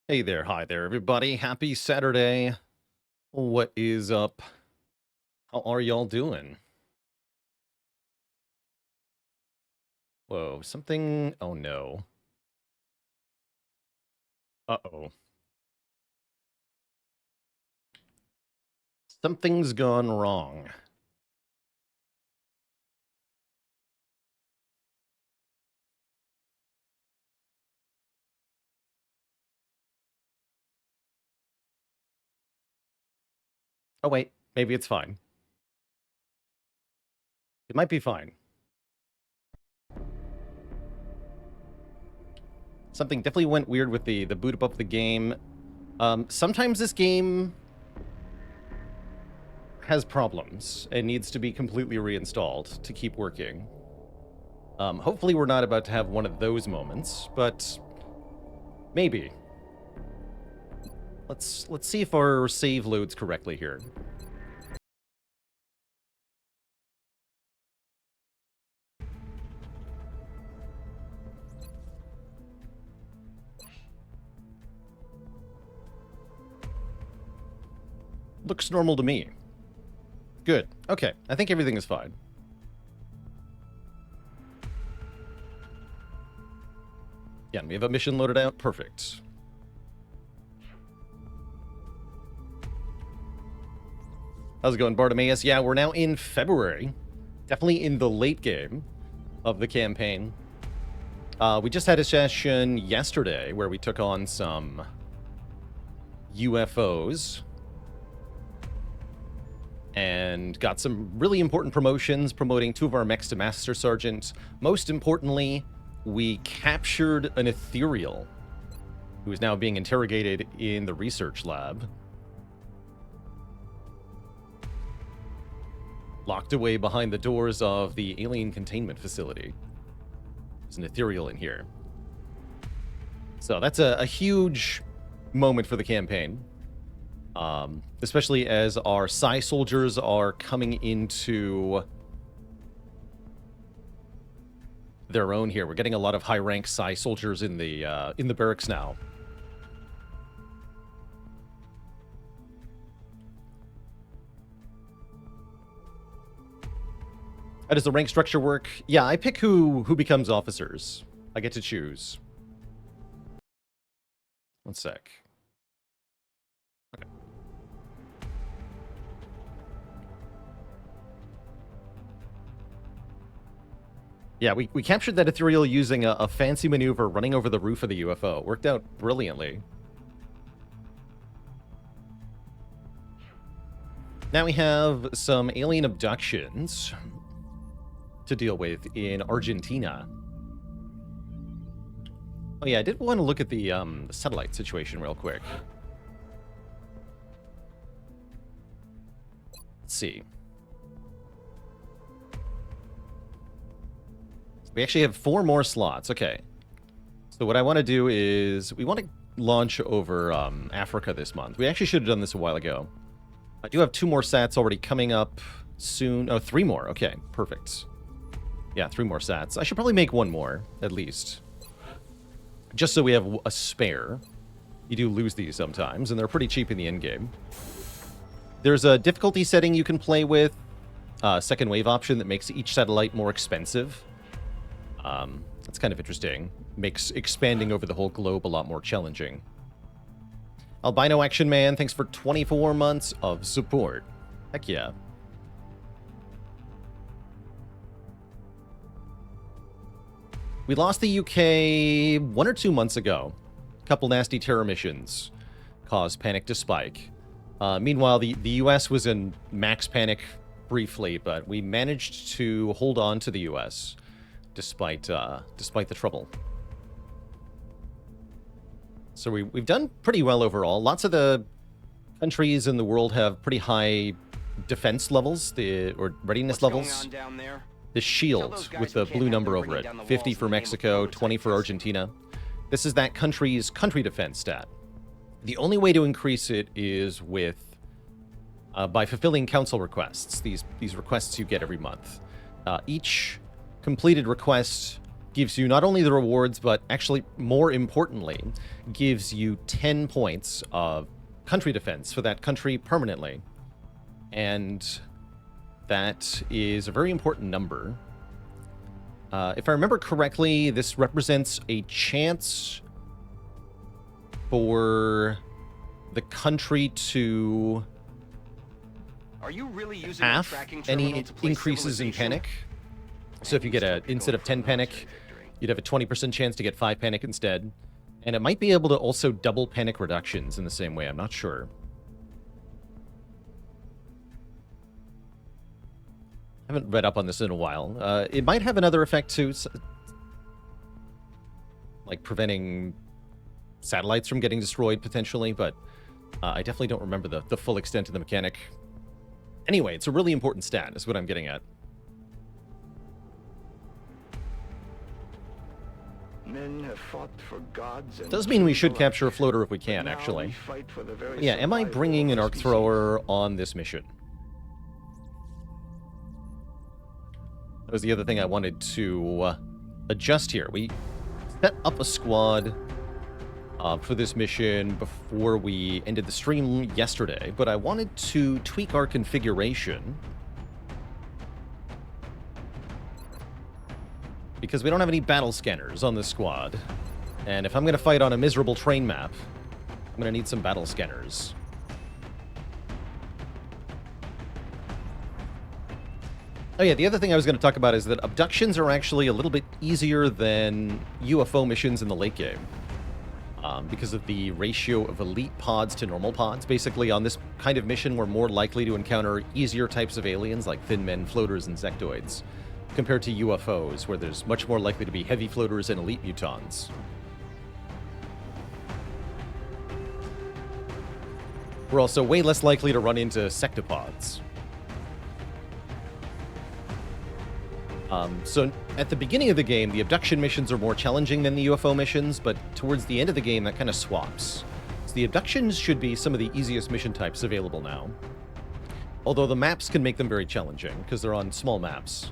Hey there, hi there, everybody. Happy Saturday. What is up? How are y'all doing? Whoa, something. Oh no. Uh-oh. Something's gone wrong. Oh, wait, maybe it's fine. It might be fine. Something definitely went weird with the boot up of the game. Sometimes this game has problems and needs to be completely reinstalled to keep working. Hopefully we're not about to have one of those moments, but maybe. Let's see if our save loads correctly here. Looks normal to me. Good. Okay, I think everything is fine. Yeah, we have a mission loaded out. Perfect. How's it going, Bartimaeus? Yeah, we're now in February. Definitely in the late game of the campaign. We just had a session yesterday where we took on some UFOs and got some really important promotions, promoting 2 of our mechs to Master Sergeant. Most importantly, we captured an ethereal who is now being interrogated in the research lab. Locked away behind the doors of the alien containment facility. There's an ethereal in here. So that's a huge moment for the campaign. Especially as our Psi soldiers are coming into their own here. We're getting a lot of high-rank Psi soldiers in the barracks now. How does the rank structure work? Yeah, I pick who becomes officers. I get to choose. One sec. Okay. Yeah, we captured that ethereal using a fancy maneuver running over the roof of the UFO. Worked out brilliantly. Now we have some alien abductions to deal with in Argentina. Oh yeah, I did want to look at the satellite situation real quick. Let's see. We actually have 4 more slots. Okay. So what I want to do is we want to launch over Africa this month. We actually should have done this a while ago. I do have 2 more sats already coming up soon. Oh, 3 more. Okay, perfect. Yeah, 3 more sats. I should probably make 1 more, at least. Just so we have a spare. You do lose these sometimes, and they're pretty cheap in the end game. There's a difficulty setting you can play with. Second wave option that makes each satellite more expensive. That's kind of interesting. Makes expanding over the whole globe a lot more challenging. Albino Action Man, thanks for 24 months of support. Heck yeah. We lost the UK 1 or 2 months ago. A couple nasty terror missions caused panic to spike. Meanwhile, the US was in max panic briefly, but we managed to hold on to the US despite the trouble. So we've done pretty well overall. Lots of the countries in the world have pretty high defense levels, or readiness levels. The shield with the blue number over it. 50 for Mexico, 20 for Argentina. This is that country's country defense stat. The only way to increase it is with by fulfilling council requests. These requests you get every month. Each completed request gives you not only the rewards, but actually, more importantly, gives you 10 points of country defense for that country permanently. And that is a very important number. If I remember correctly, this represents a chance for the country to Are you really using half tracking terminal any to place increases in civilization? panic. So if you get instead of 10 panic, you'd have a 20% chance to get 5 panic instead. And it might be able to also double panic reductions in the same way. I'm not sure. I haven't read up on this in a while. It might have another effect too, like preventing satellites from getting destroyed potentially, but I definitely don't remember the full extent of the mechanic. Anyway, it's a really important stat, is what I'm getting at. Men have fought for gods and Does mean we should kings capture a alike, floater if we but can, now actually. we fight for the very Yeah, am I survival bringing an of arc species. thrower on this mission? That was the other thing I wanted to adjust here. We set up a squad for this mission before we ended the stream yesterday, but I wanted to tweak our configuration because we don't have any battle scanners on this squad. And if I'm going to fight on a miserable terrain map, I'm going to need some battle scanners. Oh yeah, the other thing I was going to talk about is that abductions are actually a little bit easier than UFO missions in the late game. Because of the ratio of elite pods to normal pods. Basically, on this kind of mission, we're more likely to encounter easier types of aliens like thin men, floaters, and sectoids, compared to UFOs, where there's much more likely to be heavy floaters and elite mutons. We're also way less likely to run into sectopods. So at the beginning of the game, the abduction missions are more challenging than the UFO missions, but towards the end of the game, that kind of swaps. So the abductions should be some of the easiest mission types available now. Although the maps can make them very challenging, because they're on small maps.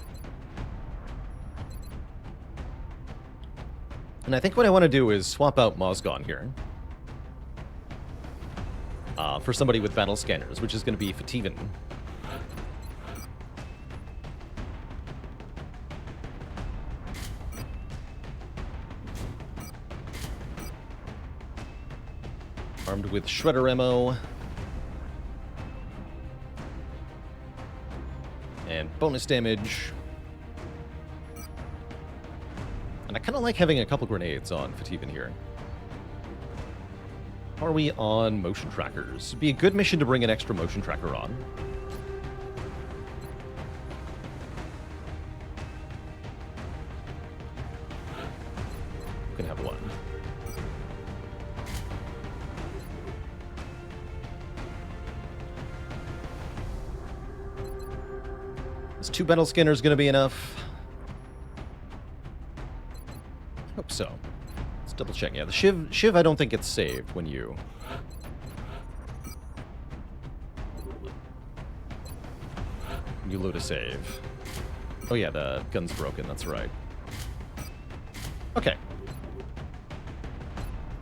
And I think what I want to do is swap out Mozgon here. For somebody with battle scanners, which is going to be Fativan. Armed with shredder ammo. And bonus damage. And I kind of like having a couple grenades on Fativan here. How are we on motion trackers? It'd be a good mission to bring an extra motion tracker on. You can have one. Is 2 battle scanners going to be enough? Hope so. Let's double check. Yeah, the Shiv I don't think gets saved when you... you load a save. Oh yeah, the gun's broken, that's right. Okay.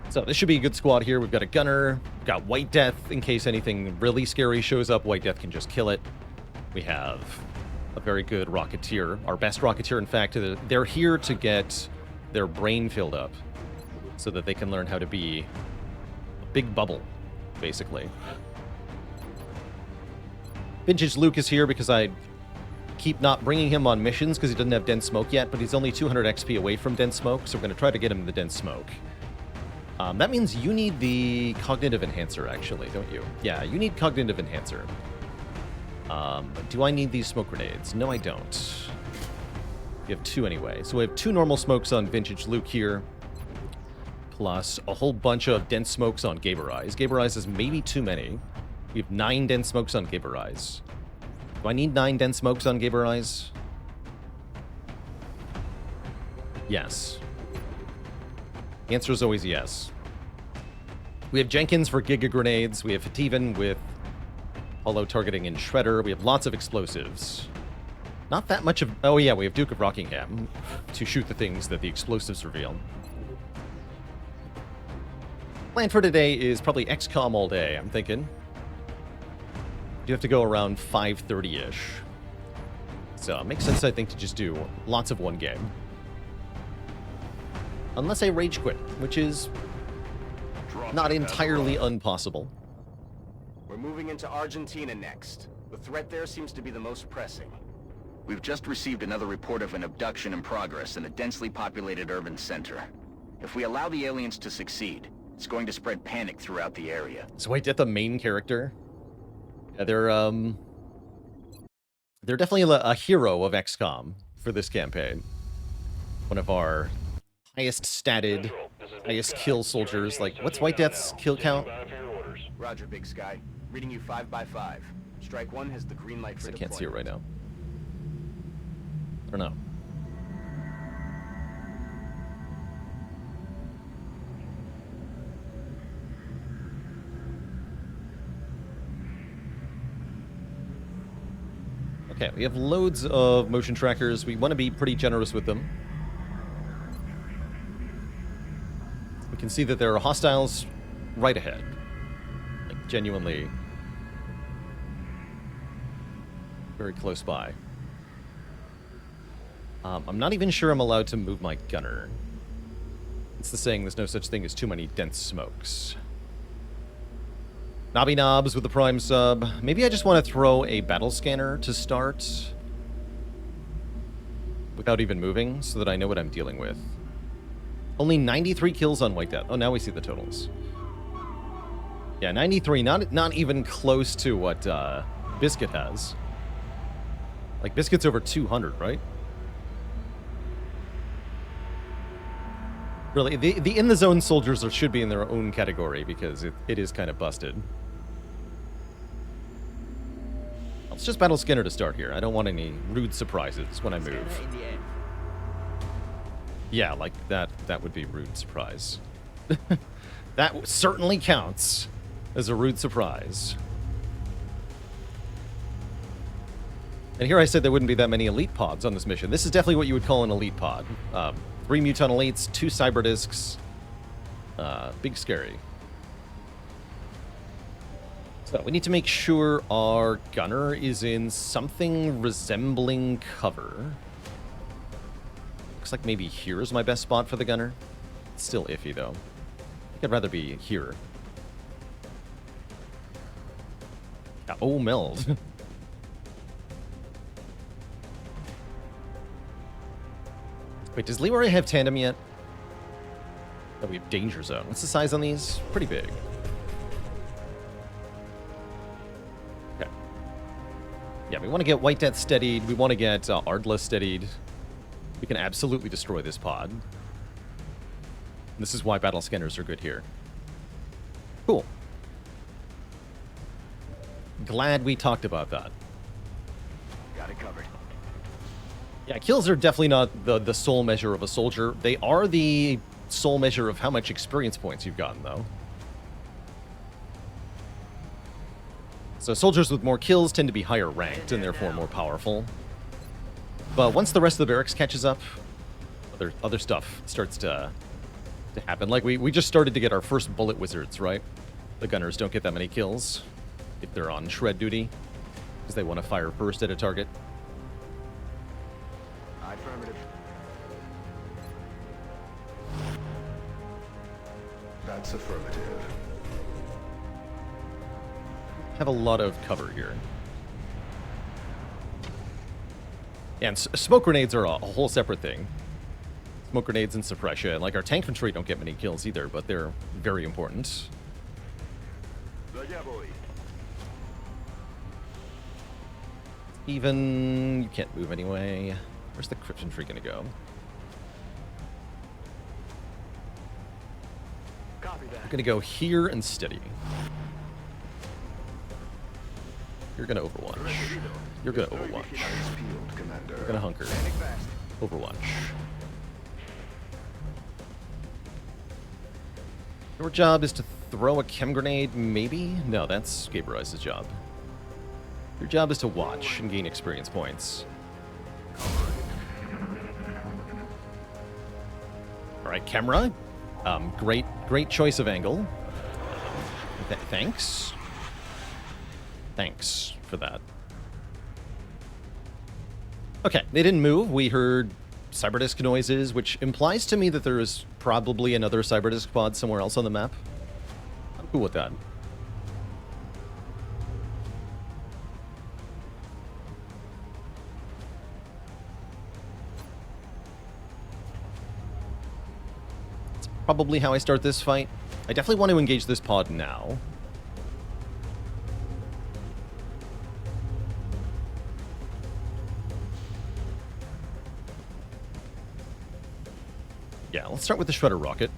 So this should be a good squad here. We've got a gunner, we've got White Death in case anything really scary shows up. White Death can just kill it. We have a very good Rocketeer. Our best Rocketeer, in fact. They're here to get their brain filled up so that they can learn how to be a big bubble, basically. Vintage Luke is here because I keep not bringing him on missions because he doesn't have Dense Smoke yet, but he's only 200 XP away from Dense Smoke, so we're going to try to get him the Dense Smoke. That means you need the Cognitive Enhancer, actually, don't you? Yeah, you need Cognitive Enhancer. Do I need these smoke grenades? No, I don't. We have 2 anyway. So we have 2 normal smokes on Vintage Luke here, plus a whole bunch of dense smokes on Gaberize. Gaberize is maybe too many. We have 9 dense smokes on Gaberize. Do I need 9 dense smokes on Gaberize? Yes. The answer is always yes. We have Jenkins for Giga Grenades. We have Fativan with Hollow Targeting and Shredder. We have lots of explosives. Not that much of... Oh, yeah, we have Duke of Rockingham to shoot the things that the explosives reveal. Plan for today is probably XCOM all day, I'm thinking. You have to go around 5:30-ish. So it makes sense, I think, to just do lots of one game. Unless I rage quit, which is not entirely impossible. We're moving into Argentina next. The threat there seems to be the most pressing. We've just received another report of an abduction in progress in a densely populated urban center. If we allow the aliens to succeed, it's going to spread panic throughout the area. So wait, the main character? Yeah, they're definitely a hero of XCOM for this campaign. One of our highest statted, highest kill soldiers. Like, what's White Death's kill count? Roger, Big Sky. Reading you 5 by 5. Strike 1 has the green light for I deployment. can't see it right now. I don't know. Okay, we have loads of motion trackers. We want to be pretty generous with them. We can see that there are hostiles right ahead. Like, genuinely very close by. I'm not even sure I'm allowed to move my gunner. It's the saying there's no such thing as too many dense smokes. Nobby Knobs with the Prime sub. Maybe I just want to throw a battle scanner to start without even moving so that I know what I'm dealing with. Only 93 kills on White Death. Oh, now we see the totals. Yeah, 93. Not even close to what Biscuit has. Like, Biscuit's over 200, right? Really, the in-the-zone soldiers should be in their own category because it is kind of busted. Let's just battle Skinner to start here. I don't want any rude surprises when I move. Yeah, like that would be a rude surprise. That certainly counts as a rude surprise. And here I said there wouldn't be that many elite pods on this mission. This is definitely what you would call an elite pod. 3 Muton Elites, 2 Cyber Discs. Big scary. So we need to make sure our gunner is in something resembling cover. Looks like maybe here is my best spot for the gunner. It's still iffy, though. I think I'd rather be here. Yeah, oh, meld. Wait, does Leroy have tandem yet? Oh, we have danger zone. What's the size on these? Pretty big. Okay. Yeah, we want to get White Death steadied. We want to get Ardla steadied. We can absolutely destroy this pod. And this is why battle scanners are good here. Cool. Glad we talked about that. Got it covered. Yeah, kills are definitely not the sole measure of a soldier. They are the sole measure of how much experience points you've gotten, though. So soldiers with more kills tend to be higher ranked and therefore more powerful. But once the rest of the barracks catches up, other stuff starts to happen. Like, we just started to get our first bullet wizards, right? The gunners don't get that many kills if they're on shred duty, because they want to fire first at a target. Affirmative. That's affirmative. Have a lot of cover here. And smoke grenades are a whole separate thing. Smoke grenades and suppression. Like, our tank infantry don't get many kills either, but they're very important. Even... you can't move anyway. Where's the crypt infantry gonna go? Copy that. I'm gonna go here and steady. You're gonna overwatch. You're gonna overwatch. You're gonna hunker. Overwatch. Your job is to throw a chem grenade, maybe? No, that's Gabriel's job. Your job is to watch and gain experience points. right, camera. Great choice of angle. Thanks. Thanks for that. Okay, they didn't move. We heard cyberdisk noises, which implies to me that there is probably another cyberdisk pod somewhere else on the map. I'm cool with that. That's probably how I start this fight. I definitely want to engage this pod now. Yeah, let's start with the Shredder rocket.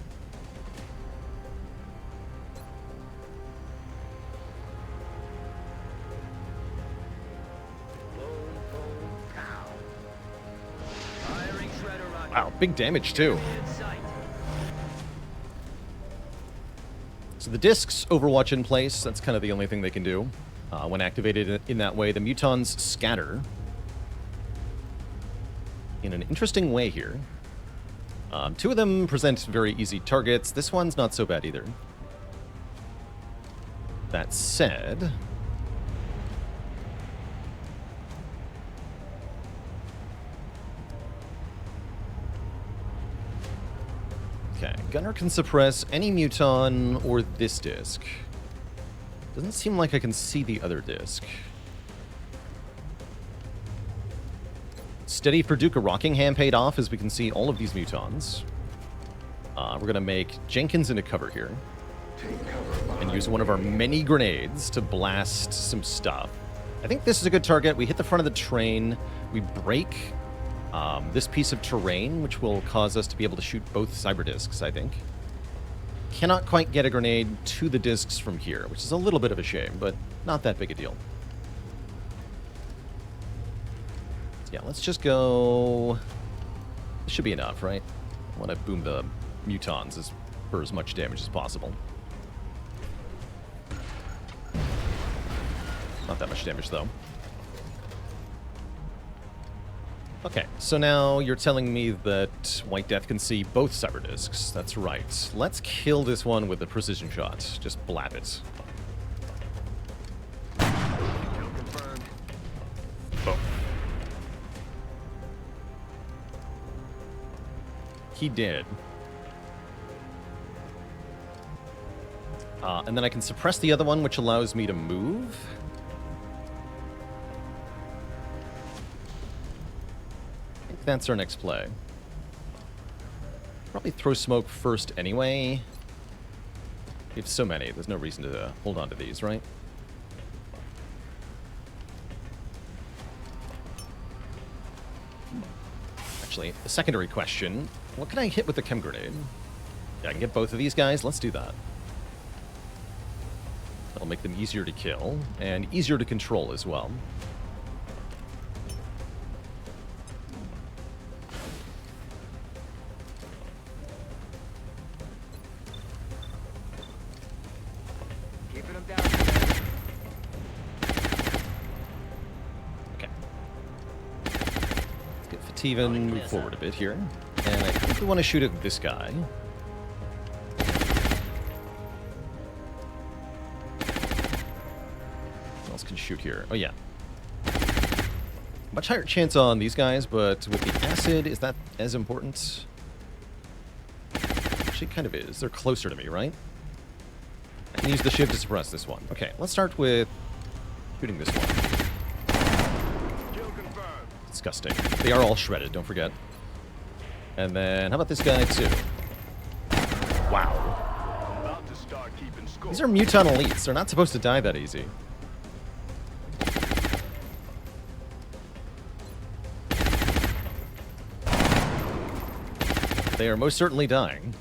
Wow, big damage too. So the discs Overwatch in place, that's kind of the only thing they can do. When activated in that way, the mutons scatter in an interesting way here. Two of them present very easy targets. This one's not so bad either. That said... Okay, Gunner can suppress any muton or this disc. Doesn't seem like I can see the other disc. Steady for Duke, a Rockingham paid off, as we can see all of these mutons. We're going to make Jenkins into cover here. And use one of our many grenades to blast some stuff. I think this is a good target. We hit the front of the train. We break this piece of terrain, which will cause us to be able to shoot both cyber discs, I think. Cannot quite get a grenade to the discs from here, which is a little bit of a shame, but not that big a deal. Yeah, let's just go... This should be enough, right? I want to boom the mutons for as much damage as possible. Not that much damage, though. Okay, so now you're telling me that White Death can see both cyber discs. That's right. Let's kill this one with a precision shot. Just blab it. Boom. He did. And then I can suppress the other one, which allows me to move. I think that's our next play. Probably throw smoke first anyway. We have so many, there's no reason to hold on to these, right? Actually, a secondary question. What can I hit with the chem grenade? Yeah, I can get both of these guys. Let's do that. That'll make them easier to kill, and easier to control as well. Keeping them down. Okay. Let's get Fativa and move forward a bit here. And I think we want to shoot at this guy. Who else can shoot here? Oh, yeah. Much higher chance on these guys, but with the acid, is that as important? Actually, kind of is. They're closer to me, right? I can use the shiv to suppress this one. Okay, let's start with shooting this one. Disgusting. They are all shredded, don't forget. And then, how about this guy, too? Wow. These are muton elites. They're not supposed to die that easy. They are most certainly dying.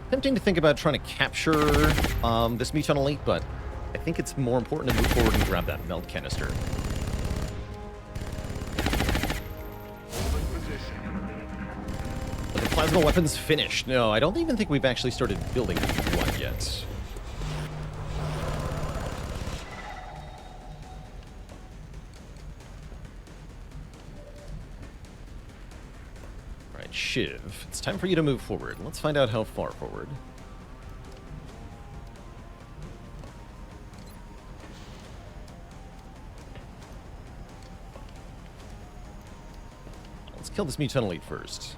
Tempting to think about trying to capture this muton elite, but I think it's more important to move forward and grab that melt canister. But the plasma weapon's finished. No, I don't even think we've actually started building one yet. Shiv, it's time for you to move forward. Let's find out how far forward. Let's kill this mutant elite first.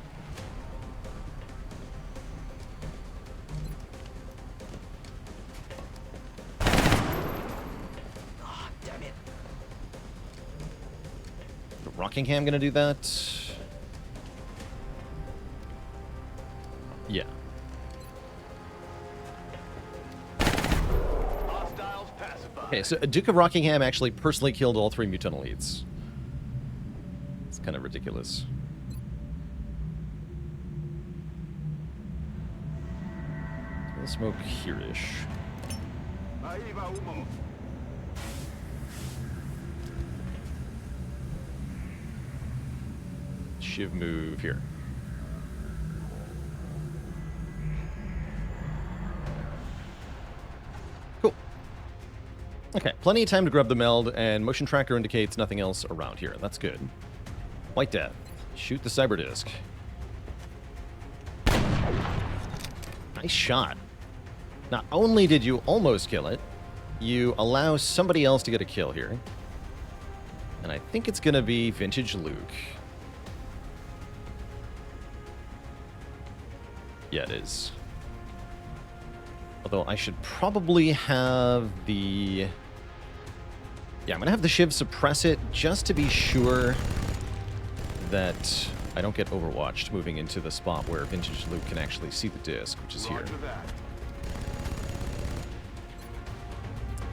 Ah, damn it. Rockingham gonna do that? Yeah. Hostiles pacified. Okay, so Duke of Rockingham actually personally killed all 3 mutant elites. It's kind of ridiculous. Let's smoke here-ish. Ahí va humo. Shiv move here. Cool. Okay, plenty of time to grab the meld, and motion tracker indicates nothing else around here. That's good. White Death. Shoot the cyber disc. Nice shot. Not only did you almost kill it, you allow somebody else to get a kill here. And I think it's going to be Vintage Luke. Yeah, it is. Although I should probably have the... Yeah, I'm going to have the Shiv suppress it just to be sure that I don't get overwatched moving into the spot where Vintage Luke can actually see the disc, which is here. Roger that.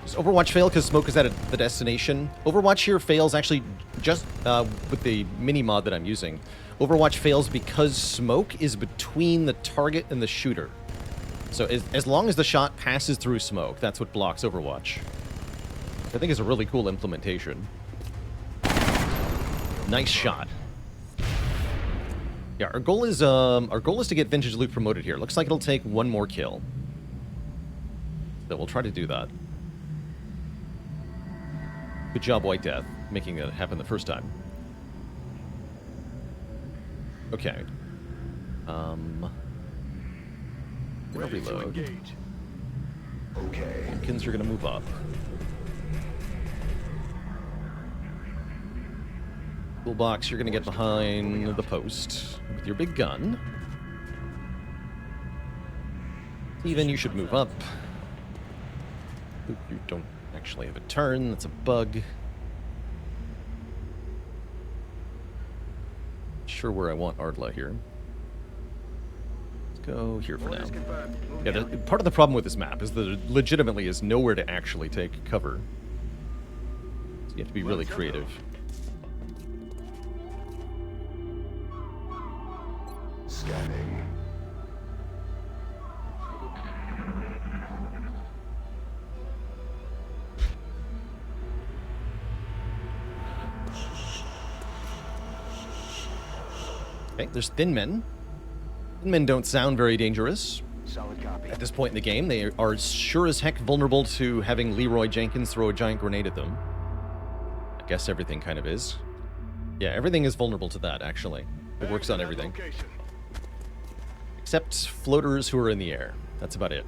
Does Overwatch fail because smoke is at the destination? Overwatch here fails actually just with the mini mod that I'm using. Overwatch fails because smoke is between the target and the shooter. So as long as the shot passes through smoke, that's what blocks Overwatch. I think is a really cool implementation. Nice shot. Yeah, our goal is to get Vintage Luke promoted here. Looks like it'll take one more kill. So we'll try to do that. Good job, White Death, making that happen the first time. Okay. Gonna Ready to reload. engage. Okay. Pumpkins are gonna move up. Toolbox, you're gonna get behind the post with your big gun. Steven, you should move up. Oop, you don't actually have a turn, that's a bug. Sure where I want Ardla here. Let's go here for now. Orders confirmed. Move Yeah, down. part of the problem with this map is that there legitimately is nowhere to actually take cover. So you have to be really creative. Scanning. Okay, there's Thin Men. Thin Men don't sound very dangerous. Solid copy. At this point in the game, they are sure as heck vulnerable to having Leroy Jenkins throw a giant grenade at them. I guess everything kind of is. Yeah, everything is vulnerable to that, actually. It works on everything. Location. Except floaters who are in the air. That's about it.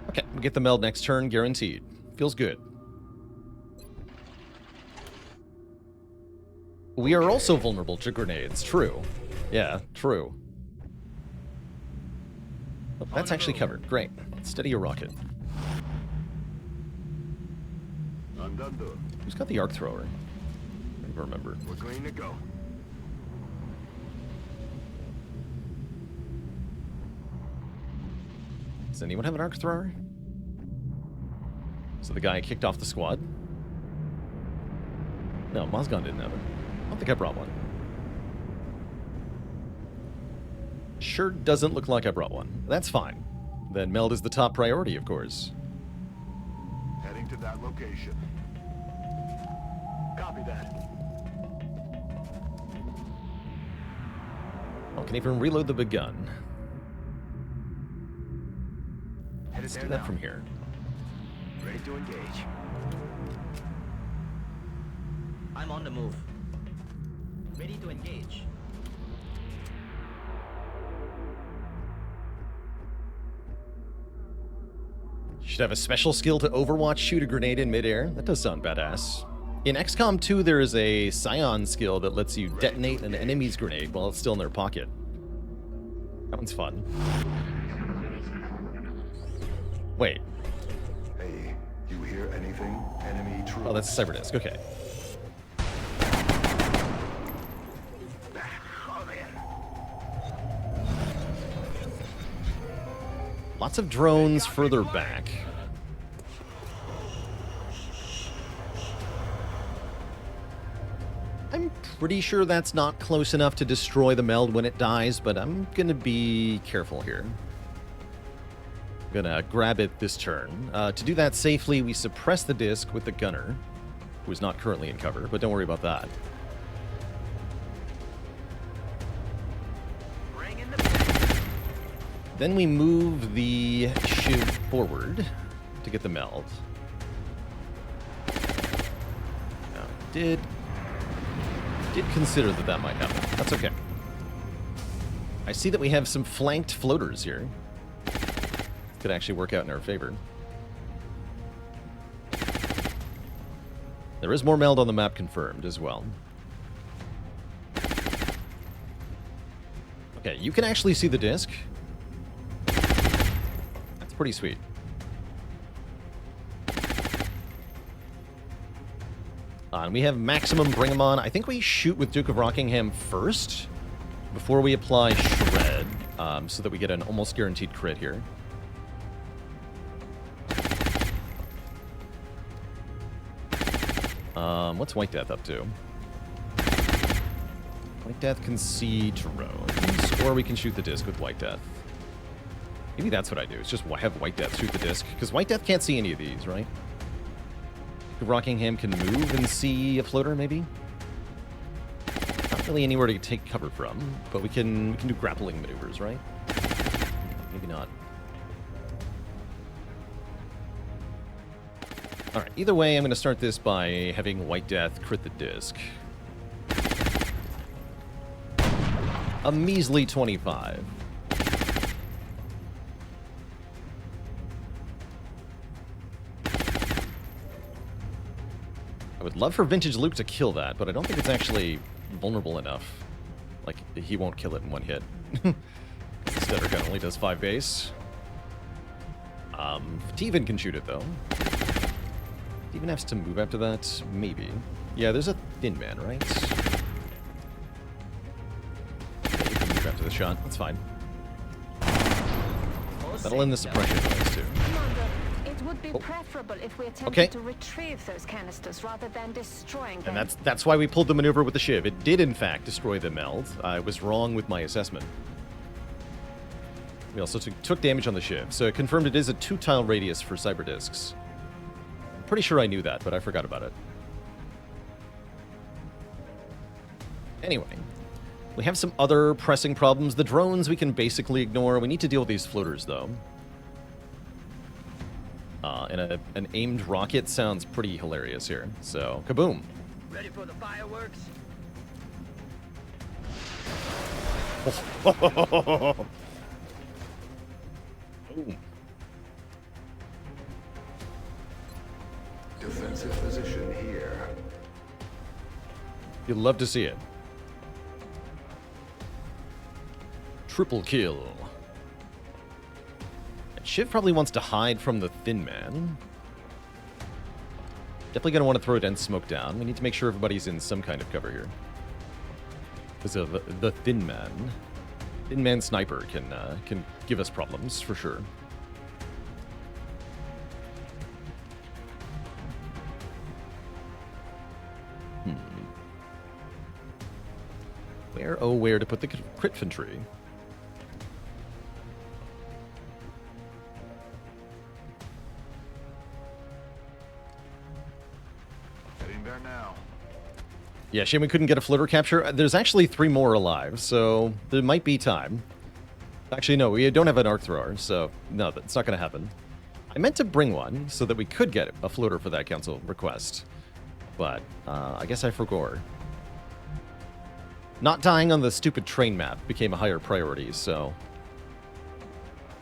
Okay, we get the meld next turn, guaranteed. Feels good. We are also vulnerable to grenades, true. Yeah, true. Oh, that's actually covered. Great. Steady your rocket. Andando. Who's got the arc thrower? I don't remember. We're clean to go. Does anyone have an arc thrower? So the guy kicked off the squad? No, Mozgon didn't have it. I don't think I brought one. Sure doesn't look like I brought one. That's fine. Then meld is the top priority, of course. Heading to that location. Copy that. Oh, can even reload the big gun. Headed Let's there do that now. from here. Ready to engage. I'm on the move. Ready to engage. Should have a special skill to Overwatch shoot a grenade in midair. That does sound badass. In XCOM 2, there is a Scion skill that lets you detonate an enemy's grenade while it's still in their pocket. That one's fun. Wait. Hey, you hear anything? Enemy troops. Oh, that's a Cyberdisk. Okay. Lots of drones further back. I'm pretty sure that's not close enough to destroy the meld when it dies, but I'm gonna be careful here. I'm gonna grab it this turn. To do that safely, we suppress the disc with the gunner, who is not currently in cover, but don't worry about that. Then we move the shiv forward to get the meld. Now, did consider that that might happen. That's okay. I see that we have some flanked floaters here. Could actually work out in our favor. There is more meld on the map confirmed as well. Okay, you can actually see the disc. That's pretty sweet. And we have maximum bring 'em on. I think we shoot with Duke of Rockingham first before we apply Shred, so that we get an almost guaranteed crit here. What's White Death up to? White Death can see drones, or we can shoot the disc with White Death. Maybe that's what I do. It's just have White Death shoot the disc, because White Death can't see any of these, right? Rockingham can move and see a floater, maybe? Not really anywhere to take cover from, but we can do grappling maneuvers, right? Maybe not. Alright, either way, I'm going to start this by having White Death crit the disc. A measly 25. I would love for Vintage Luke to kill that, but I don't think it's actually vulnerable enough. Like, he won't kill it in one hit. The stutter gun only does 5 base. Steven can shoot it, though. Steven has to move after that? Maybe. Yeah, there's a thin man, right? Okay, you can move after the shot. That's fine. That'll end the suppression noise, too. Commander, it would be preferable if we attempted to retrieve those canisters rather than destroying them. And that's why we pulled the maneuver with the shiv. It did, in fact, destroy the meld. I was wrong with my assessment. We also took damage on the shiv, so it confirmed it is a 2-tile radius for cyberdiscs. I'm pretty sure I knew that, but I forgot about it. Anyway, we have some other pressing problems. The drones we can basically ignore. We need to deal with these floaters, though. And an aimed rocket sounds pretty hilarious here. So, kaboom. Ready for the fireworks? Boom. Defensive position here. You'd love to see it. Triple kill. And Shiv probably wants to hide from the Thin Man. Definitely going to want to throw a dense smoke down. We need to make sure everybody's in some kind of cover here. Because of the Thin Man. Thin Man Sniper can give us problems, for sure. Where to put the crit infantry? Heading there now. Yeah, shame we couldn't get a floater capture. There's actually 3 more alive, so there might be time. Actually, no, we don't have an arc thrower, so no, that's not going to happen. I meant to bring one so that we could get a floater for that council request. But I guess I forgot. Not dying on the stupid train map became a higher priority, so...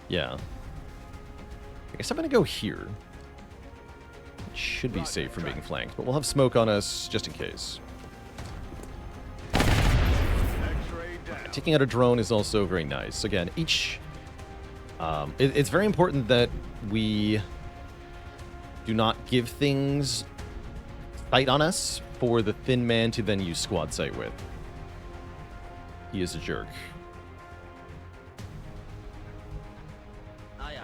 yeah. I guess I'm going to go here. It should be safe from being flanked, but we'll have smoke on us just in case. Taking out a drone is also very nice. Again, each... it's very important that we do not give things sight on us for the thin man to then use squad sight with. He is a jerk. Aye,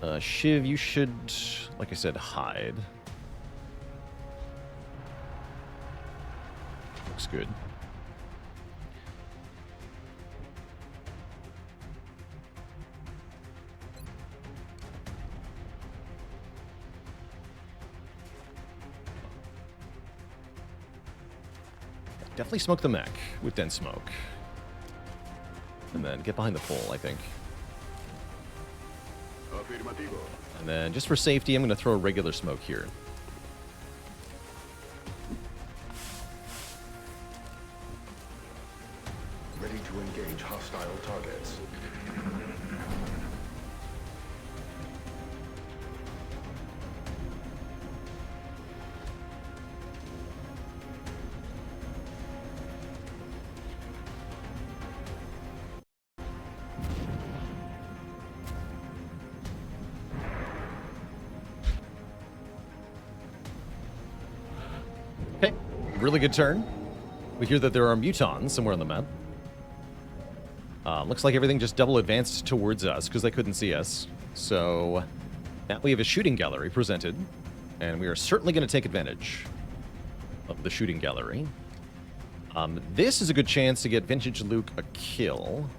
aye. Shiv, you should, like I said, hide. Looks good. Definitely smoke the mech with dense smoke. And then get behind the pole, I think. And then just for safety, I'm going to throw a regular smoke here. Ready to engage hostile targets. Okay, really good turn. We hear that there are mutons somewhere on the map. Looks like everything just double advanced towards us because they couldn't see us. So now we have a shooting gallery presented, and we are certainly going to take advantage of the shooting gallery. This is a good chance to get Vintage Luke a kill.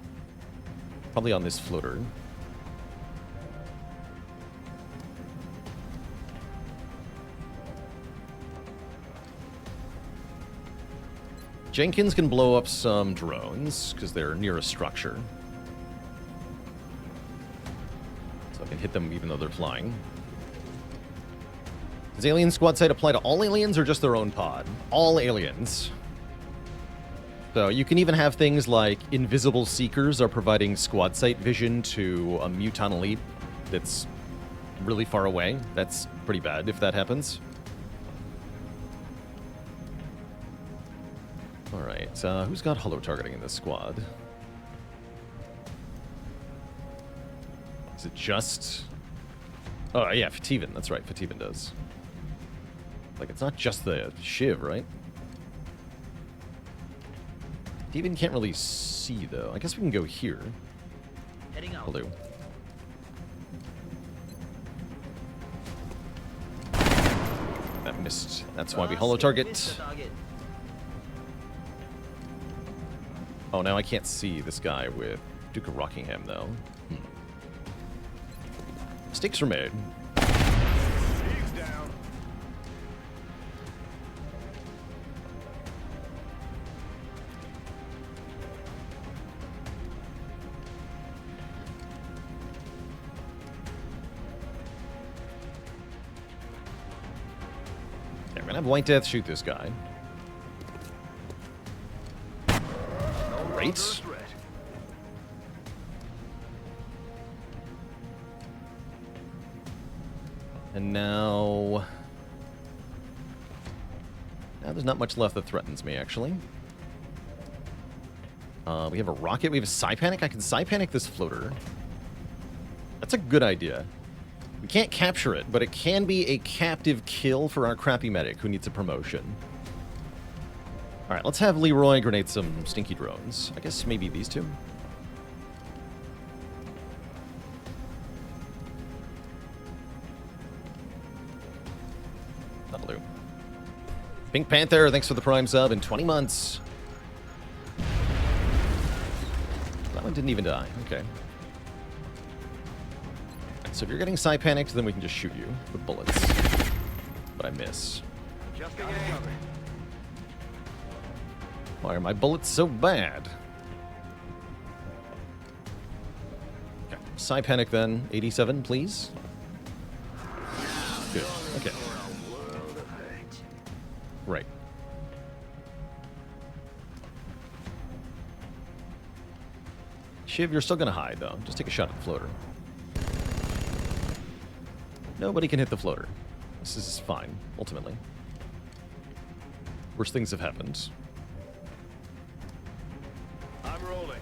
Probably on this floater. Jenkins can blow up some drones, because they're near a structure. So I can hit them even though they're flying. Does alien squad sight apply to all aliens or just their own pod? All aliens. So you can even have things like invisible seekers are providing squad sight vision to a muton elite that's really far away. That's pretty bad if that happens. Alright, who's got hollow targeting in this squad? Is it just... oh, yeah, Fativan. That's right, Fativan does. Like, it's not just the Shiv, right? Fativan can't really see, though. I guess we can go here. Heading out. Will do. That missed. That's why we hollow target. Missed the target. Oh, now I can't see this guy with Duke of Rockingham, though. Mistakes were made. He's down. Okay, we're gonna have White Death shoot this guy. Great. And now there's not much left that threatens me, actually. We have a rocket. We have a Psy-Panic. I can Psy-Panic this floater. That's a good idea. We can't capture it, but it can be a captive kill for our crappy medic who needs a promotion. All right, let's have Leroy grenade some stinky drones. I guess maybe these two. That'll do. Pink Panther, thanks for the Prime sub in 20 months. That one didn't even die. Okay. So if you're getting Psy-Panicked, then we can just shoot you with bullets. But I miss. Why are my bullets so bad? Okay. Psi Panic then. 87, please. Good. Okay. Right. Shiv, you're still gonna hide, though. Just take a shot at the floater. Nobody can hit the floater. This is fine, ultimately. Worst things have happened. I'm rolling.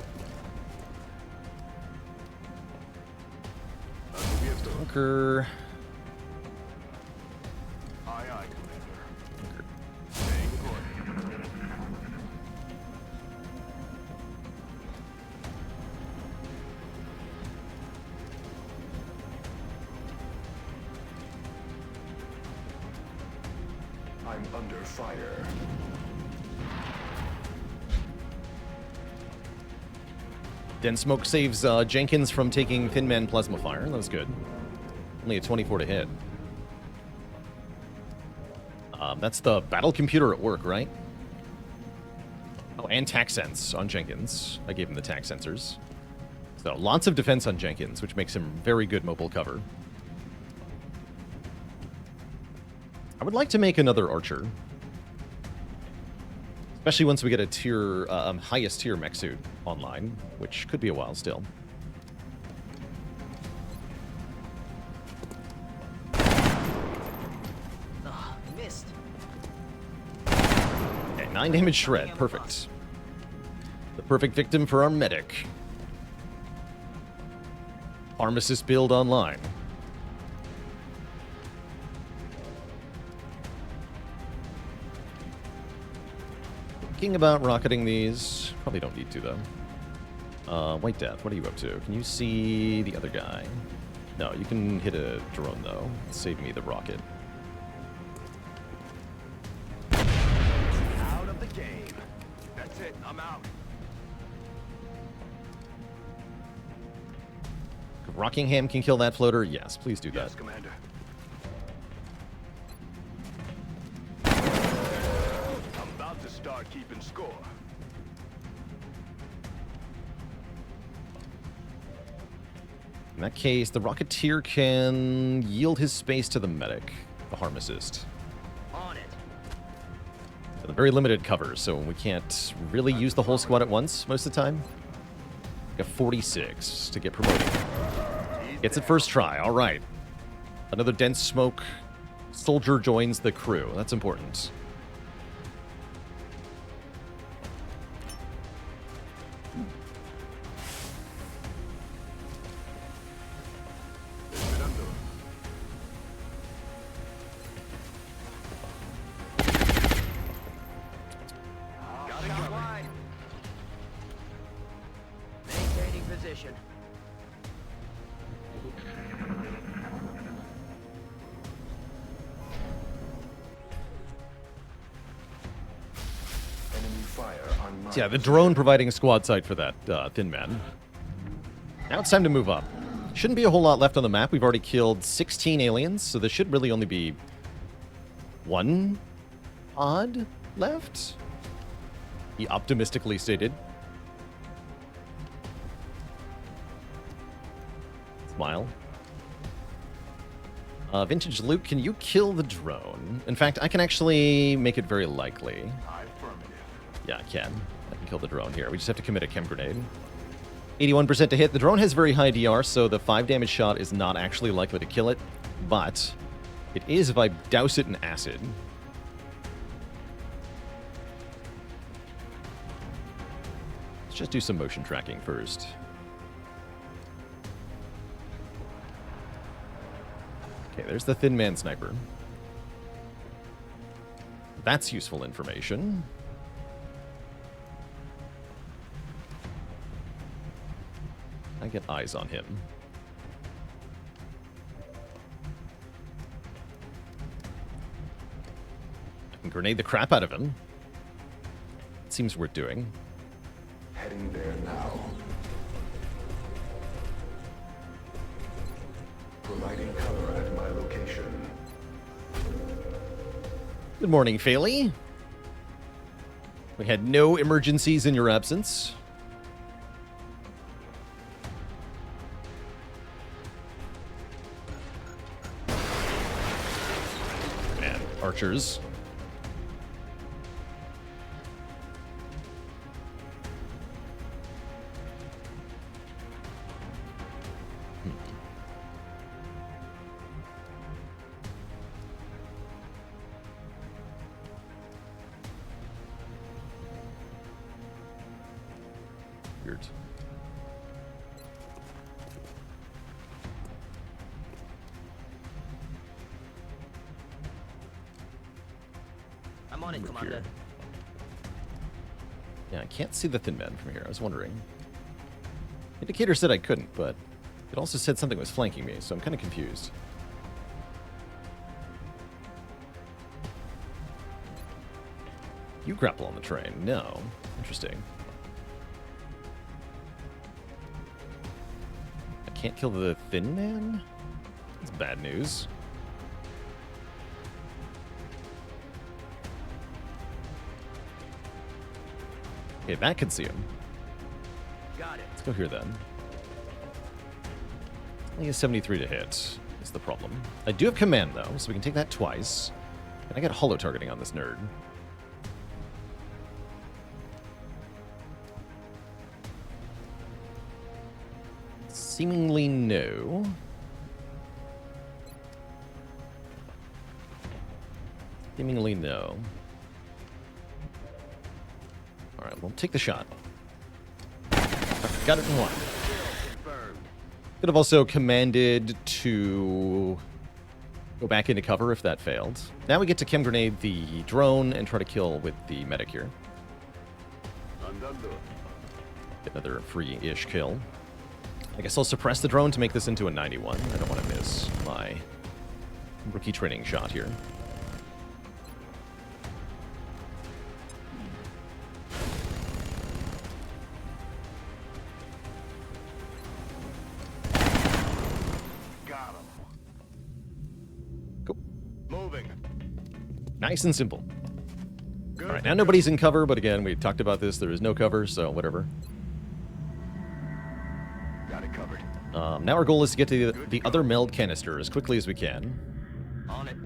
Bunker. Aye, aye, Commander. Bunker. Staying put. I'm under fire. Dense Smoke saves Jenkins from taking Thin Man Plasma Fire. That was good. Only a 24 to hit. That's the battle computer at work, right? Oh, and tac sense on Jenkins. I gave him the tac sensors. So lots of defense on Jenkins, which makes him very good mobile cover. I would like to make another archer. Especially once we get a tier, highest tier mech suit online, which could be a while still. Ah, missed. Okay, 9 damage shred. Perfect. The perfect victim for our medic. Pharmacist build online. Thinking about rocketing these. Probably don't need to, though. White Death, what are you up to? Can you see the other guy? No, you can hit a drone, though. Save me the rocket. Out of the game. That's it. I'm out. If Rockingham can kill that floater, yes, please do that. Yes, Commander. I'm about to start keeping score. In that case, the Rocketeer can yield his space to the medic, the Harm Assist. On it. A very limited cover, so we can't really use the whole squad at once most of the time. Got 46 to get promoted. Gets it first try, all right. Another dense smoke soldier joins the crew. That's important. Shot wide. Maintaining position. Enemy fire on my Yeah, the drone providing a squad site for that Thin Man. Now it's time to move up. Shouldn't be a whole lot left on the map. We've already killed 16 aliens, so there should really only be one odd left. He optimistically stated. Smile. Vintage Luke, can you kill the drone? In fact, I can actually make it very likely. affirmative. Yeah, I can. I can kill the drone here. We just have to commit a chem grenade. 81% to hit. The drone has very high DR, so the 5 damage shot is not actually likely to kill it, but it is if I douse it in acid. Let's just do some motion tracking first. Okay, there's the Thin Man sniper. That's useful information. I get eyes on him. I can grenade the crap out of him. Seems worth doing. Heading there now. Providing cover at my location. Good morning, Faley. We had no emergencies in your absence. archers. Weird. I'm on it, Move Commander. here. Yeah, I can't see the thin man from here. I was wondering. Indicator said I couldn't, but it also said something was flanking me, so I'm kind of confused. You grapple on the train? No. Interesting. I can't kill the thin man? That's bad news. Okay, that can see him. Got it. Let's go here then. Only a 73 to hit is the problem. I do have command though, so we can take that twice. And I get holo targeting on this nerd. Seemingly no. Seemingly no. Alright, we'll take the shot. Got it in one. Could have also commanded to go back into cover if that failed. Now we get to chem grenade the drone and try to kill with the medic here. Get another free-ish kill. I guess I'll suppress the drone to make this into a 91. I don't want to miss my rookie training shot here. Got him. Cool. Moving. Nice and simple. Good. All right, now nobody's in cover, but again, we talked about this. There is no cover, so whatever. Got it covered. Now our goal is to get to the other meld canister as quickly as we can. On it.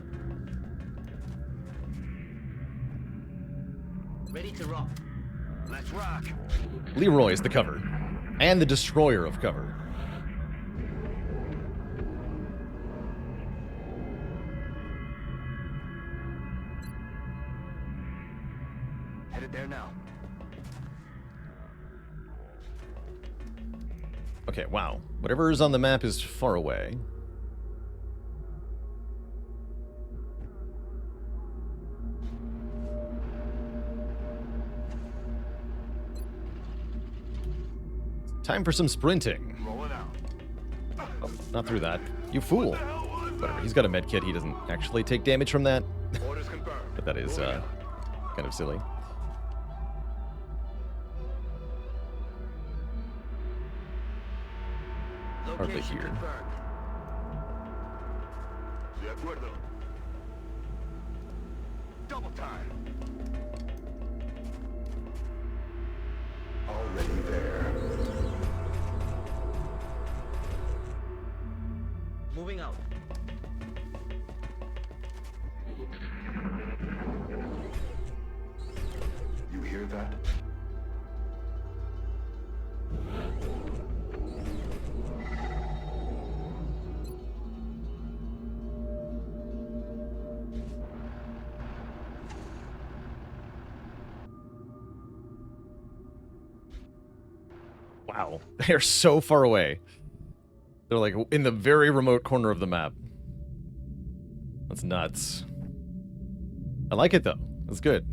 Ready to rock. Let's rock. Leroy is the cover. And the destroyer of cover. Headed there now. Okay, wow. Whatever is on the map is far away. Time for some sprinting. Rolling out. Oh, not through that. You fool. Whatever, he's got a med kit. He doesn't actually take damage from that. Orders confirmed. But that is kind of silly. Hardly Location here. confirmed. De acuerdo. Double time. Already there. Moving out. You hear that? Wow. They're so far away. They're like in the very remote corner of the map. That's nuts. I like it though. That's good.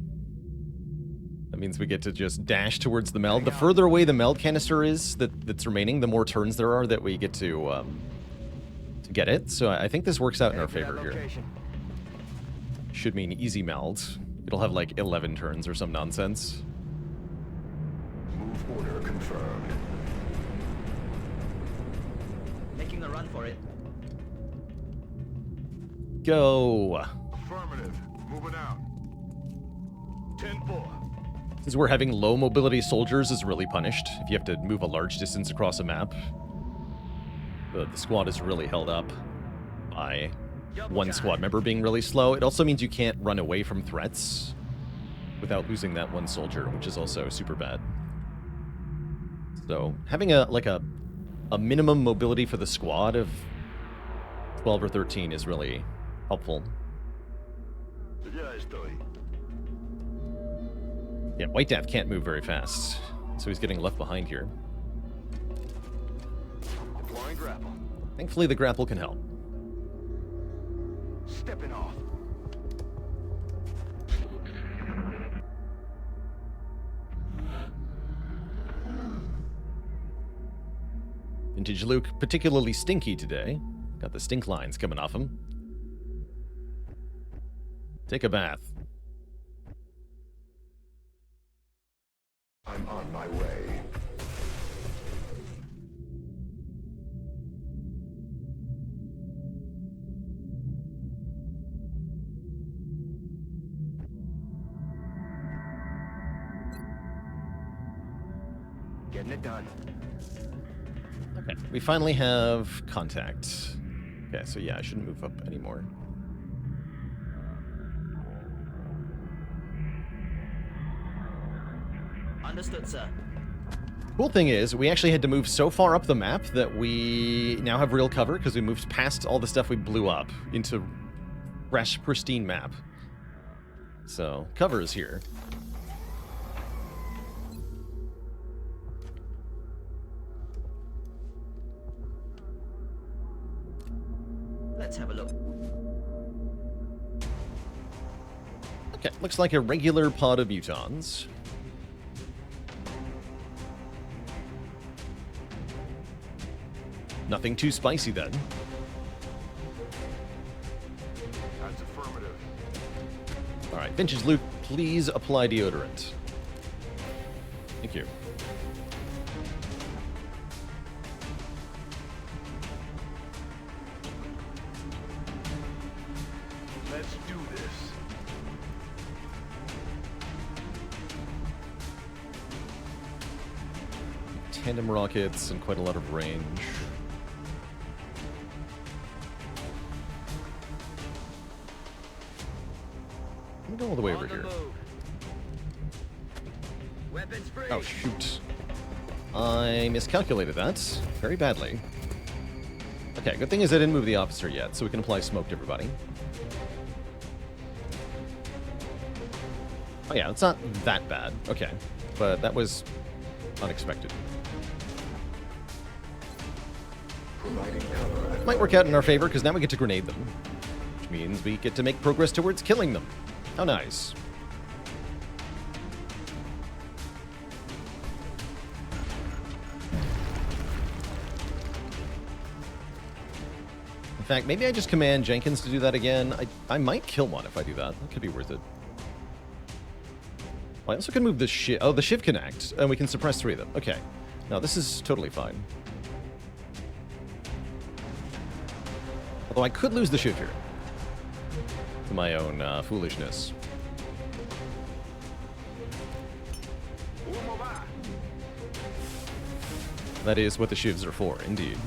That means we get to just dash towards the meld. The further away the meld canister is that's remaining, the more turns there are that we get to get it. So I think this works out in our favor here. Should mean easy meld. It'll have like 11 turns or some nonsense. Move order confirmed. Making a run for it. Go. Affirmative. Moving out. 10-4. Since we're having low mobility soldiers is really punished if you have to move a large distance across a map. The squad is really held up by one squad member being really slow. It also means you can't run away from threats without losing that one soldier, which is also super bad. So having a minimum mobility for the squad of 12 or 13 is really helpful. Yeah, White Death can't move very fast, so he's getting left behind here. Deploying grapple. Thankfully, the grapple can help. Stepping off. Vintage Luke, particularly stinky today. Got the stink lines coming off him. Take a bath. I'm on my way. Getting it done. Okay, we finally have contact. Okay, so yeah, I shouldn't move up anymore. Understood, sir. Cool thing is, we actually had to move so far up the map that we now have real cover because we moved past all the stuff we blew up into fresh, pristine map. So, cover is here. Let's have a look. Okay, looks like a regular pod of mutons. Nothing too spicy then. That's affirmative. Alright, Vintage Luke, please apply deodorant. Thank you. Let's do this. Tandem rockets and quite a lot of range. I'm going all the way over here. Weapons free. Oh, shoot. I miscalculated that very badly. Okay, good thing is I didn't move the officer yet, so we can apply smoke to everybody. Oh yeah, it's not that bad. Okay, but that was unexpected. Providing cover. Might work out in our favor, because now we get to grenade them. Which means we get to make progress towards killing them. How nice. In fact, maybe I just command Jenkins to do that again. I might kill one if I do that. That could be worth it. Well, I also can move the shiv. Oh, the shiv can act, and we can suppress 3 of them. Okay. No, this is totally fine. Although I could lose the shiv here. To my own foolishness. That is what the shivs are for, indeed.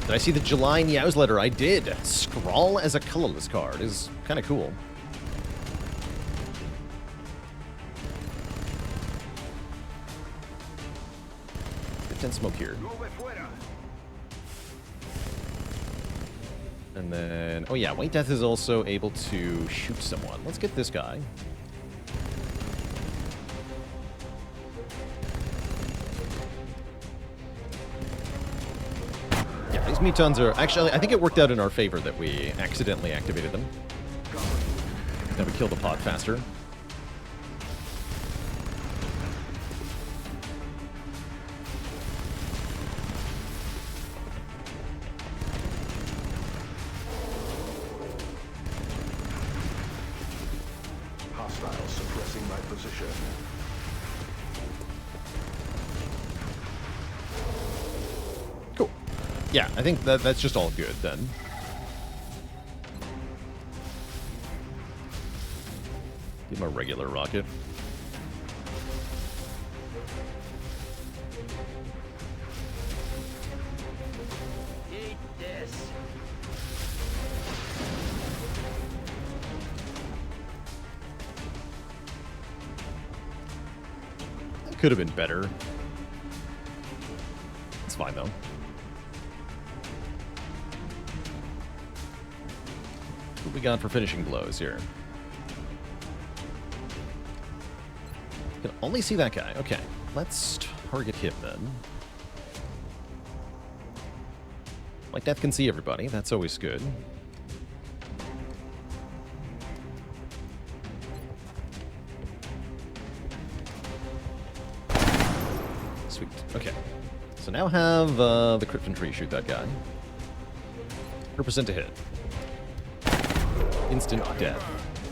Did I see the July newsletter? I did. Scrawl as a colorless card is kind of cool. Get smoke here. And then, oh yeah, White Death is also able to shoot someone. Let's get this guy. Yeah, these mutons are actually, I think it worked out in our favor that we accidentally activated them. Then we kill the pod faster. Hostiles suppressing my position. Cool. Yeah, I think that's just all good then. Give him a regular rocket. Could have been better. It's fine, though. What we got for finishing blows here? Can only see that guy. Okay, let's target him then. Like Death can see everybody. That's always good. Sweet. Okay. So now have the crit infantry shoot that guy. 100% to hit. Instant death.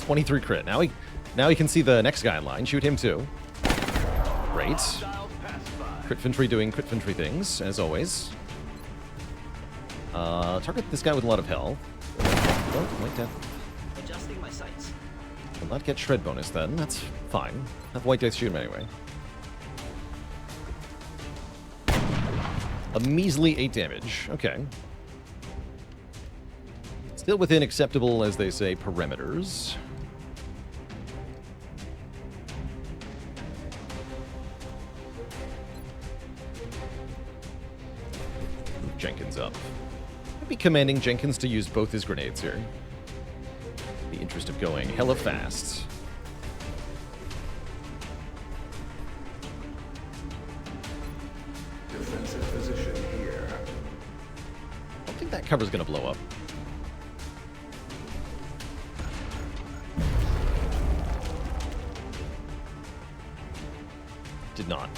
23 crit. Now he can see the next guy in line. Shoot him too. Great. Crit infantry doing crit infantry things, as always. Target this guy with a lot of health. Oh, white death. Adjusting my sights. Will not get shred bonus then. That's fine. Have white death shoot him anyway. A measly 8 damage. Okay. Still within acceptable, as they say, parameters. Move Jenkins up. I'd be commanding Jenkins to use both his grenades here. In the interest of going hella fast. Defensive position here. I don't think that cover's gonna blow up. Did not.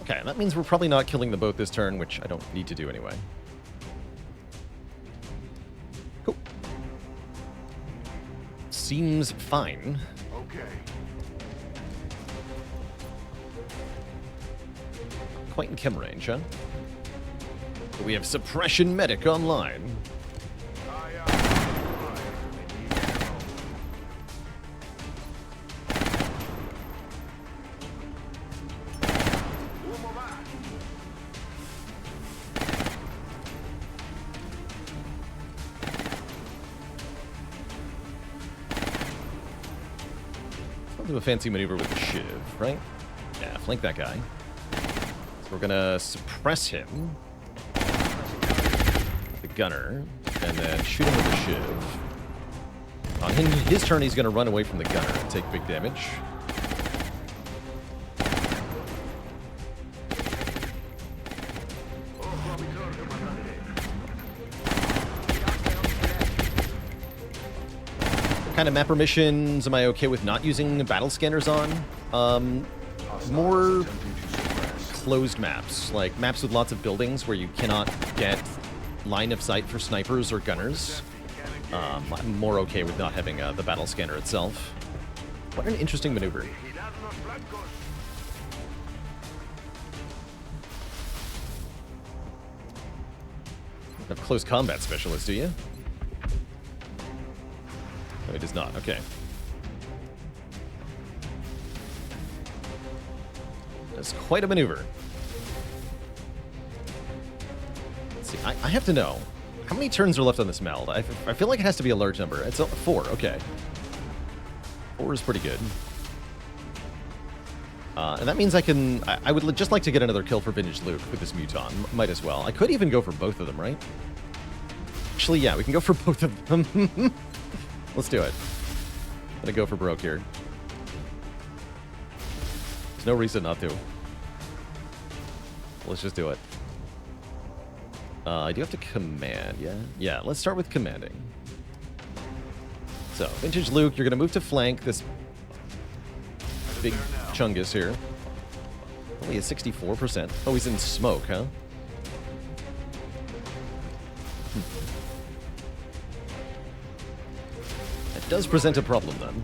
Okay, that means we're probably not killing the boat this turn, which I don't need to do anyway. Cool. Seems fine. Okay. Quite in chem range, huh? But we have Suppression Medic online. I'll do a fancy maneuver with the shiv, right? Yeah, flank that guy. So we're gonna suppress him. The gunner. And then shoot him with the shiv. On his turn, he's gonna run away from the gunner and take big damage. What kind of map permissions am I okay with not using battle scanners on? More closed maps, like maps with lots of buildings where you cannot get line of sight for snipers or gunners. I'm more okay with not having the battle scanner itself. What an interesting maneuver. A close combat specialist, do you? No, it does not. Okay. That's quite a maneuver. Let's see. I have to know. How many turns are left on this meld? I feel like it has to be a large number. It's 4. Okay. 4 is pretty good. And that means I would just like to get another kill for Vintage Luke with this Muton. Might as well. I could even go for both of them, right? Actually, yeah, we can go for both of them. Let's do it. I'm gonna go for broke here. There's no reason not to. Let's just do it. I do have to command, yeah? Yeah, let's start with commanding. So, Vintage Luke, you're gonna move to flank this big chungus here. Only a 64%. Oh, he's in smoke, huh? That does present a problem, then.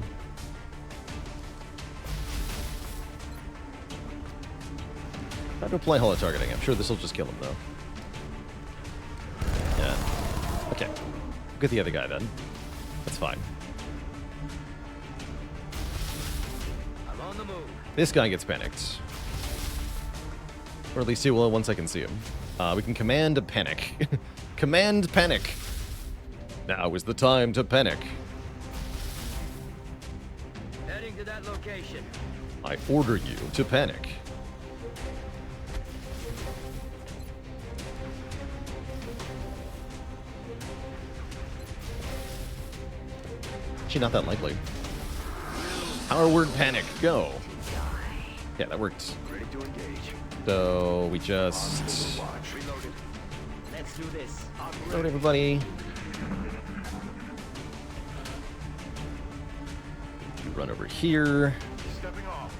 How to apply holo targeting? I'm sure this will just kill him, though. Yeah. Okay. Get the other guy, then. That's fine. I'm on the move. This guy gets panicked. Or at least he will once I can see him. We can command a panic. Command panic. Now is the time to panic. Heading to that Target location. I order you to panic. Actually, not that likely. Power word panic, go. Yeah, that worked. Ready to engage. So we just Watch. Let's do this. load everybody. Run over here. Stepping off.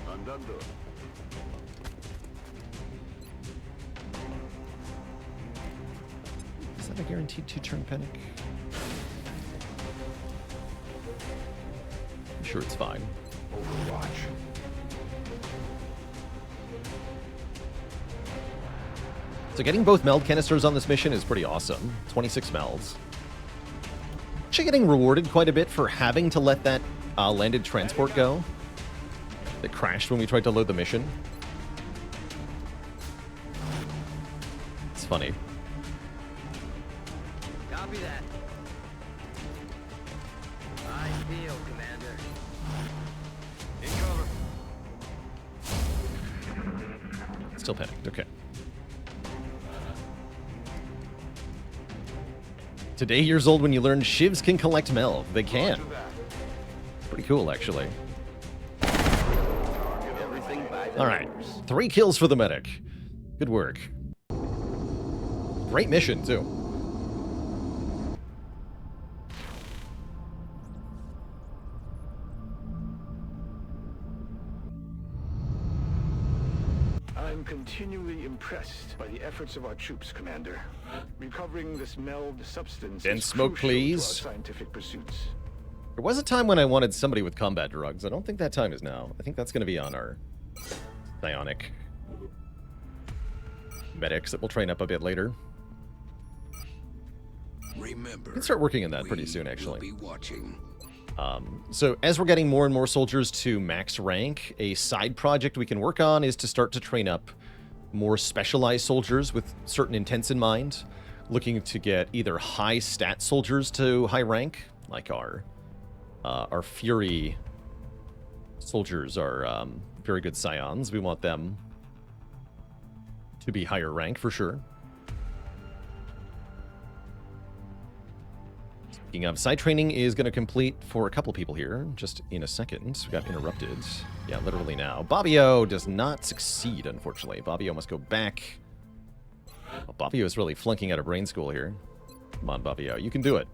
Andando. Is that a guaranteed 2-turn panic? I'm sure it's fine. Overwatch. So getting both meld canisters on this mission is pretty awesome. 26 melds. Actually getting rewarded quite a bit for having to let that landed transport go. That crashed when we tried to load the mission. It's funny. Copy that. I feel, Commander. In cover. Still panicked, okay. Today years old when you learn shivs can collect meld. They can. Pretty cool, actually. Everything by the All right, numbers. 3 kills for the medic. Good work. Great mission, too. I'm continually impressed by the efforts of our troops, Commander. Recovering this meld substance Dense is smoke, crucial please. to our scientific pursuits. There was a time when I wanted somebody with combat drugs. I don't think that time is now. I think that's going to be on our psionic medics that we'll train up a bit later. Remember, We can start working on that pretty we soon, will actually. be watching. So as we're getting more and more soldiers to max rank, a side project we can work on is to start to train up more specialized soldiers with certain intents in mind, looking to get either high stat soldiers to high rank, like our Fury soldiers are very good scions. We want them to be higher rank for sure. Speaking of, side training is going to complete for a couple people here just in a second. We got interrupted. Yeah, literally now. Bobbio does not succeed, unfortunately. Bobbio must go back. Oh, Bobbio is really flunking out of brain school here. Come on, Bobbio. You can do it.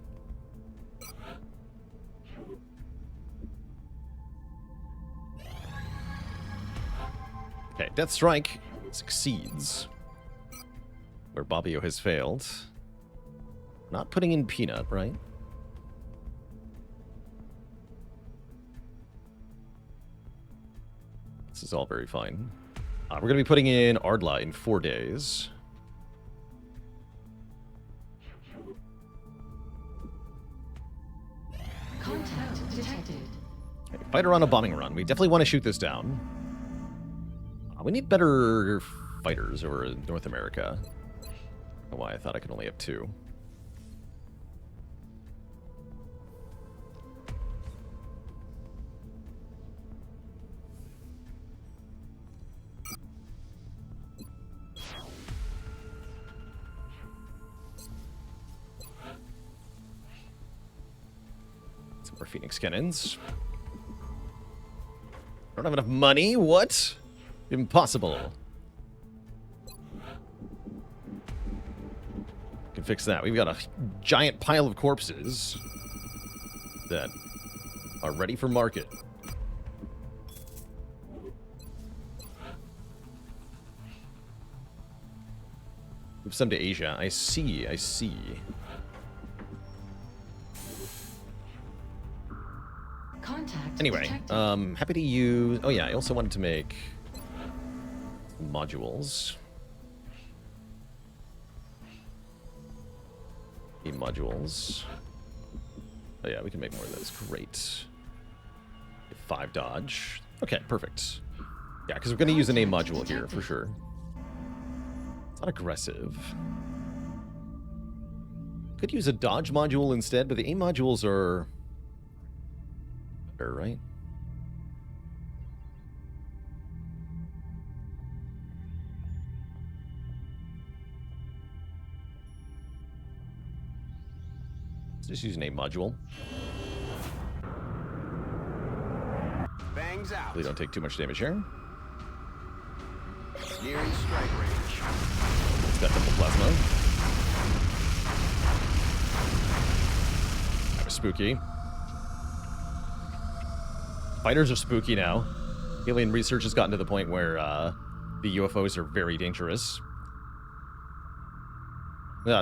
Okay, Death Strike succeeds. Where Bobbio has failed. Not putting in Peanut, right? This is all very fine. We're going to be putting in Ardla in 4 days. Contact detected. Okay, fighter on a bombing run. We definitely want to shoot this down. We need better fighters over in North America. I don't know why I thought I could only have 2. Some more Phoenix cannons. Don't have enough money? What? Impossible. Can fix that. We've got a giant pile of corpses that are ready for market. Move some to Asia. I see, I see. Contact Anyway, detected. happy to use... Oh yeah, I also wanted to make modules. Modules. Oh yeah, we can make more of those. Great. 5 dodge. Okay, perfect. Yeah, because we're going to use an A module here for sure. It's not aggressive. Could use a dodge module instead, but the aim modules are better, right? Let's just use an aim module. Bangs out. Hopefully don't take too much damage here. Nearing strike range. It's got double plasma. That was spooky. Fighters are spooky now. Alien research has gotten to the point where the UFOs are very dangerous.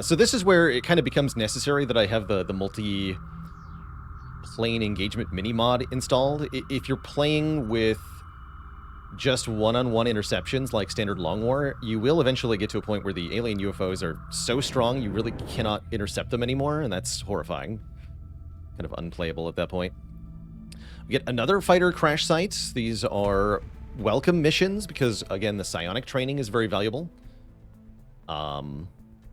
So this is where it kind of becomes necessary that I have the multi-plane engagement mini-mod installed. If you're playing with just one-on-one interceptions like standard Long War, you will eventually get to a point where the alien UFOs are so strong you really cannot intercept them anymore, and that's horrifying. Kind of unplayable at that point. We get another fighter crash site. These are welcome missions because, again, the psionic training is very valuable.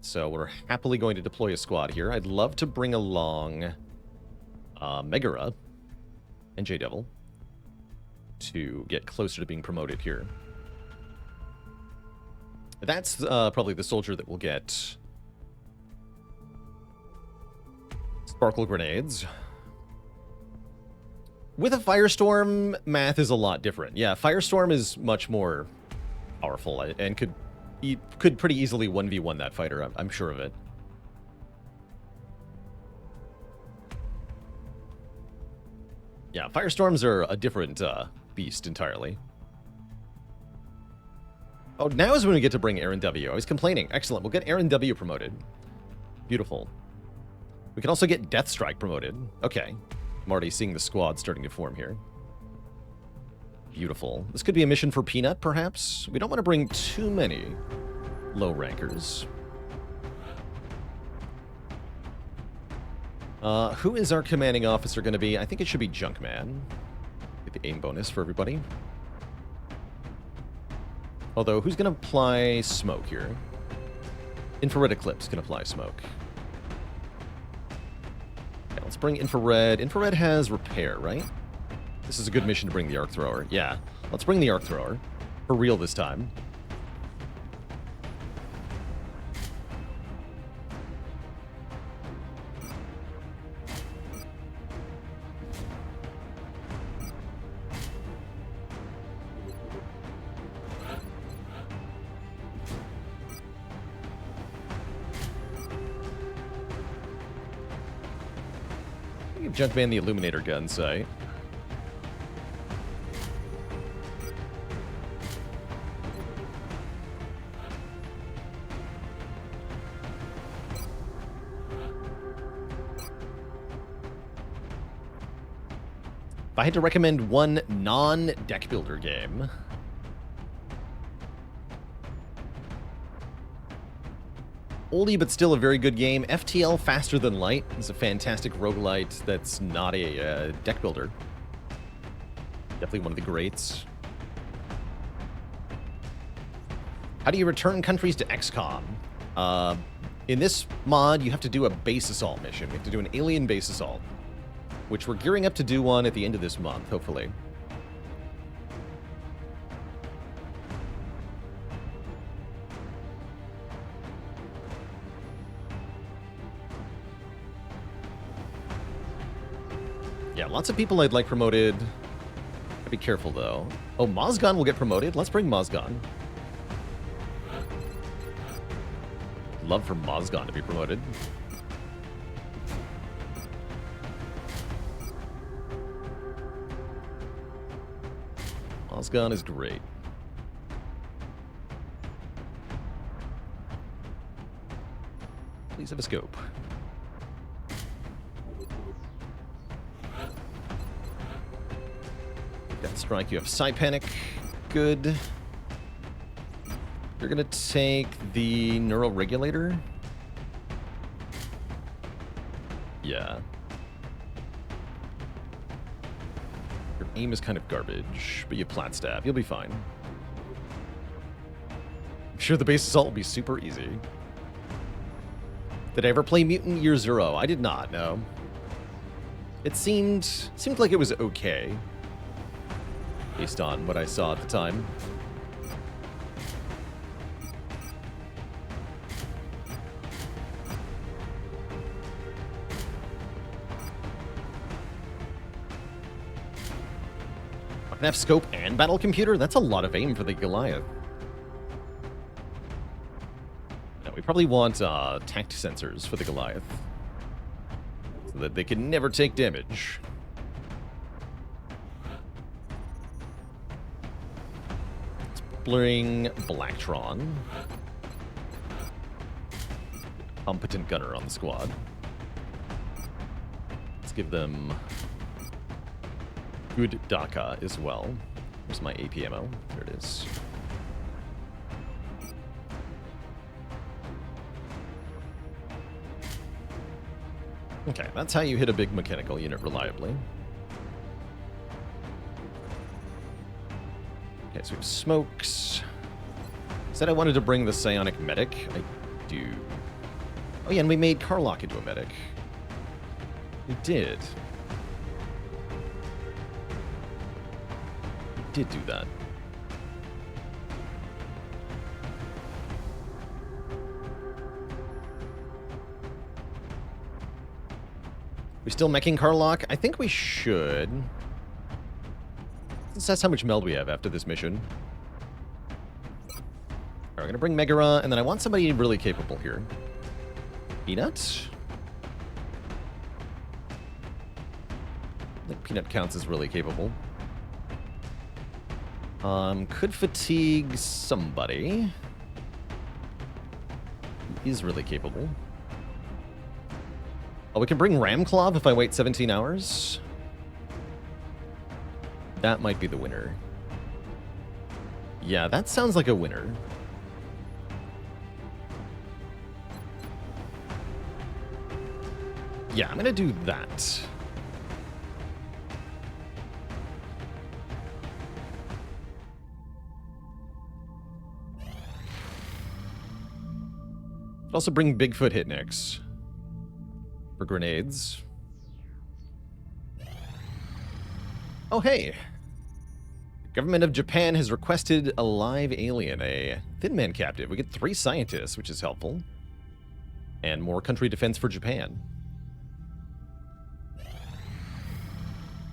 So we're happily going to deploy a squad here. I'd love to bring along Megara and J-Devil to get closer to being promoted here. That's probably the soldier that will get sparkle grenades. With a Firestorm, math is a lot different. Yeah, Firestorm is much more powerful and could pretty easily 1v1 that fighter, I'm sure of it. Yeah, Firestorms are a different beast entirely. Oh, now is when we get to bring Aaron W. I was complaining. Excellent. We'll get Aaron W. promoted. Beautiful. We can also get Deathstrike promoted. Okay. I'm already seeing the squad starting to form here. Beautiful. This could be a mission for Peanut, perhaps. We don't want to bring too many low rankers. Who is our commanding officer going to be? I think it should be Junkman. Get the aim bonus for everybody. Although, who's going to apply smoke here? Infrared Eclipse can apply smoke. Okay, let's bring Infrared. Infrared has repair, right? This is a good mission to bring the Arc Thrower. Yeah, let's bring the Arc Thrower. For real this time. Junkman the Illuminator gun sight. If I had to recommend one non-deck builder game, oldie but still a very good game. FTL Faster Than Light is a fantastic roguelite that's not a deck builder. Definitely one of the greats. How do you return countries to XCOM? In this mod, you have to do a base assault mission. You have to do an alien base assault, which we're gearing up to do one at the end of this month, hopefully. Yeah, lots of people I'd like promoted. I'd be careful, though. Oh, Mozgon will get promoted. Let's bring Mozgon. Love for Mozgon to be promoted. Mozgon is great. Please have a scope. Deathstrike, you have Psypanic. Good. You're gonna take the Neural Regulator? Yeah. Your aim is kind of garbage, but you have Plat Staff. You'll be fine. I'm sure the base assault will be super easy. Did I ever play Mutant Year Zero? I did not, no. It seemed like it was okay, based on what I saw at the time. I can have scope and battle computer? That's a lot of aim for the Goliath. We probably want tact sensors for the Goliath, so that they can never take damage. Let's bring Blacktron. Competent gunner on the squad. Let's give them good DACA as well. Where's my AP ammo? There it is. Okay, that's how you hit a big mechanical unit reliably. Okay, so we have smokes. Said I wanted to bring the psionic medic. I do. Oh yeah, and we made Karlach into a medic. We did. We did do that. We still meching Karlach? I think we should. That's how much meld we have after this mission. Alright, we're gonna bring Megara, and then I want somebody really capable here. Peanut? I think Peanut counts as really capable. Could fatigue somebody. He is really capable. Oh, we can bring Ramclaw if I wait 17 hours? That might be the winner. Yeah, that sounds like a winner. Yeah, I'm gonna do that. Also bring Bigfoot Hitniks for grenades. Oh, hey. The government of Japan has requested a live alien, a Thin Man captive. We get 3 scientists, which is helpful. And more country defense for Japan.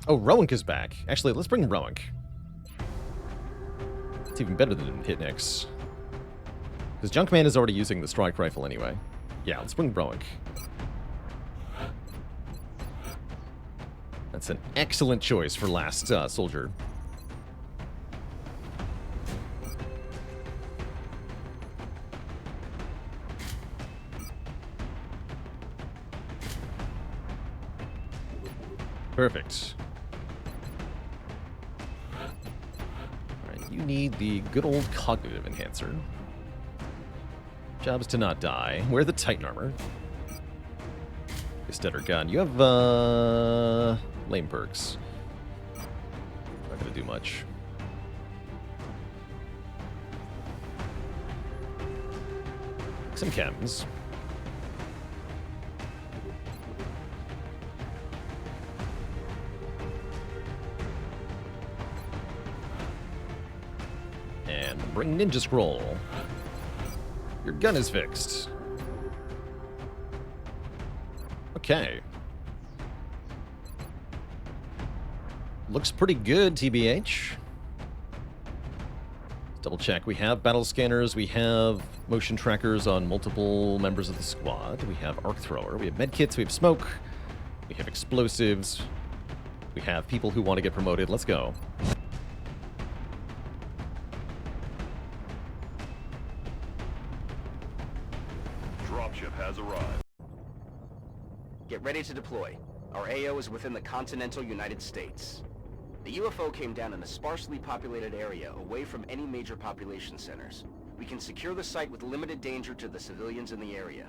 Oh, Rowank is back. Actually, let's bring Rowank. It's even better than Hitniks. Because Junkman is already using the strike rifle anyway. Yeah, let's bring Rowank. That's an excellent choice for last soldier. Perfect. Alright, you need the good old cognitive enhancer. Jobs to not die. Wear the Titan armor. Stutter gun. You have lame perks. Not gonna do much. Some chems. And bring Ninja Scroll. Your gun is fixed. Okay. Looks pretty good, TBH. Double check. We have battle scanners. We have motion trackers on multiple members of the squad. We have arc thrower. We have medkits. We have smoke. We have explosives. We have people who want to get promoted. Let's go. Dropship has arrived. Get ready to deploy. Our AO is within the continental United States. The UFO came down in a sparsely populated area away from any major population centers. We can secure the site with limited danger to the civilians in the area.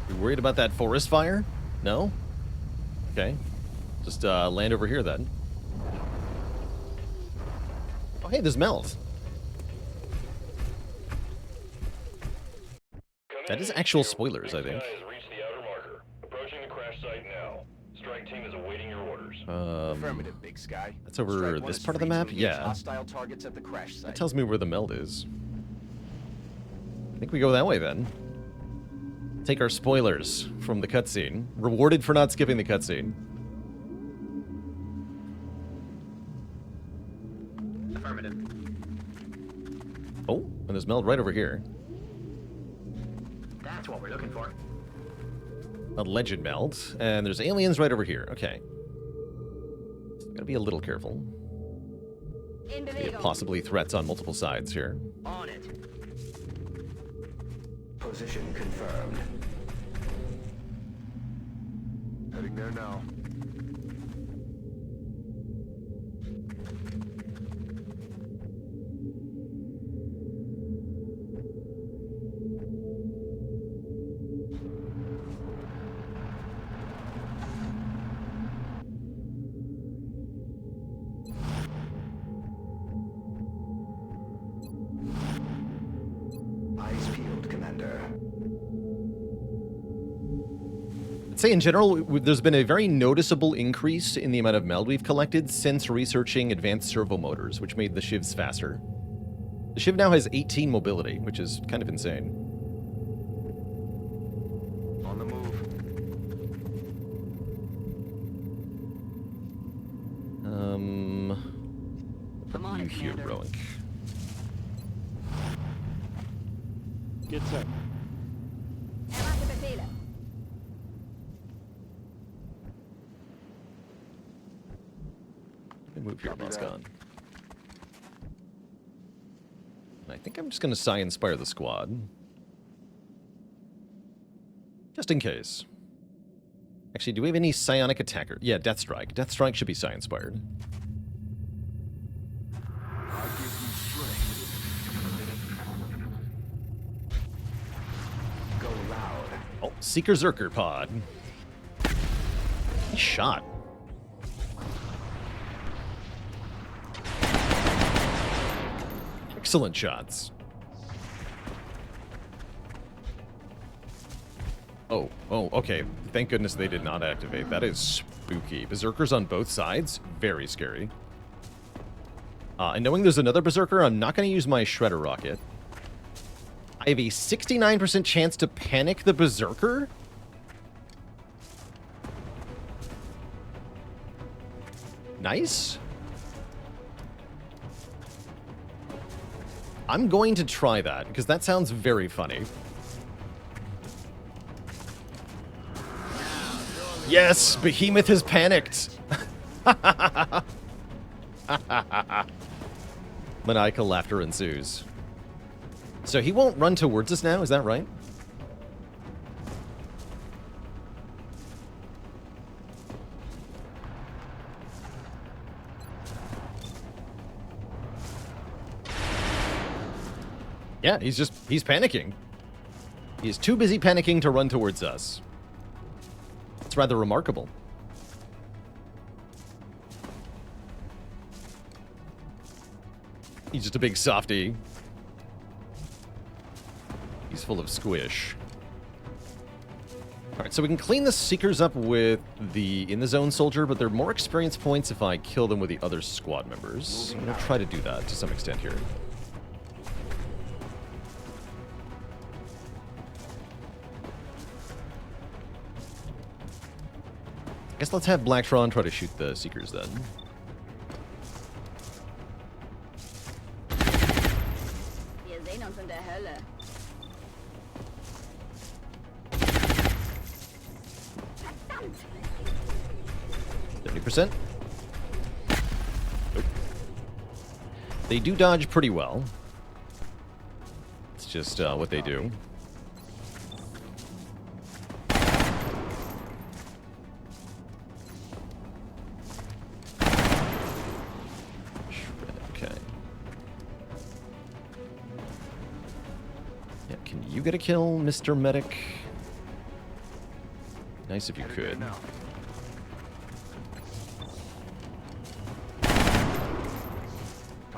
You worried about that forest fire? No? Okay. Just land over here then. Oh, hey, there's Meld. That is actual spoilers, I think. Affirmative, Big Sky. That's over Strike one this is part of the free to map? engage Yeah. Hostile targets at the crash site. That tells me where the Meld is. I think we go that way then. Take our spoilers from the cutscene. Rewarded for not skipping the cutscene. Affirmative. Oh, and there's Meld right over here. That's what we're looking for. Alleged Meld. And there's aliens right over here. Okay. Gotta be a little careful. We have possibly threats on multiple sides here. On it. Position confirmed. Heading there now. Eyes peeled, Commander. I'd say in general, there's been a very noticeable increase in the amount of Meld we've collected since researching advanced servo motors, which made the shivs faster. The shiv now has 18 mobility, which is kind of insane. On the move. I'm on it, Commander. Heroic. Get set. Move here, Copy boss that. gone. And I think I'm just going to Psi Inspire the squad. Just in case. Actually, do we have any psionic attacker? Yeah, Death Strike. Death Strike should be Psi Inspired. Go loud. Oh, Seeker Zerker pod. Nice shot. Excellent shots. Oh, okay. Thank goodness they did not activate. That is spooky. Berserkers on both sides. Very scary. And knowing there's another Berserker, I'm not going to use my Shredder Rocket. I have a 69% chance to panic the Berserker? Nice. I'm going to try that, because that sounds very funny. Yes, Behemoth has panicked. Maniacal laughter ensues. So he won't run towards us now, is that right? Yeah, he's panicking. He's too busy panicking to run towards us. It's rather remarkable. He's just a big softy. He's full of squish. Alright, so we can clean the Seekers up with the in-the-zone soldier, but they're more experience points if I kill them with the other squad members. I'm going to try to do that to some extent here. I guess let's have Blacktron try to shoot the Seekers then. Wir sehen uns in der Hölle. Verdammt! 70%. Nope. They do dodge pretty well. It's just what they do. Okay. Yeah, can you get a kill, Mr. Medic? Nice if you could.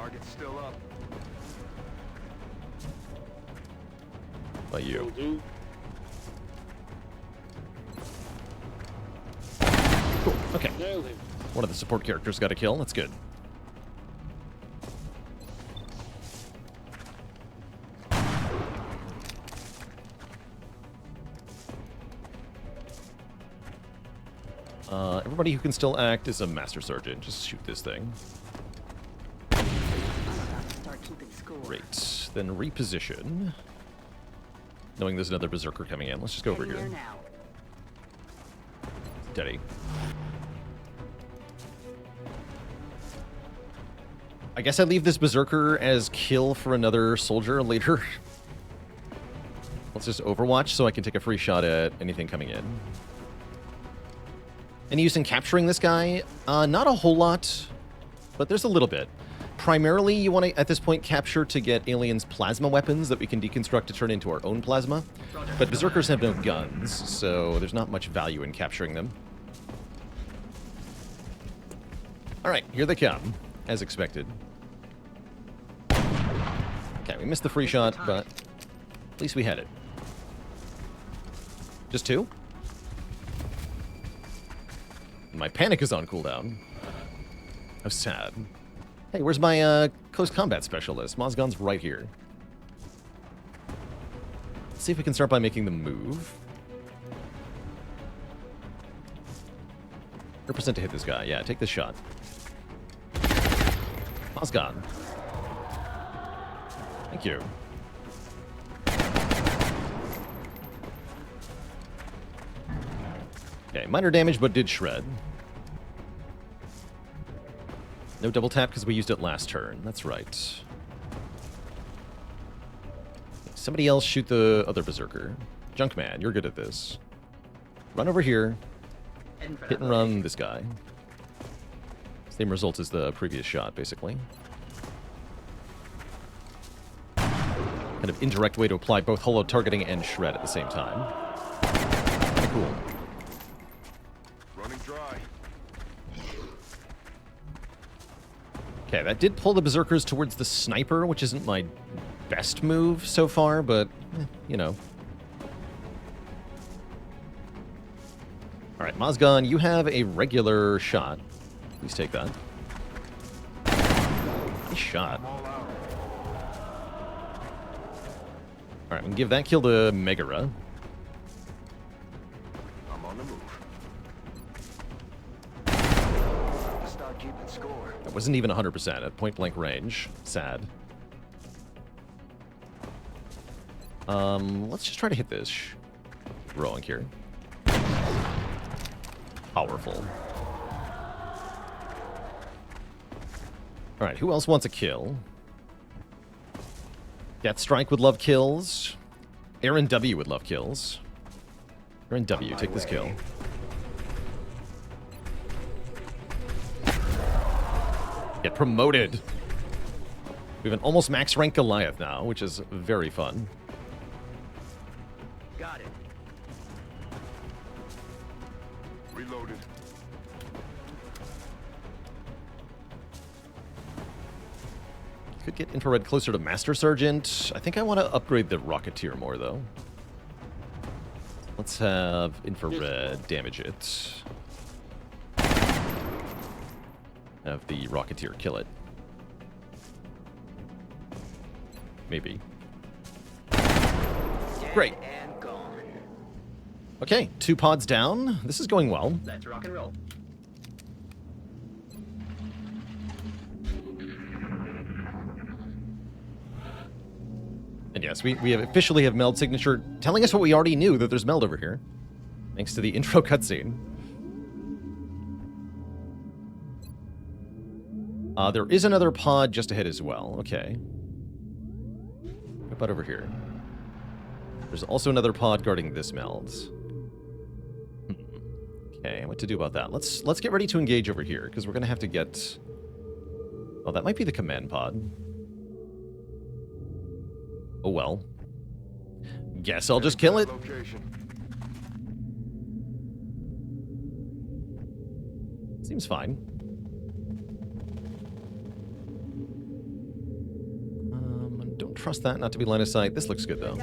Target's still up. By you. Do. Cool. Okay. Nailed him. One of the support characters got a kill. That's good. Everybody who can still act is a Master Sergeant. Just shoot this thing. I'm about to start keeping score. Great. Then reposition. Knowing there's another Berserker coming in. Let's just go over Heading here. there now. Steady. I guess I leave this Berserker as kill for another soldier later. Let's just Overwatch so I can take a free shot at anything coming in. Any use in capturing this guy? Not a whole lot, but there's a little bit. Primarily, you want to, at this point, capture to get aliens' plasma weapons that we can deconstruct to turn into our own plasma. But Berserkers have no guns, so there's not much value in capturing them. Alright, here they come, as expected. Okay, we missed the free shot, but at least we had it. Just two? My panic is on cooldown. How sad. Hey, where's my close combat specialist? Mozgon's right here. Let's see if we can start by making them move. 100% to hit this guy. Yeah, take this shot. Mozgon. Thank you. Okay, minor damage, but did shred. No double tap because we used it last turn. That's right. Somebody else shoot the other Berserker. Junkman, you're good at this. Run over here. Hit and run this guy. Same result as the previous shot, basically. Kind of indirect way to apply both holo targeting and shred at the same time. Kinda cool. Running dry. Okay, that did pull the Berserkers towards the sniper, which isn't my best move so far, but, you know. Alright, Mozgon, you have a regular shot. Please take that. Nice shot. Alright, we can give that kill to Megara. I'm on the move. Start keeping score. That wasn't even 100% at point-blank range. Sad. Let's just try to hit this. Rolling here. Powerful. Alright, who else wants a kill? Deathstrike would love kills. Aaron W would love kills. Aaron W, take this kill. Get promoted. We have an almost max rank Goliath now, which is very fun. Got it. Reloaded. Could get infrared closer to Master Sergeant. I think I want to upgrade the Rocketeer more, though. Let's have infrared damage it. Have the Rocketeer kill it. Maybe. Great. And gone. Okay, 2 pods down. This is going well. Let's rock and roll. And yes, we have officially have meld signature telling us what we already knew, that there's meld over here. Thanks to the intro cutscene. There is another pod just ahead as well. Okay. What about over here? There's also another pod guarding this meld. Okay, what to do about that? Let's get ready to engage over here, because we're going to have to get... Oh, that might be the command pod. Oh well. Guess I'll just kill it. Location. Seems fine. trust that not to be line of sight. This looks good, though.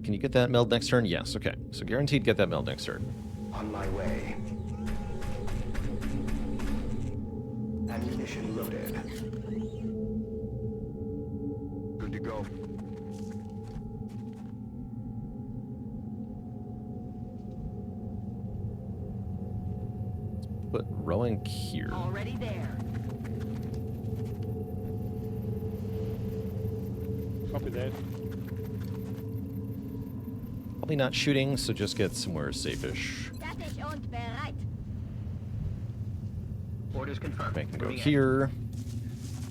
Can you get that meld next turn? Yes, okay. So guaranteed get that meld next turn. On my way. Ammunition loaded. Good to go. Put rowing here. Already there. Copy that. Probably not shooting, so just get somewhere safe-ish. Orders confirmed. I can go Moving in. here.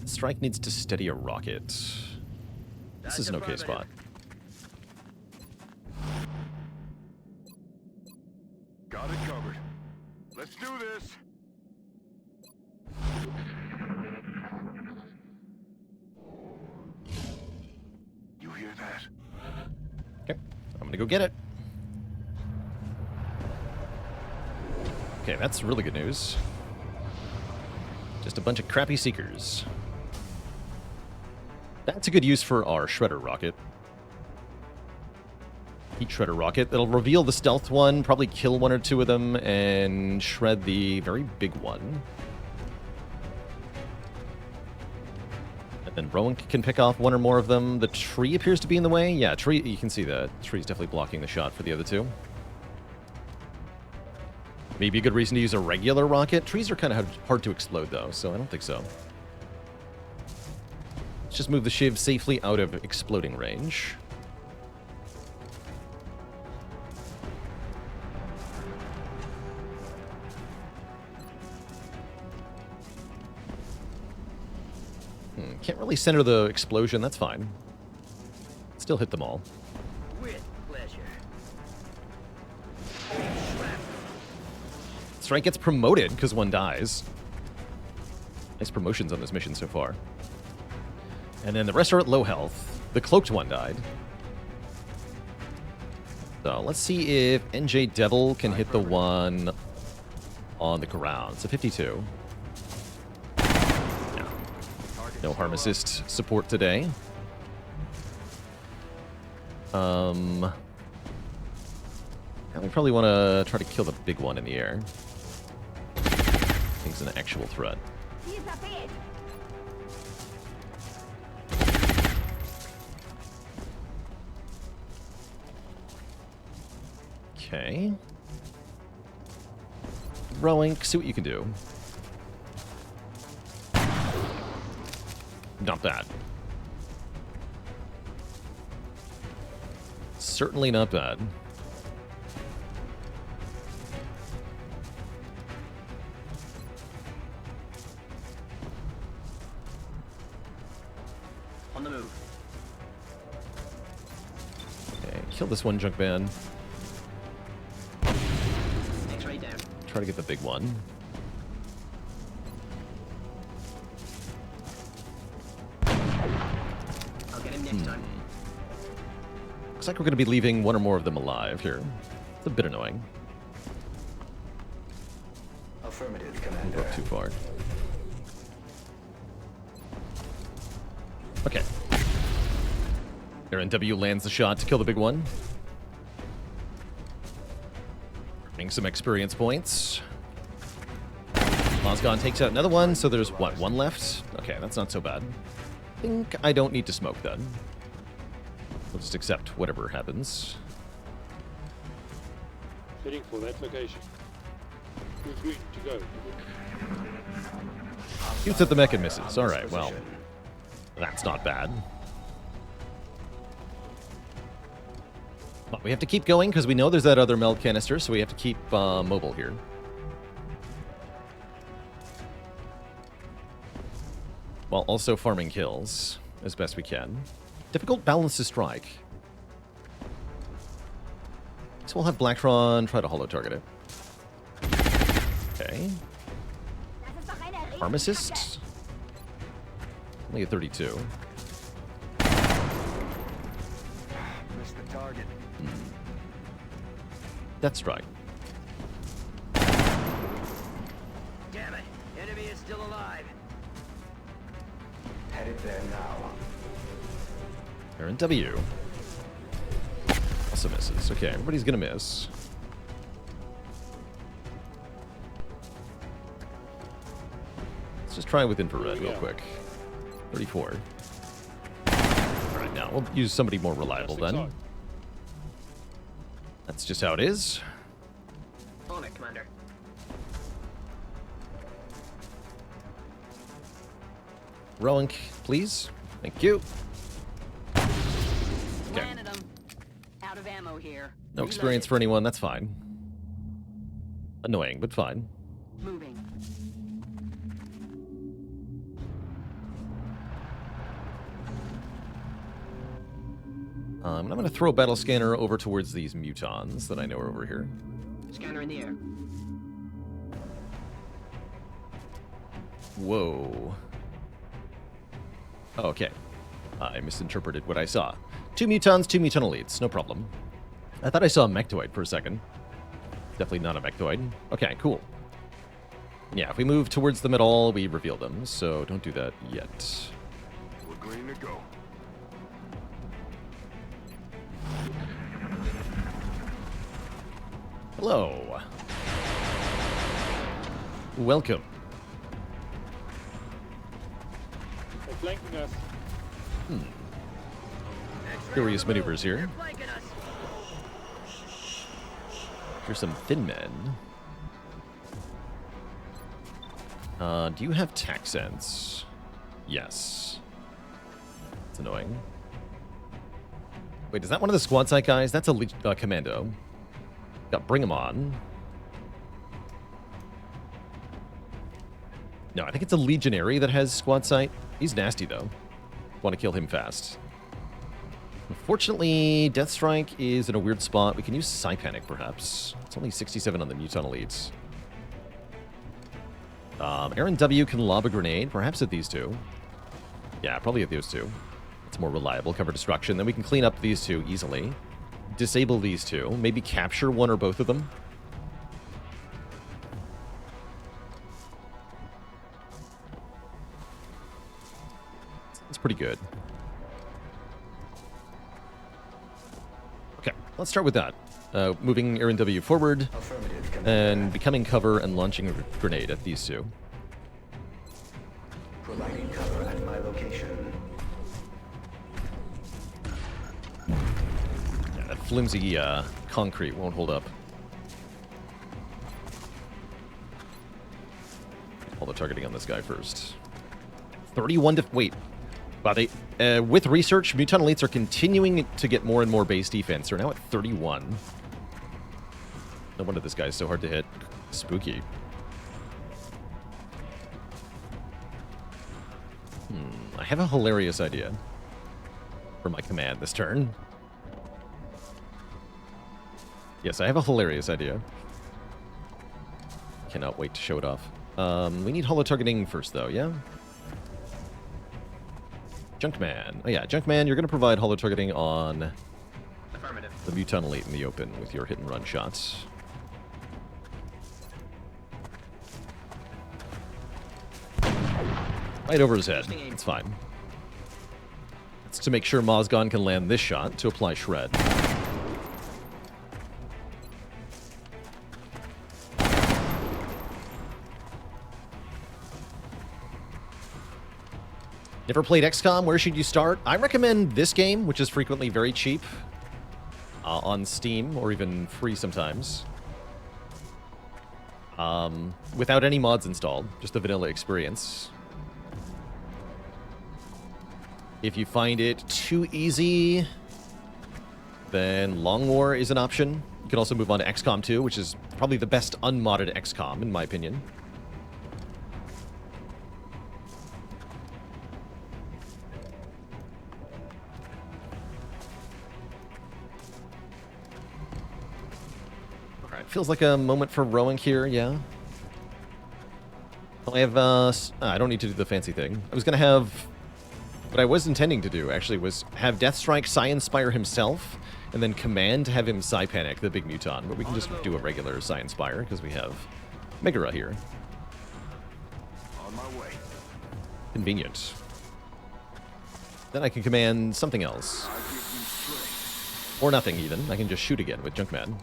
Strike needs to steady a rocket. This That's is an okay affirmative. spot. Got it covered. Let's do this. You hear that? Okay, I'm gonna go get it. Okay, that's really good news. Just a bunch of crappy seekers. That's a good use for our shredder rocket. Heat shredder rocket. It'll reveal the stealth one, probably kill one or two of them, and shred the very big one. And then Rowan can pick off one or more of them. The tree appears to be in the way. Yeah, tree. You can see the tree's definitely blocking the shot for the other two. Maybe a good reason to use a regular rocket. Trees are kind of hard to explode, though, so I don't think so. Let's just move the Shiv safely out of exploding range. Can't really center the explosion. That's fine. Still hit them all. With pleasure. Strike gets promoted because one dies. Nice promotions on this mission so far. And then the rest are at low health. The cloaked one died. So let's see if NJ Devil can hit the one on the ground. So 52. No harm assist support today. Now we probably want to try to kill the big one in the air. I think it's an actual threat. Okay. Rowing, see what you can do. Not bad. Certainly not bad. On the move. Okay, kill this one junk man. X-ray down. Try to get the big one. I'll get him next time. Looks like we're going to be leaving one or more of them alive here. It's a bit annoying. Affirmative, Don't Commander. go up too far. Okay. RNW lands the shot to kill the big one. Earning some experience points. Mozgon takes out another one, so there's, what, one left? Okay, that's not so bad. I think I don't need to smoke then. We'll just accept whatever happens. Heading for that location. Who's green to go? Shoots at the mech and misses. Alright, well, that's not bad. But we have to keep going because we know there's that other meld canister, so we have to keep mobile here. While also farming kills as best we can. Difficult balance to strike. So we'll have Blacktron try to holo target it. Okay. Arm assist. Only a 32. Missed the target. Death strike. Damn it. Enemy is still alive. Headed there now. Aaron W. Also misses. Okay, everybody's gonna miss. Let's just try with infrared real quick. 34. Alright, now we'll use somebody more reliable then. That's just how it is. On it, Commander. Rowan, please. Thank you. Okay. Landed him. Out of ammo here. No experience for anyone, that's fine. Annoying, but fine. Moving. I'm going to throw a battle scanner over towards these mutons that I know are over here. Scanner in the air. Whoa. Oh, okay. I misinterpreted what I saw. 2 mutons, 2 muton elites, no problem. I thought I saw a mechtoid for a second. Definitely not a mechtoid. Okay, cool. Yeah, if we move towards them at all, we reveal them, so don't do that yet. We're green to go. Hello. Welcome. They're flanking us. Curious maneuvers here. They're flanking us. Here's some thin men. Do you have tac sense? Yes. It's annoying. Wait, is that one of the squad site guys? That's a commando. Got bring him on. No, I think it's a legionary that has squad sight. He's nasty though. Want to kill him fast. Unfortunately, Death Strike is in a weird spot. We can use Psy Panic perhaps. It's only 67 on the Muton Elites. Aaron W can lob a grenade, perhaps at these two. Yeah, probably at those two. It's more reliable, cover destruction. Then we can clean up these two easily. Disable these two. Maybe capture one or both of them. It's pretty good. Okay, let's start with that. Moving Aaron W forward and becoming cover and launching a grenade at these two. Providing cover at my location. Yeah, that flimsy concrete won't hold up. All the targeting on this guy first. 31 to... Wait. Wow, they... with research, Mutant Elites are continuing to get more and more base defense. They're now at 31. No wonder this guy's so hard to hit. Spooky. I have a hilarious idea for my command this turn. Yes, I have a hilarious idea. Cannot wait to show it off. We need holo targeting first, though, yeah? Junkman. Oh, yeah, Junkman, you're going to provide holo targeting on Affirmative. the Muton Elite in the open with your hit-and-run shots. Right over his head. It's fine. It's to make sure Mozgon can land this shot to apply Shred. Never played XCOM? Where should you start? I recommend this game, which is frequently very cheap on Steam, or even free sometimes. Without any mods installed, just a vanilla experience. If you find it too easy, then Long War is an option. You can also move on to XCOM 2, which is probably the best unmodded XCOM, in my opinion. Alright, feels like a moment for rowing here, yeah. I have, I don't need to do the fancy thing. I was gonna have... What I was intending to do, actually, was have Deathstrike Psi-Inspire himself, and then command to have him Psi-Panic, the big Muton. But we can just do a regular Psi-Inspire, because we have Megara here. our way. Convenient. Then I can command something else. I give you strength. Or nothing, even. I can just shoot again with Junkman.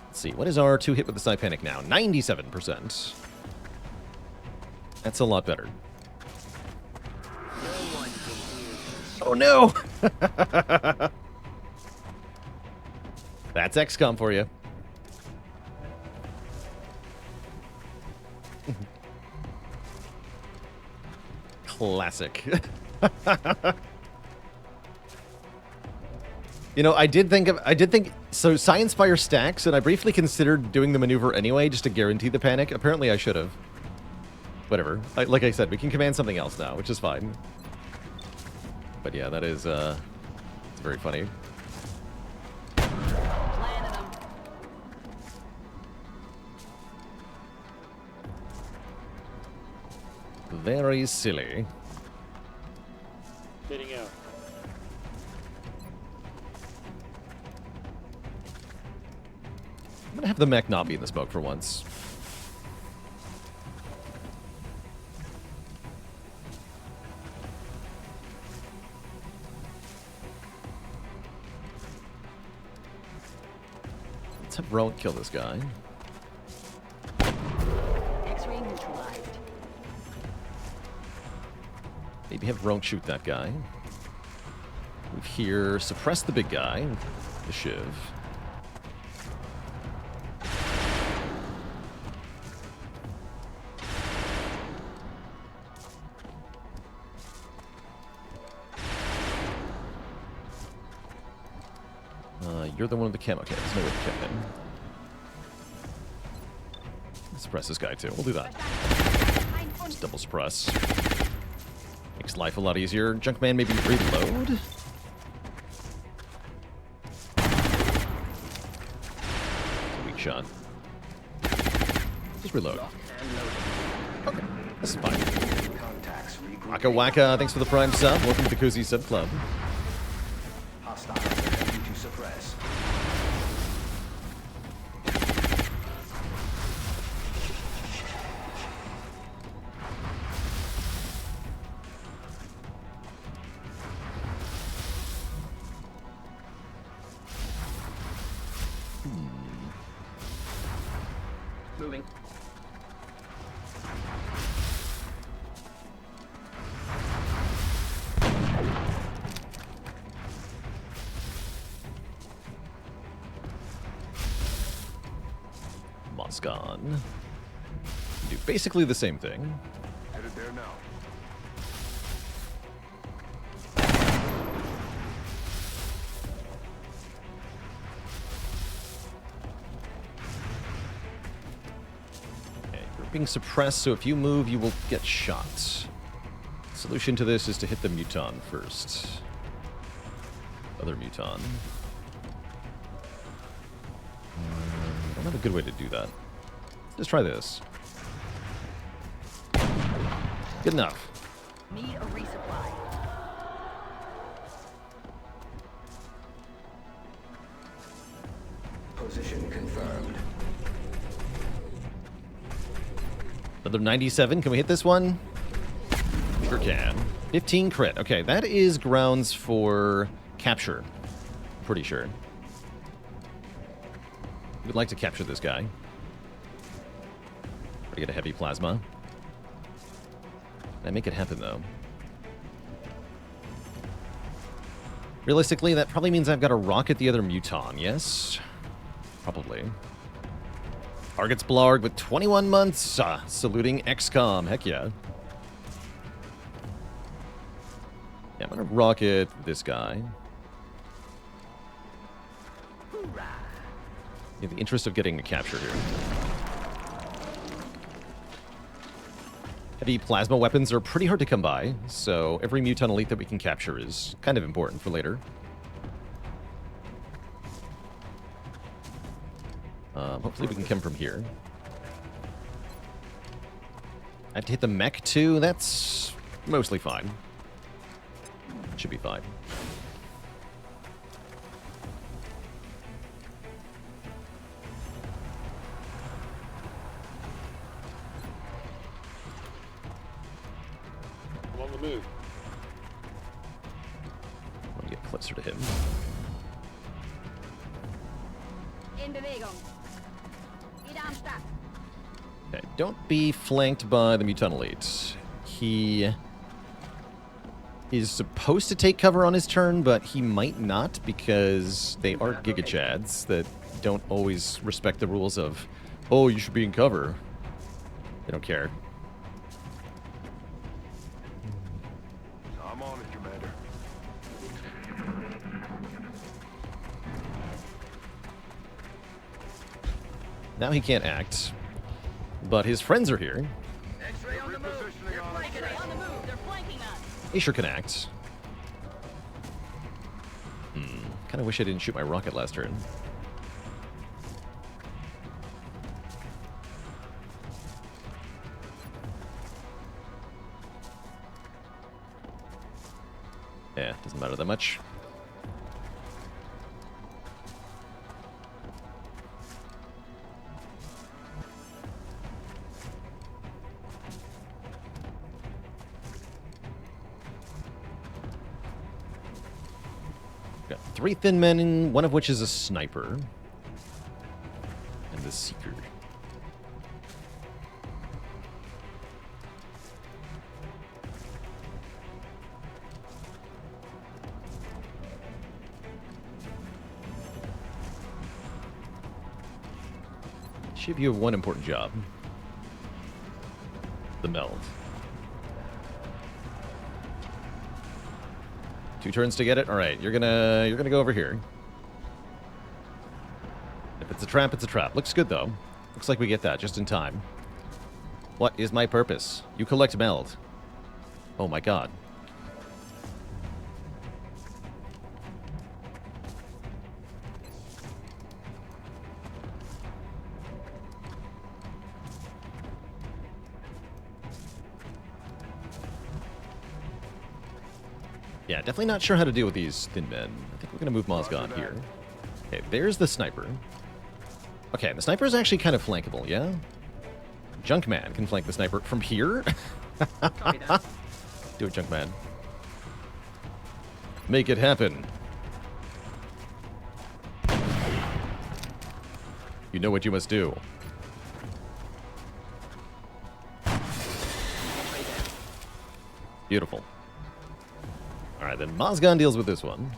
Let's see. What is our 2 hit with the Snipe Panic now? 97%. That's a lot better. Oh, no! That's XCOM for you. Classic. You know, I did think so Science Fire stacks, and I briefly considered doing the maneuver anyway, just to guarantee the panic. Apparently I should have. Whatever. Like I said, we can command something else now, which is fine. But yeah, that is, it's very funny. Planted them. Very silly. Getting out. I'm gonna have the mech not be in the smoke for once. Let's have Rowan kill this guy. X-ray neutralized. Maybe have Rowan shoot that guy. Move here, suppress the big guy with the shiv. You're the one with the camo. Okay, there's no way to kill him. Suppress this guy too. We'll do that. Just double suppress. Makes life a lot easier. Junkman maybe reload. Weak shot. Just reload. Okay, this is fine. Waka Waka, thanks for the prime sub. Welcome to the Cozy Sub Club. Hostiles attempting to suppress. Moving. Moscon. Do basically the same thing. Headed there now. Okay, you're being suppressed, so if you move, you will get shot. Solution to this is to hit the Muton first. Other Muton. I don't have a good way to do that. Let's try this. Good enough. Need a resupply. Position confirmed. Another 97. Can we hit this one? Sure can. 15 crit. Okay, that is grounds for capture. Pretty sure. We'd like to capture this guy. Try to get a heavy plasma. Can I make it happen, though? Realistically, that probably means I've got to rocket the other Muton, yes? Probably. Targets Blarg with 21 months. Saluting XCOM. Heck yeah. Yeah, I'm going to rocket this guy. In the interest of getting a capture here. Heavy plasma weapons are pretty hard to come by, so every Muton elite that we can capture is kind of important for later. Hopefully we can come from here. I have to hit the mech too. That's mostly fine. Should be fine. the move. I want to get closer to him. In Bewegung. Wieder am Start. Okay, don't be flanked by the Mutant Elite. He is supposed to take cover on his turn, but he might not because they are Giga Chads that don't always respect the rules of, oh, you should be in cover. They don't care. I'm on it, Commander. Now he can't act, but his friends are here. X-ray on the move. They're flanking us. On the move. They're flanking us. He sure can act. Kind of wish I didn't shoot my rocket last turn. Yeah, doesn't matter that much. Got 3 thin men, one of which is a sniper. And the seeker. Ship, you have one important job. The meld. 2 turns to get it? Alright, you're gonna go over here. If it's a trap, it's a trap. Looks good though. Looks like we get that just in time. What is my purpose? You collect meld. Oh my god. Yeah, definitely not sure how to deal with these thin men. I think we're going to move Mozgon here. Okay, there's the sniper. Okay, the sniper is actually kind of flankable, yeah? Junkman can flank the sniper from here. Do it, Junkman. Make it happen. You know what you must do. Beautiful. Alright, then Mozgon deals with this one.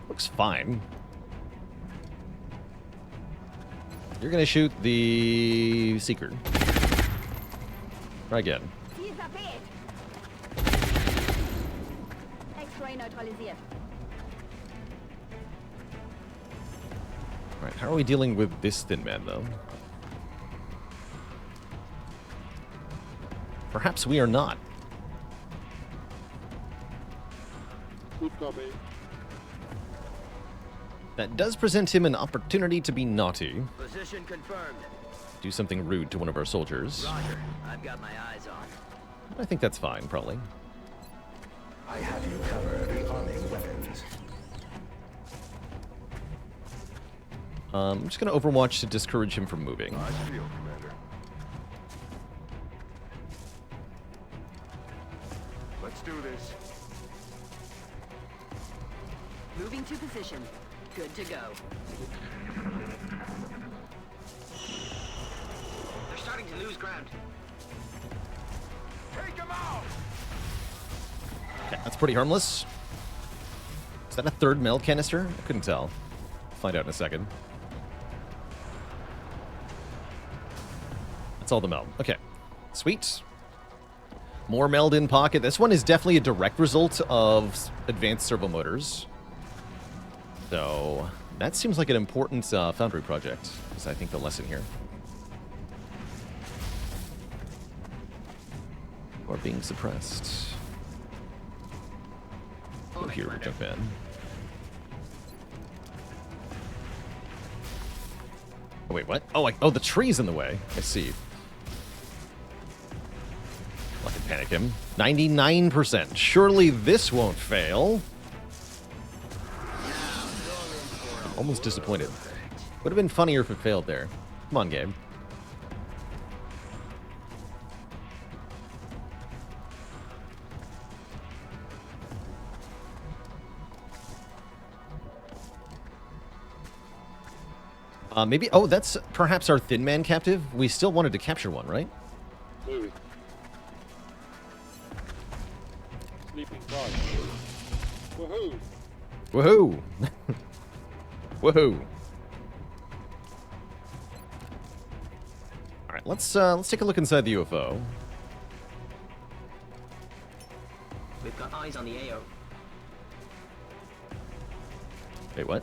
Looks fine. You're gonna shoot the Seeker. Try again. X-ray neutralisiert. Alright, how are we dealing with this thin man, though? Perhaps we are not. Good copy. That does present him an opportunity to be naughty. Position confirmed. Do something rude to one of our soldiers. Roger. I've got my eyes on. I think that's fine, probably. I have you covered. Arming weapons. I'm just going to Overwatch to discourage him from moving. I feel, Commander. Let's do this. Moving to position. Good to go. They're starting to lose ground. Take him out! Okay, that's pretty harmless. Is that a third meld canister? I couldn't tell. Find out in a second. That's all the meld. Okay. Sweet. More meld in pocket. This one is definitely a direct result of advanced servo motors. So that seems like an important foundry project, is I think the lesson here. Or being suppressed. Go here, we'll jump in. Oh, wait, what? Oh, the tree's in the way. I see. I can panic him. 99%. Surely this won't fail. Almost disappointed. Would have been funnier if it failed there. Come on, game. Maybe... Oh, that's perhaps our Thin Man captive? We still wanted to capture one, right? Moving. Sleeping dog. Woohoo! Woohoo! Woohoo! All right, let's take a look inside the UFO. We've got eyes on the AO. Wait, what?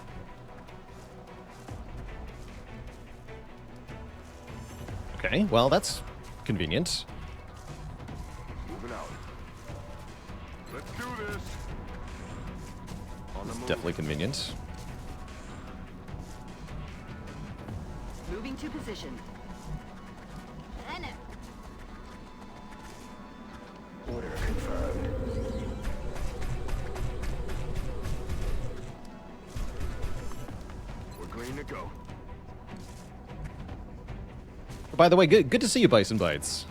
Okay, well, that's convenient. Moving out. Let's do this. On the move. Definitely convenient. Moving to position. Order confirmed. We're green to go. By the way, good to see you, Bison Bites.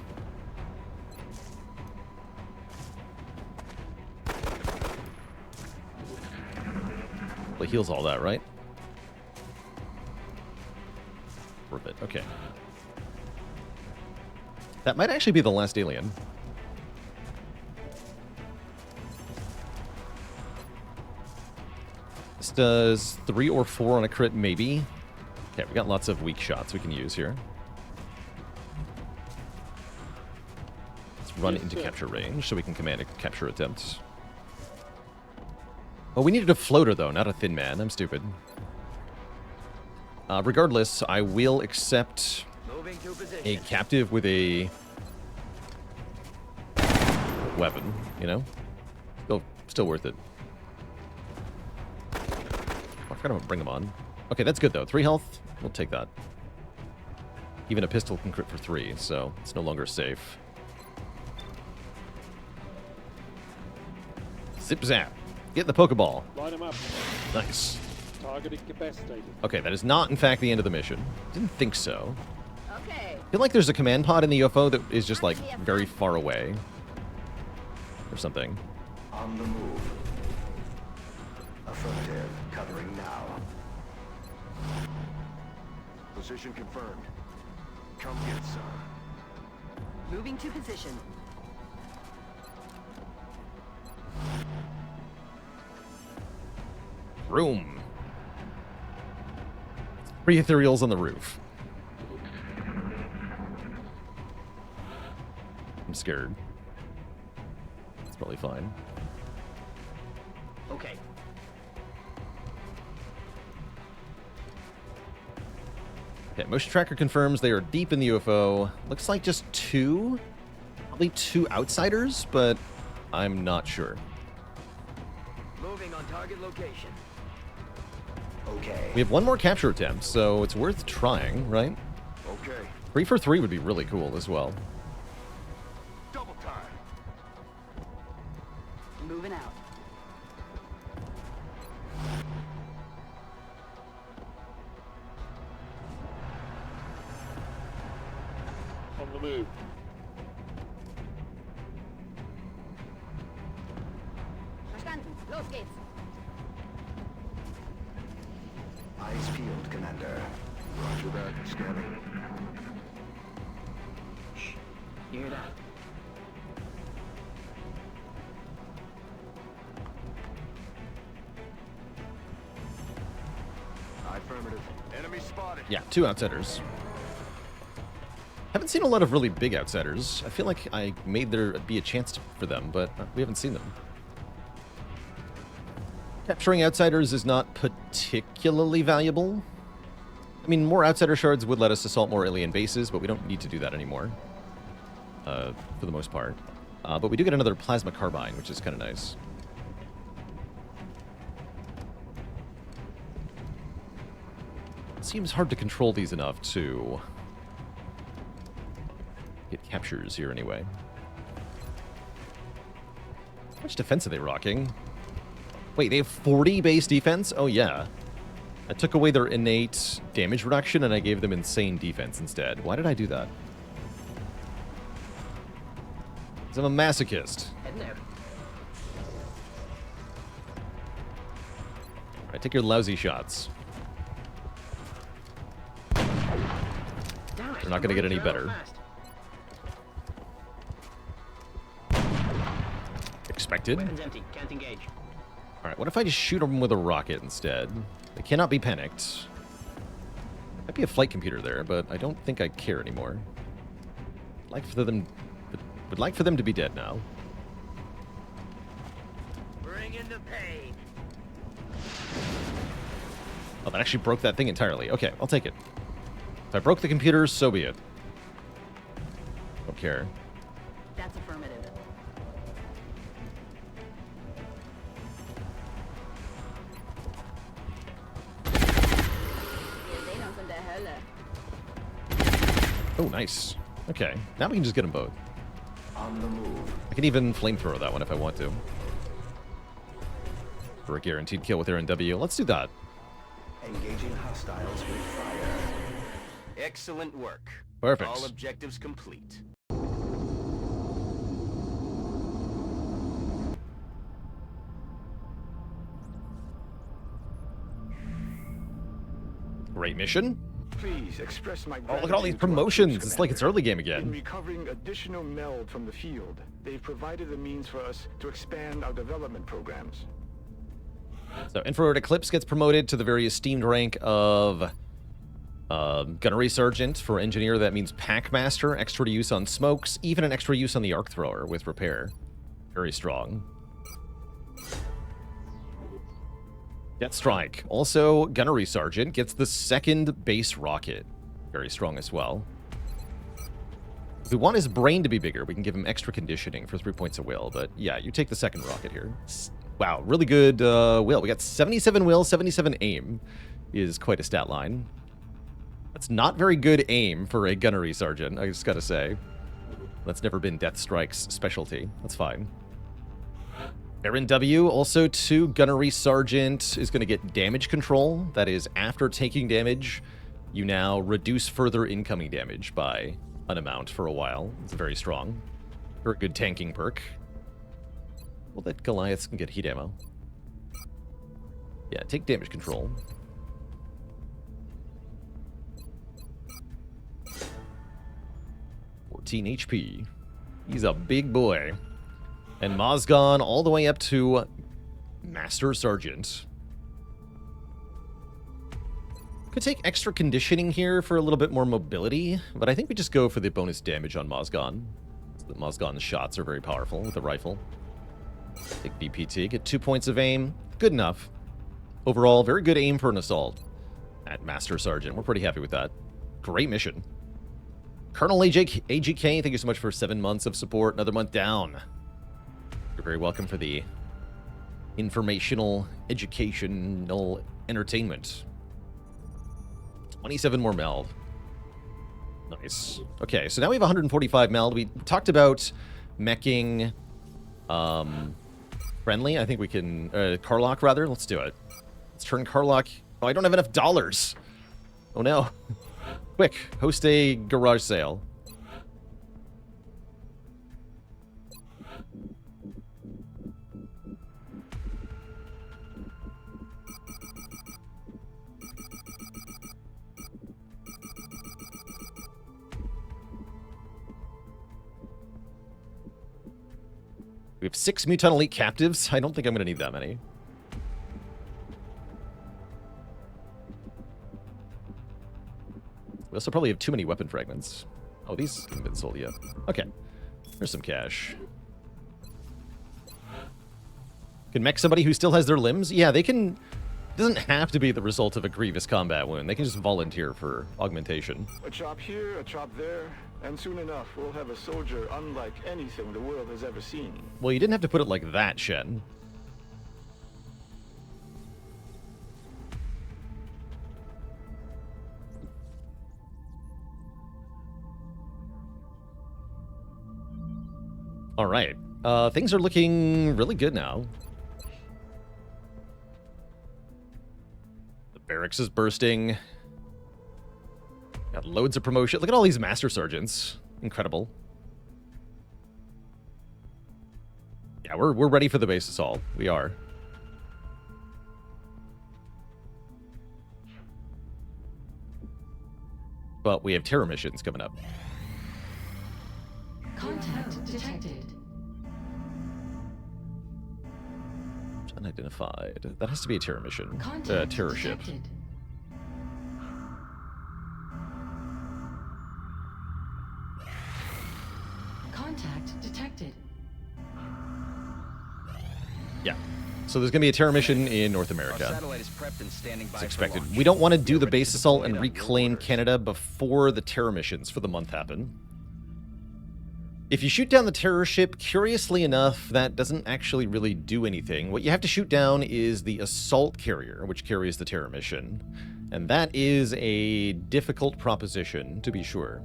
Well, heals all that, right? For a bit, okay. That might actually be the last alien. This does 3 or 4 on a crit, maybe. Okay, we got lots of weak shots we can use here. Let's run into capture range so we can command a capture attempt. Oh, we needed a floater, though, not a Thin Man. I'm stupid. Regardless, I will accept Moving to position. a captive with a weapon, you know? Still worth it. I forgot to bring them on. Okay, that's good, though. 3 health. We'll take that. Even a pistol can crit for 3, so it's no longer safe. Zip zap. Get the Pokeball. Line them up. Nice. Target incapacitated. Okay, that is not, in fact, the end of the mission. Didn't think so. Okay. I feel like there's a command pod in the UFO that is just, like, very far away. Or something. On the move. Affirmative. Covering now. Position confirmed. Come get some. Moving to position. Room. 3 ethereals on the roof. I'm scared. It's probably fine. Okay. Okay, motion tracker confirms they are deep in the UFO. Looks like just 2. Probably 2 outsiders, but I'm not sure. Moving on target location. Okay. We have 1 more capture attempt, so it's worth trying, right? Okay. 3 for 3 would be really cool as well. Double time. Moving out. On the move. Verstanden. Los geht's. Eyes peeled, Commander. Roger that. Scanning. You hear that? Affirmative. Enemy spotted. Yeah, 2 outsiders. Haven't seen a lot of really big outsiders. I feel like I made there be a chance for them, but we haven't seen them. Capturing outsiders is not particularly valuable. I mean, more outsider shards would let us assault more alien bases, but we don't need to do that anymore. For the most part. But we do get another plasma carbine, which is kind of nice. It seems hard to control these enough to get captures here anyway. How much defense are they rocking? Wait, they have 40 base defense? Oh, yeah. I took away their innate damage reduction and I gave them insane defense instead. Why did I do that? Because I'm a masochist. Heading out. Alright, take your lousy shots. Damn it. They're not going to get any better. Expected. Weapons empty. Can't engage. Alright, what if I just shoot them with a rocket instead? They cannot be panicked. Might be a flight computer there, but I don't think I care anymore. Would like for them to be dead now. Bring in the pain. Oh, that actually broke that thing entirely. Okay, I'll take it. If I broke the computer, so be it. Don't care. That's affirmative. Oh, nice. Okay, now we can just get them both. On the move. I can even flamethrower that one if I want to. For a guaranteed kill with RNW. Let's do that. Engaging hostiles with fire. Excellent work. Perfect. All objectives complete. Great mission. Please express my Oh, look at all these gratitude to our promotions. troops, It's like it's Commander. early game In again. recovering additional meld from the field, they've provided the means for us to expand our development programs. So, Infrared Eclipse gets promoted to the very esteemed rank of Gunnery Sergeant. For Engineer, that means Packmaster, extra use on smokes, even an extra use on the Arc Thrower with Repair. Very strong. Death Strike. Also, Gunnery Sergeant gets the second base rocket. Very strong as well. If we want his brain to be bigger, we can give him extra conditioning for 3 points of will. But yeah, you take the second rocket here. Wow, really good will. We got 77 will, 77 aim. Is quite a stat line. That's not very good aim for a Gunnery Sergeant, I just gotta say. That's never been Death Strike's specialty. That's fine. Aaron W, also 2 Gunnery Sergeant, is going to get damage control. That is, after taking damage, you now reduce further incoming damage by an amount for a while. It's very strong. Very good tanking perk. Well, that Goliaths can get heat ammo. Yeah, take damage control. $14 HP. He's a big boy. And Mozgon all the way up to Master Sergeant. Could take extra conditioning here for a little bit more mobility, but I think we just go for the bonus damage on Mozgon. The Mozgon's shots are very powerful with the rifle. Take BPT, get 2 points of aim. Good enough. Overall, very good aim for an assault at Master Sergeant. We're pretty happy with that. Great mission. Colonel AGK, thank you so much for 7 months of support. Another month down. You're very welcome for the informational, educational entertainment. 27 more meld. Nice. Okay, so now we have 145 meld. We talked about meching friendly. I think we can... Carlock, rather. Let's do it. Let's turn Carlock... Oh, I don't have enough dollars. Oh, no. Quick, host a garage sale. We have 6 Mutant Elite Captives. I don't think I'm going to need that many. We also probably have too many weapon fragments. Oh, these haven't been sold yet. Okay. There's some cash. Can mech somebody who still has their limbs? Yeah, they can... It doesn't have to be the result of a grievous combat wound. They can just volunteer for augmentation. A chop here, a chop there, and soon enough we'll have a soldier unlike anything the world has ever seen. Well, you didn't have to put it like that, Shen. All right. Things are looking really good now. The Barracks is bursting. Got loads of promotion. Look at all these Master Sergeants. Incredible. Yeah, we're ready for the base assault. We are. But we have terror missions coming up. Contact detected. Unidentified. That has to be a terror mission. Contact Terror ship. detected. Contact detected. Yeah. So there's going to be a terror mission in North Our America. satellite is prepped and standing by As for expected. launch. We don't want to do We're the ready base to assault deploy and it on your reclaim orders. Canada before the terror missions for the month happen. If you shoot down the terror ship, curiously enough, that doesn't actually really do anything. What you have to shoot down is the assault carrier, which carries the terror mission. And that is a difficult proposition, to be sure.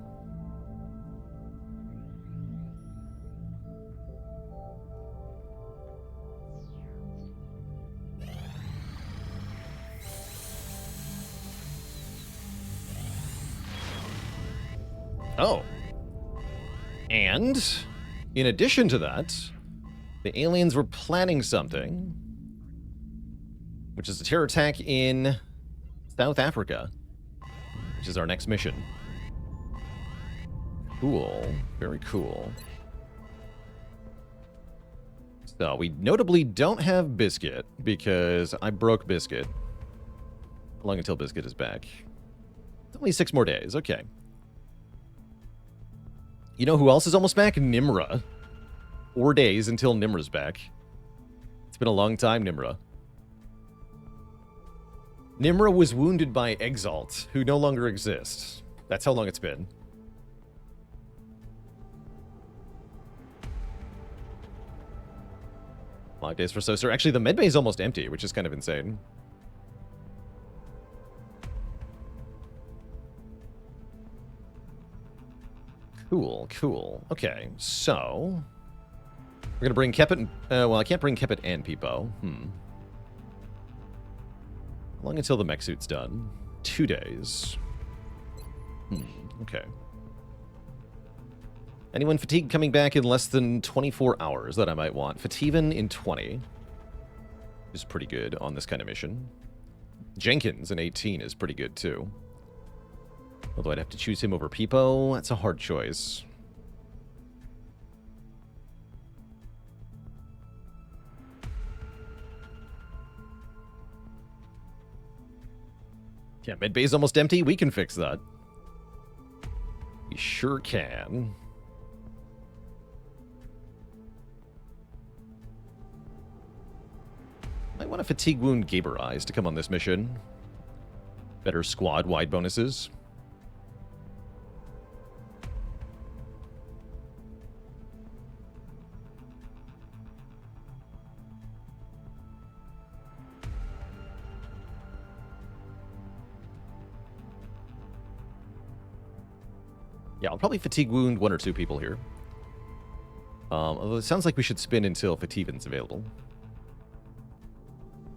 Oh. And, in addition to that, the aliens were planning something, which is a terror attack in South Africa, which is our next mission. Cool. Very cool. So, we notably don't have Biscuit, because I broke Biscuit. How long until Biscuit is back? It's only 6 more days. Okay. You know who else is almost back? Nimra. 4 days until Nimra's back. It's been a long time, Nimra. Nimra was wounded by Exalt, who no longer exists. That's how long it's been. Five days for Soser. Actually, the medbay is almost empty, which is kind of insane. Cool, cool. Okay, so we're gonna bring Kepit and, well, I can't bring Kepit and Peepo. How long until the mech suit's done? 2 days. Okay. Anyone fatigued coming back in less than 24 hours that I might want? Fativan in 20 is pretty good on this kind of mission. Jenkins in 18 is pretty good too. Although I'd have to choose him over Peepo. That's a hard choice. Yeah, medbay is almost empty. We can fix that. We sure can. Might want to fatigue wound Gaber Eyes to come on this mission. Better squad-wide bonuses. Yeah, I'll probably fatigue wound 1 or 2 people here. Although it sounds like we should spin until Fativan's available.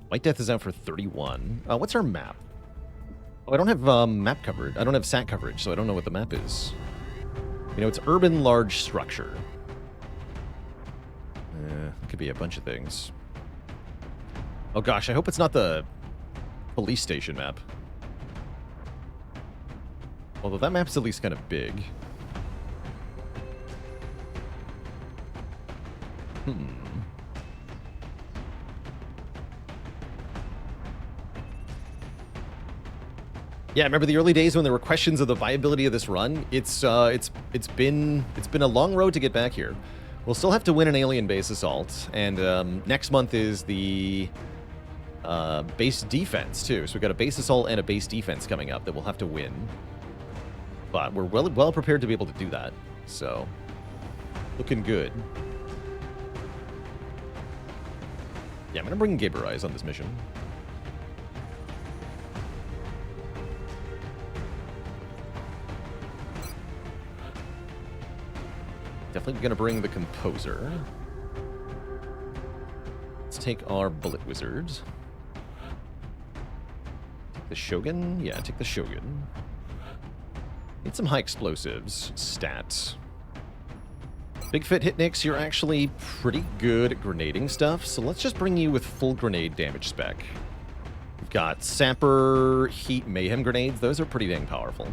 White Death is out for 31. What's our map? Oh, I don't have map covered. I don't have SAT coverage, so I don't know what the map is. You know, it's urban large structure. It could be a bunch of things. Oh gosh, I hope it's not the police station map. Although that map's at least kind of big. Yeah, remember the early days when there were questions of the viability of this run? It's been a long road to get back here. We'll still have to win an alien base assault, and next month is the base defense too. So we've got a base assault and a base defense coming up that we'll have to win. But we're well prepared to be able to do that. So, looking good. Yeah, I'm going to bring Gaber Eyes on this mission. Definitely going to bring the Composer. Let's take our Bullet Wizard. The Shogun? Yeah, take the Shogun. Need some high explosives. Stats. Big Fit Hitnix, you're actually pretty good at grenading stuff, so let's just bring you with full grenade damage spec. We've got Sapper, Heat, Mayhem grenades. Those are pretty dang powerful.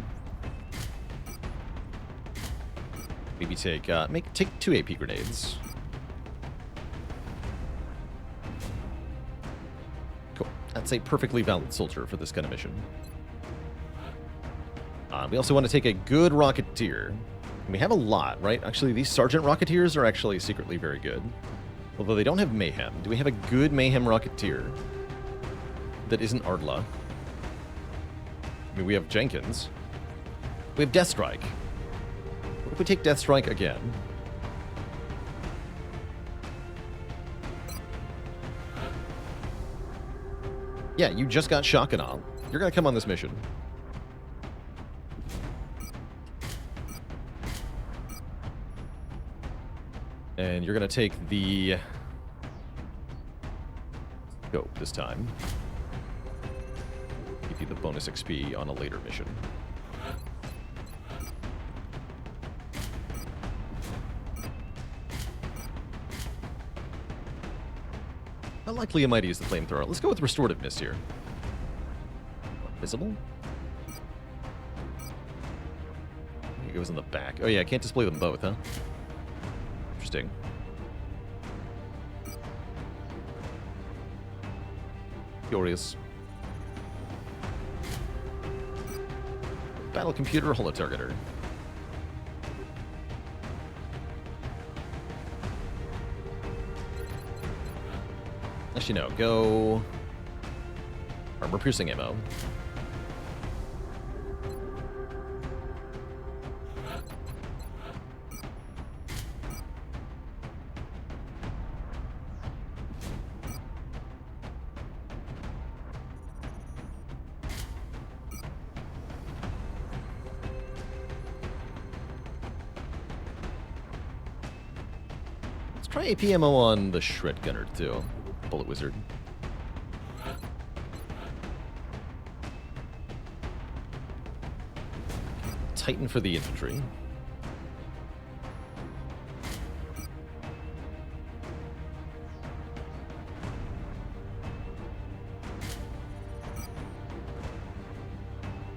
Maybe take 2 AP grenades. Cool. That's a perfectly valid soldier for this kind of mission. We also want to take a good Rocketeer. And we have a lot, right? Actually, these Sergeant Rocketeers are actually secretly very good. Although they don't have Mayhem. Do we have a good Mayhem Rocketeer that isn't Ardla? I mean, we have Jenkins. We have Deathstrike. What if we take Deathstrike again? Yeah, you just got Shotgun. You're gonna come on this mission. And you're gonna take the scope this time. Give you the bonus XP on a later mission. How likely am I to use the flamethrower? Let's go with Restorative Mist here. Visible? It goes in the back. Oh yeah, I can't display them both, huh? Interesting. Curious. Battle computer, holotargeter. Actually, no. Go armor-piercing ammo. Let's try AP ammo on the Shred Gunner, too. Bullet Wizard. Titan for the infantry.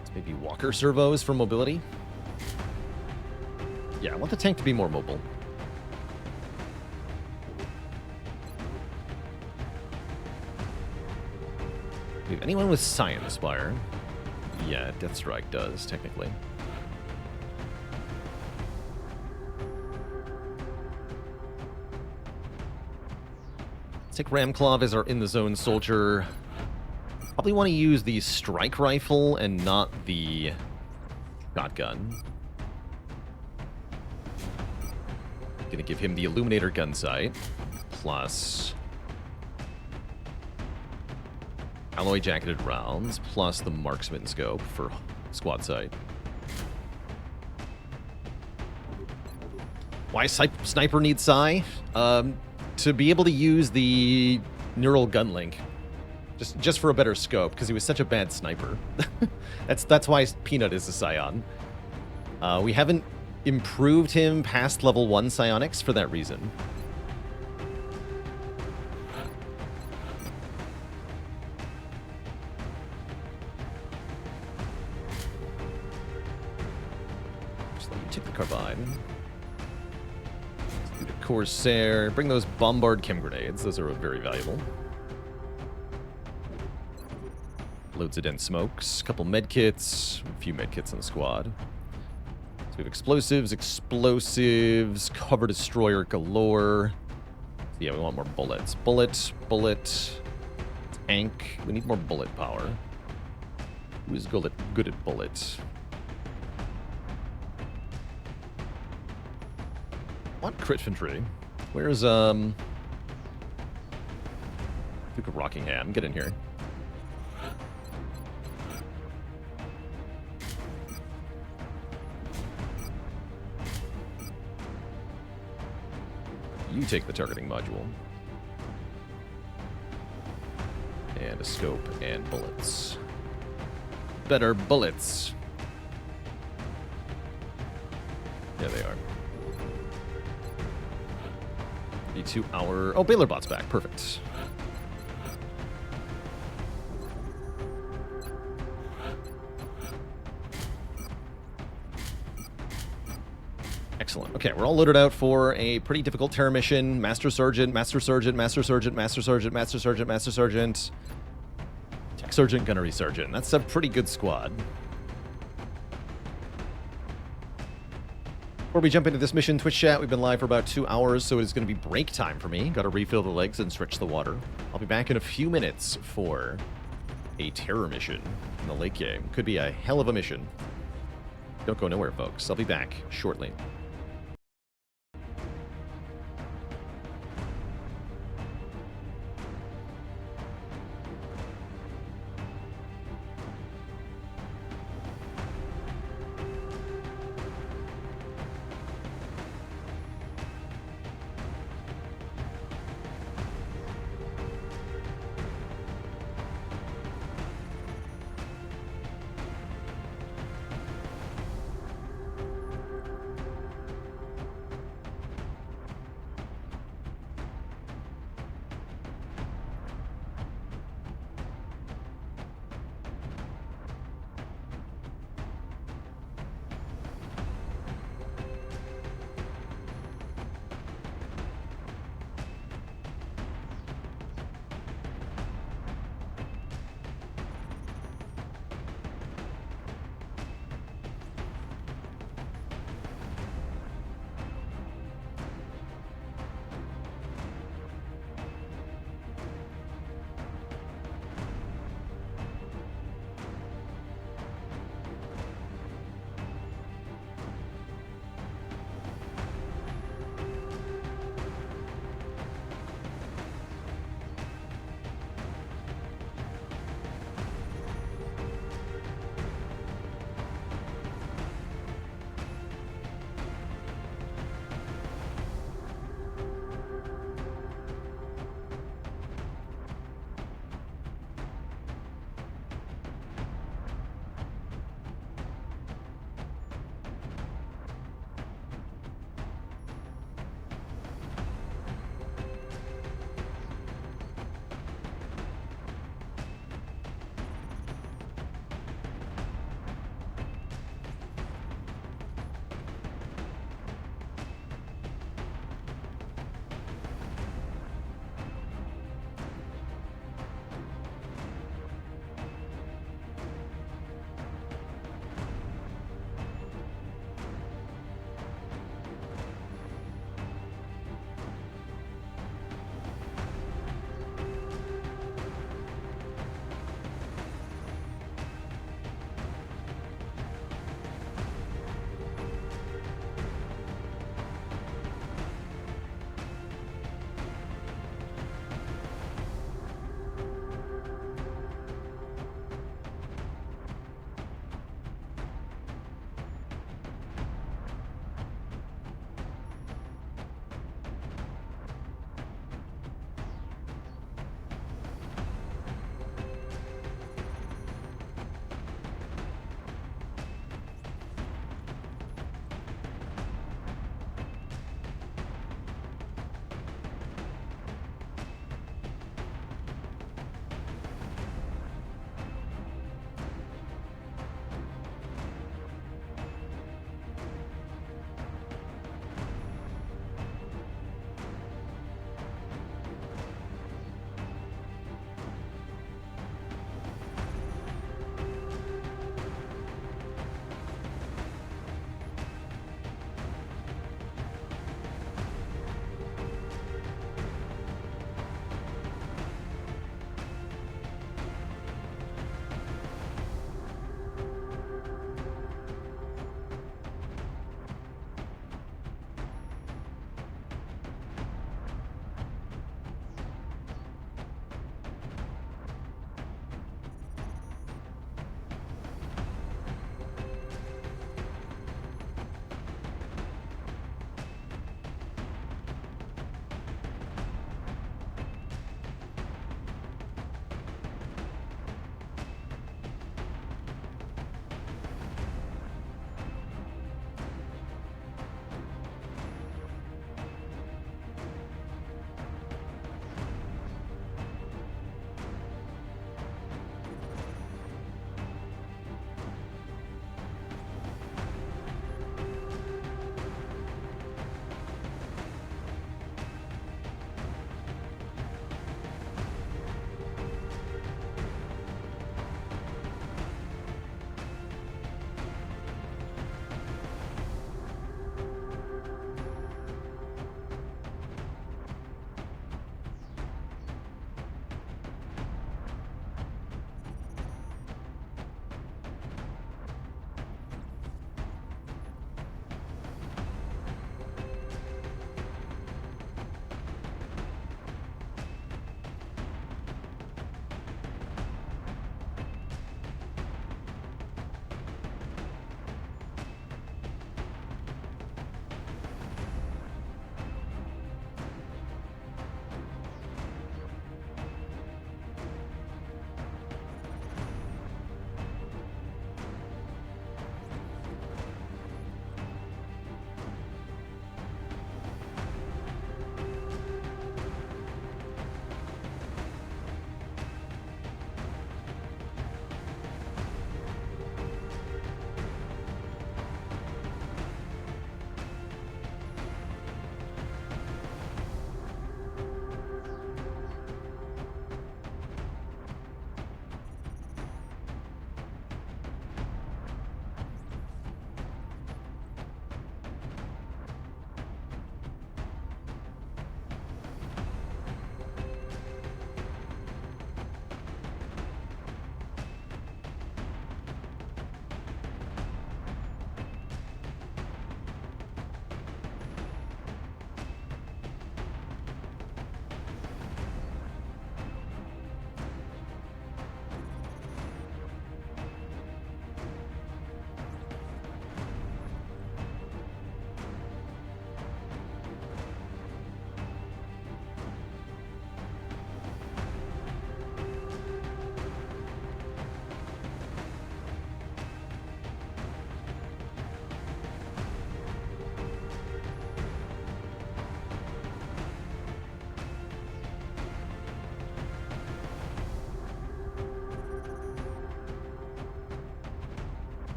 Let's maybe Walker servos for mobility. Yeah, I want the tank to be more mobile. Do we have anyone with Science Spire? Yeah, Deathstrike does, technically. Let's take Ramclaw as our in-the-zone soldier. Probably want to use the strike rifle and not the shotgun. Gonna give him the Illuminator gun sight, plus alloy jacketed rounds, plus the marksman scope for squad sight. Why sniper needs Psi? To be able to use the neural gun link, just for a better scope, because he was such a bad sniper. that's why Peanut is a Scion. We haven't improved him past level 1 psionics for that reason. Just let me take the carbine. Let's do the Corsair. Bring those Bombard Chem Grenades. Those are very valuable. Loads of dense smokes. A couple medkits. A few medkits in the squad. So we have explosives, cover destroyer galore. So yeah, we want more bullets. Bullet, tank. We need more bullet power. Who's good at bullets? Want crit infantry? Where's Duke of Rockingham? Get in here. You take the targeting module. And a scope and bullets. better bullets. There they are. The 2 hour... Oh, Baalor bot's back. Perfect. Excellent. Okay, we're all loaded out for a pretty difficult terror mission. Master Sergeant, Master Sergeant, Master Sergeant, Master Sergeant, Master Sergeant, Master Sergeant. Tech Sergeant, Gunnery Sergeant. That's a pretty good squad. Before we jump into this mission, Twitch chat, we've been live for about 2 hours, so it is going to be break time for me. Got to refill the legs and stretch the water. I'll be back in a few minutes for a terror mission in the late game. Could be a hell of a mission. Don't go nowhere, folks. I'll be back shortly.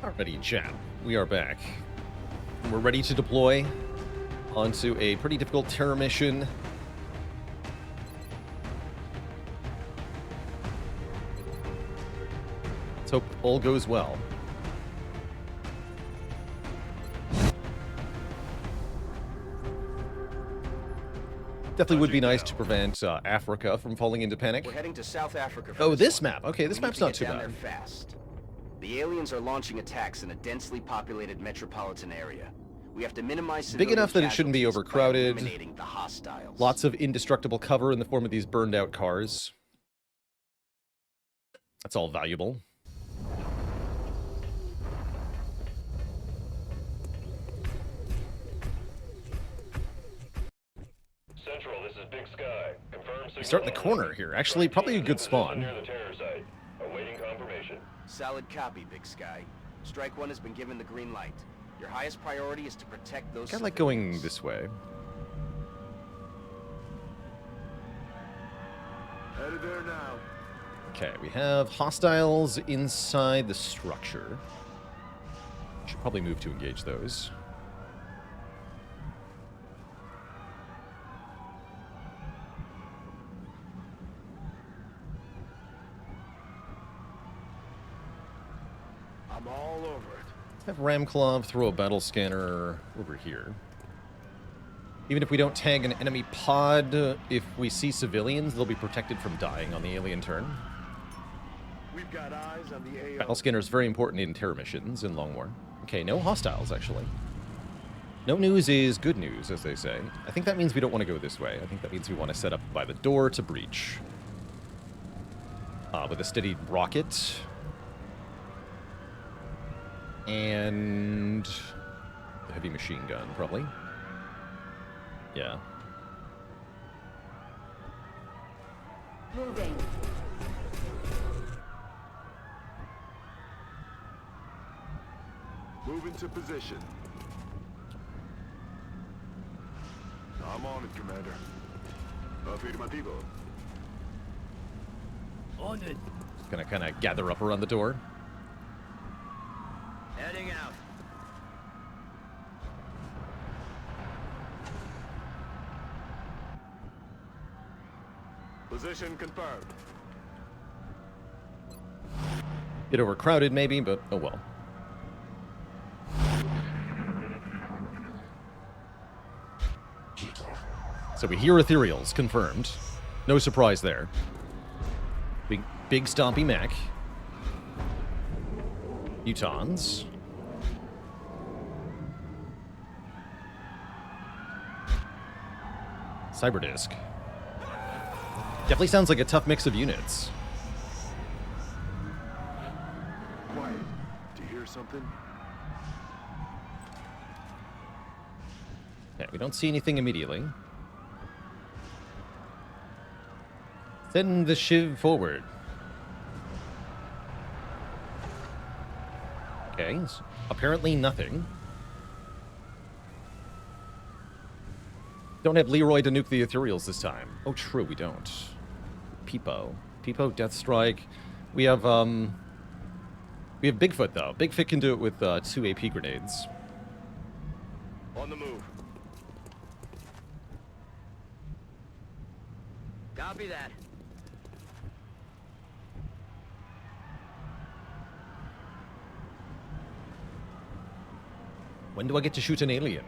Alrighty, chat. We are back. We're ready to deploy onto a pretty difficult terror mission. Let's hope all goes well. Definitely would be nice to prevent Africa from falling into panic. We're heading to South Africa. For Oh, this one. map. Okay, this We need map's to not get too down bad. there fast. The aliens are launching attacks in a densely populated metropolitan area. We have to minimize Big civilian enough that it shouldn't be casualties by overcrowded. eliminating the hostiles. Lots of indestructible cover in the form of these burned out cars. That's all valuable. Central, this is Big Sky. Confirm We start in the corner here. Actually, probably a good spawn. Near the terror site. Awaiting confirmation. Solid copy, Big Sky. Strike 1 has been given the green light. Your highest priority is to protect those I like civilians. going this way. Headed there now. Okay, we have hostiles inside the structure. Should probably move to engage those. I'm all over it. Let's have Ramclaw throw a battle scanner over here. Even if we don't tag an enemy pod, if we see civilians, they'll be protected from dying on the alien turn. We've got eyes on the AO. Battle scanner is very important in terror missions in Long War. Okay, no hostiles, actually. No news is good news, as they say. I think that means we don't want to go this way. I think that means we want to set up by the door to breach. With a steady rocket. And a heavy machine gun, probably. Yeah. Moving. Move into position. I'm on it, Commander. Afirmativo. On it. Gonna kind of gather up around the door. Heading out. Position confirmed. Bit overcrowded, maybe, but oh well. So we hear ethereals, confirmed. No surprise there. Big stompy mech. Utons. Cyberdisk. Definitely sounds like a tough mix of units. Quiet. Do you hear something? Okay, we don't see anything immediately. Send the Shiv forward. Okay, apparently nothing. Don't have Leroy to nuke the ethereals this time. Oh, true, we don't. Peepo, Death Strike. We have Bigfoot though. Bigfoot can do it with 2 AP grenades. On the move. Copy that. When do I get to shoot an alien?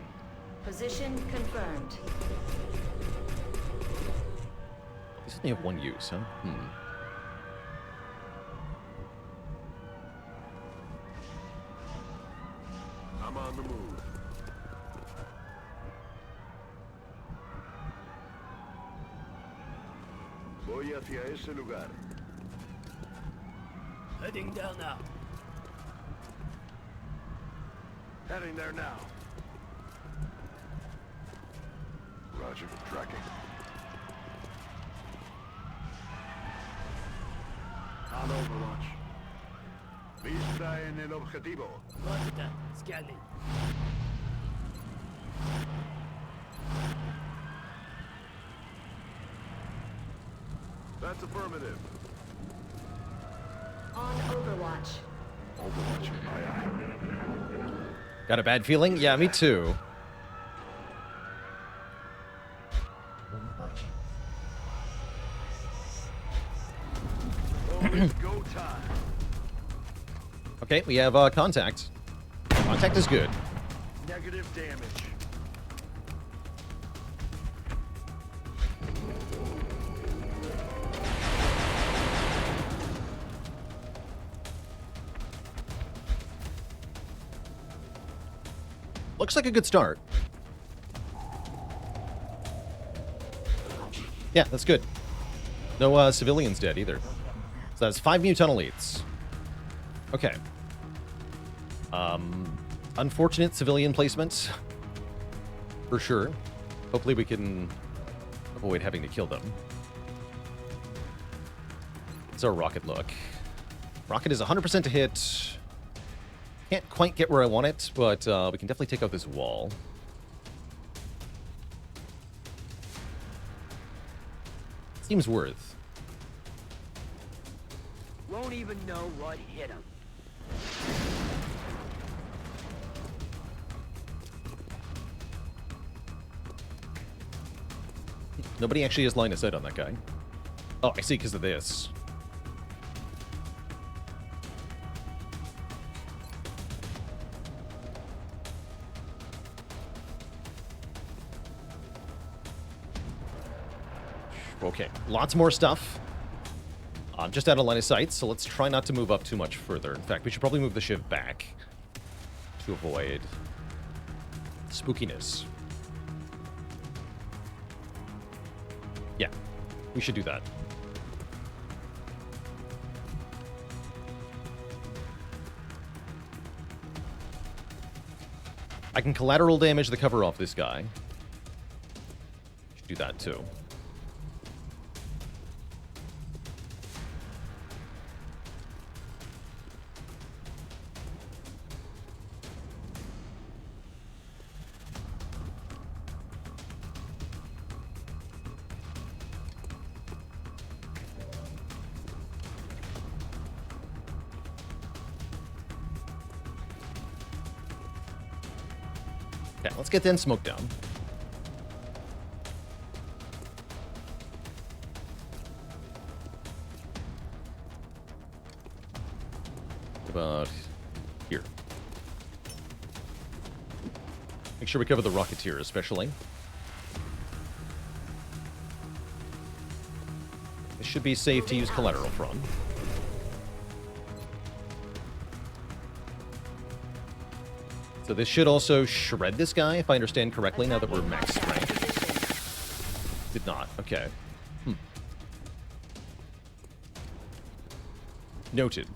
Position confirmed. These only have one use, huh? I'm on the move. Voy hacia ese lugar. Heading down now. Heading there now. Roger, tracking. On Overwatch. Vista en el objetivo. Roger that. Scanning. That's affirmative. On Overwatch. Overwatch, aye aye. Got a bad feeling? Yeah, me too. Go time. Okay, we have contact. Contact is good. Negative damage. Looks like a good start. Yeah, that's good. No civilians dead either. So that's 5 mutant elites. Okay. Unfortunate civilian placement. For sure. Hopefully we can avoid having to kill them. What's our rocket look? Rocket is 100% to hit. Can't quite get where I want it, but we can definitely take out this wall. Seems worth. Won't even know what hit him. Nobody actually has line of sight on that guy. Oh, I see, because of this. Okay, lots more stuff. I'm just out of line of sight, so let's try not to move up too much further. In fact, we should probably move the shiv back to avoid spookiness. Yeah, we should do that. I can collateral damage the cover off this guy. Should do that too. Okay, let's get then smoke down. About here. Make sure we cover the Rocketeer, especially. This should be safe to use collateral from. So this should also shred this guy, if I understand correctly, now that we're max strength. Did not. Okay. Noted.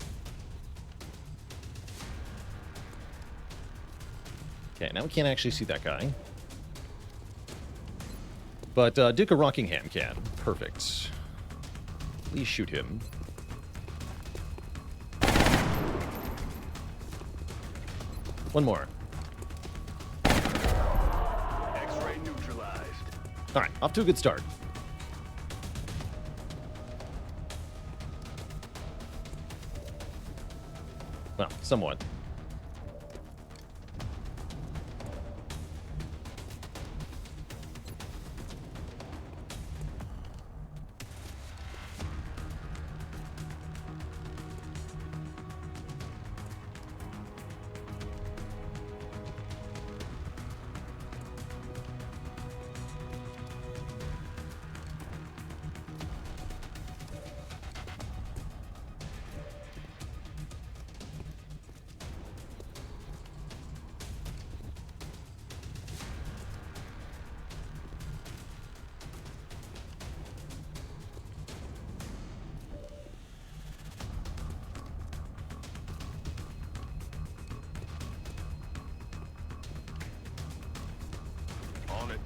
Okay, now we can't actually see that guy. But Duke of Rockingham can. Perfect. Please shoot him. One more. X-ray neutralized. All right, off to a good start. Well, somewhat. On it.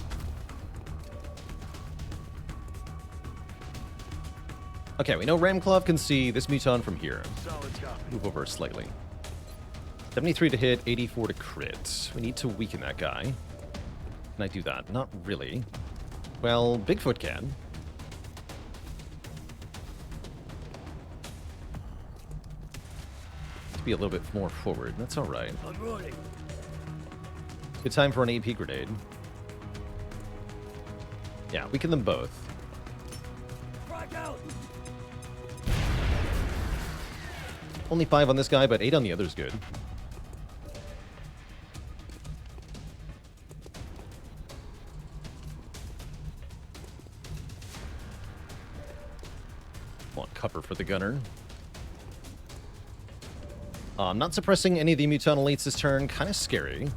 Okay, we know Ramclov can see this Muton from here. Solid copy. Move over slightly. 73 to hit, 84 to crit. We need to weaken that guy. Can I do that? Not really. Well, Bigfoot can. to be a little bit more forward. That's all right. Good time for an AP grenade. Yeah, weaken them both. Only 5 on this guy, but 8 on the other is good. Want cover for the gunner. Not suppressing any of the Mutant elites this turn. Kind of scary.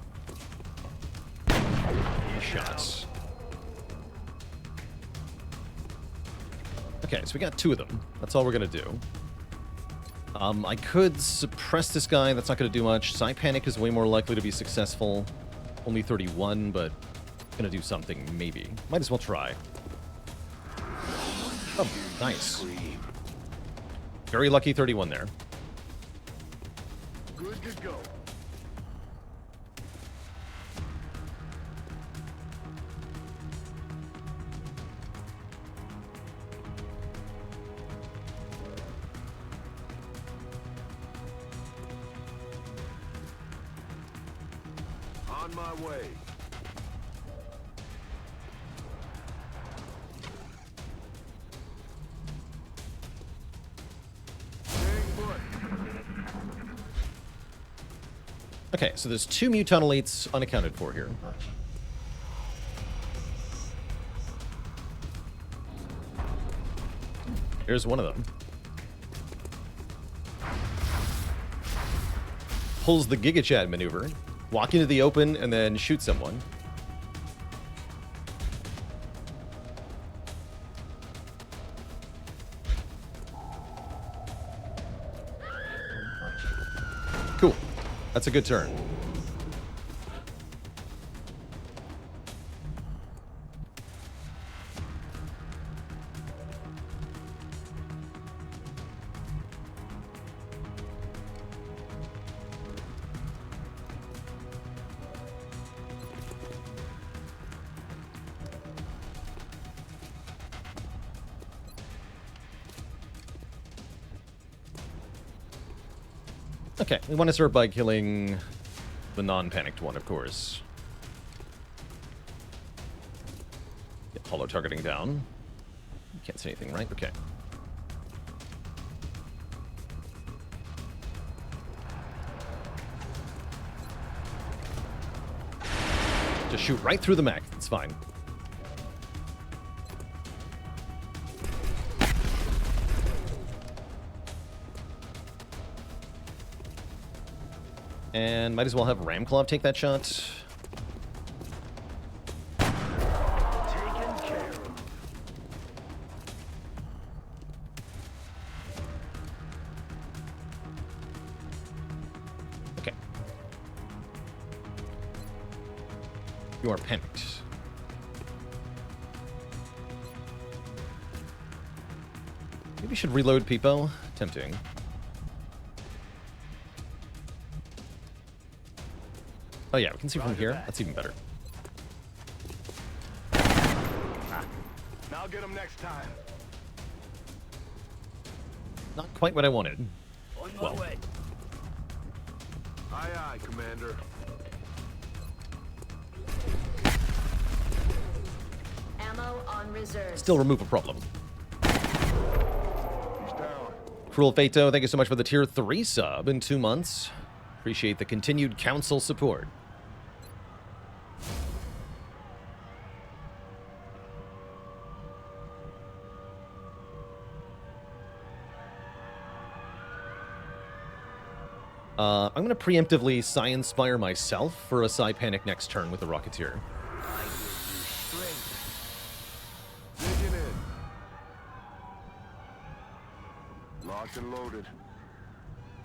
Shots. Okay, so we got 2 of them. That's all we're going to do. I could suppress this guy. That's not going to do much. Psi Panic is way more likely to be successful. Only 31, but going to do something, maybe. Might as well try. Oh, nice. Very lucky 31 there. Good to go. On my way. Okay, so there's 2 Mutant elites unaccounted for here. Here's one of them. Pulls the Giga Chad maneuver. Walk into the open and then shoot someone. Cool. That's a good turn. Okay, we want to start by killing the non-panicked one, of course. Get hollow targeting down. Can't see anything, right? Okay. Just shoot right through the mech. It's fine. And might as well have Ramclaw take that shot. Taken care of. Okay. You are panicked. Maybe we should reload Peepo. Tempting. Oh yeah, we can see from here. That's even better. I'll get him next time. Not quite what I wanted. Well, Aye, aye, Commander. Ammo on reserve. still remove a problem. He's down. Cruel Fato, thank you so much for the tier 3 sub in 2 months. Appreciate the continued council support. I'm going to preemptively Psi-Inspire myself for a Psi Panic next turn with the Rocketeer. Digging in. Locked and loaded.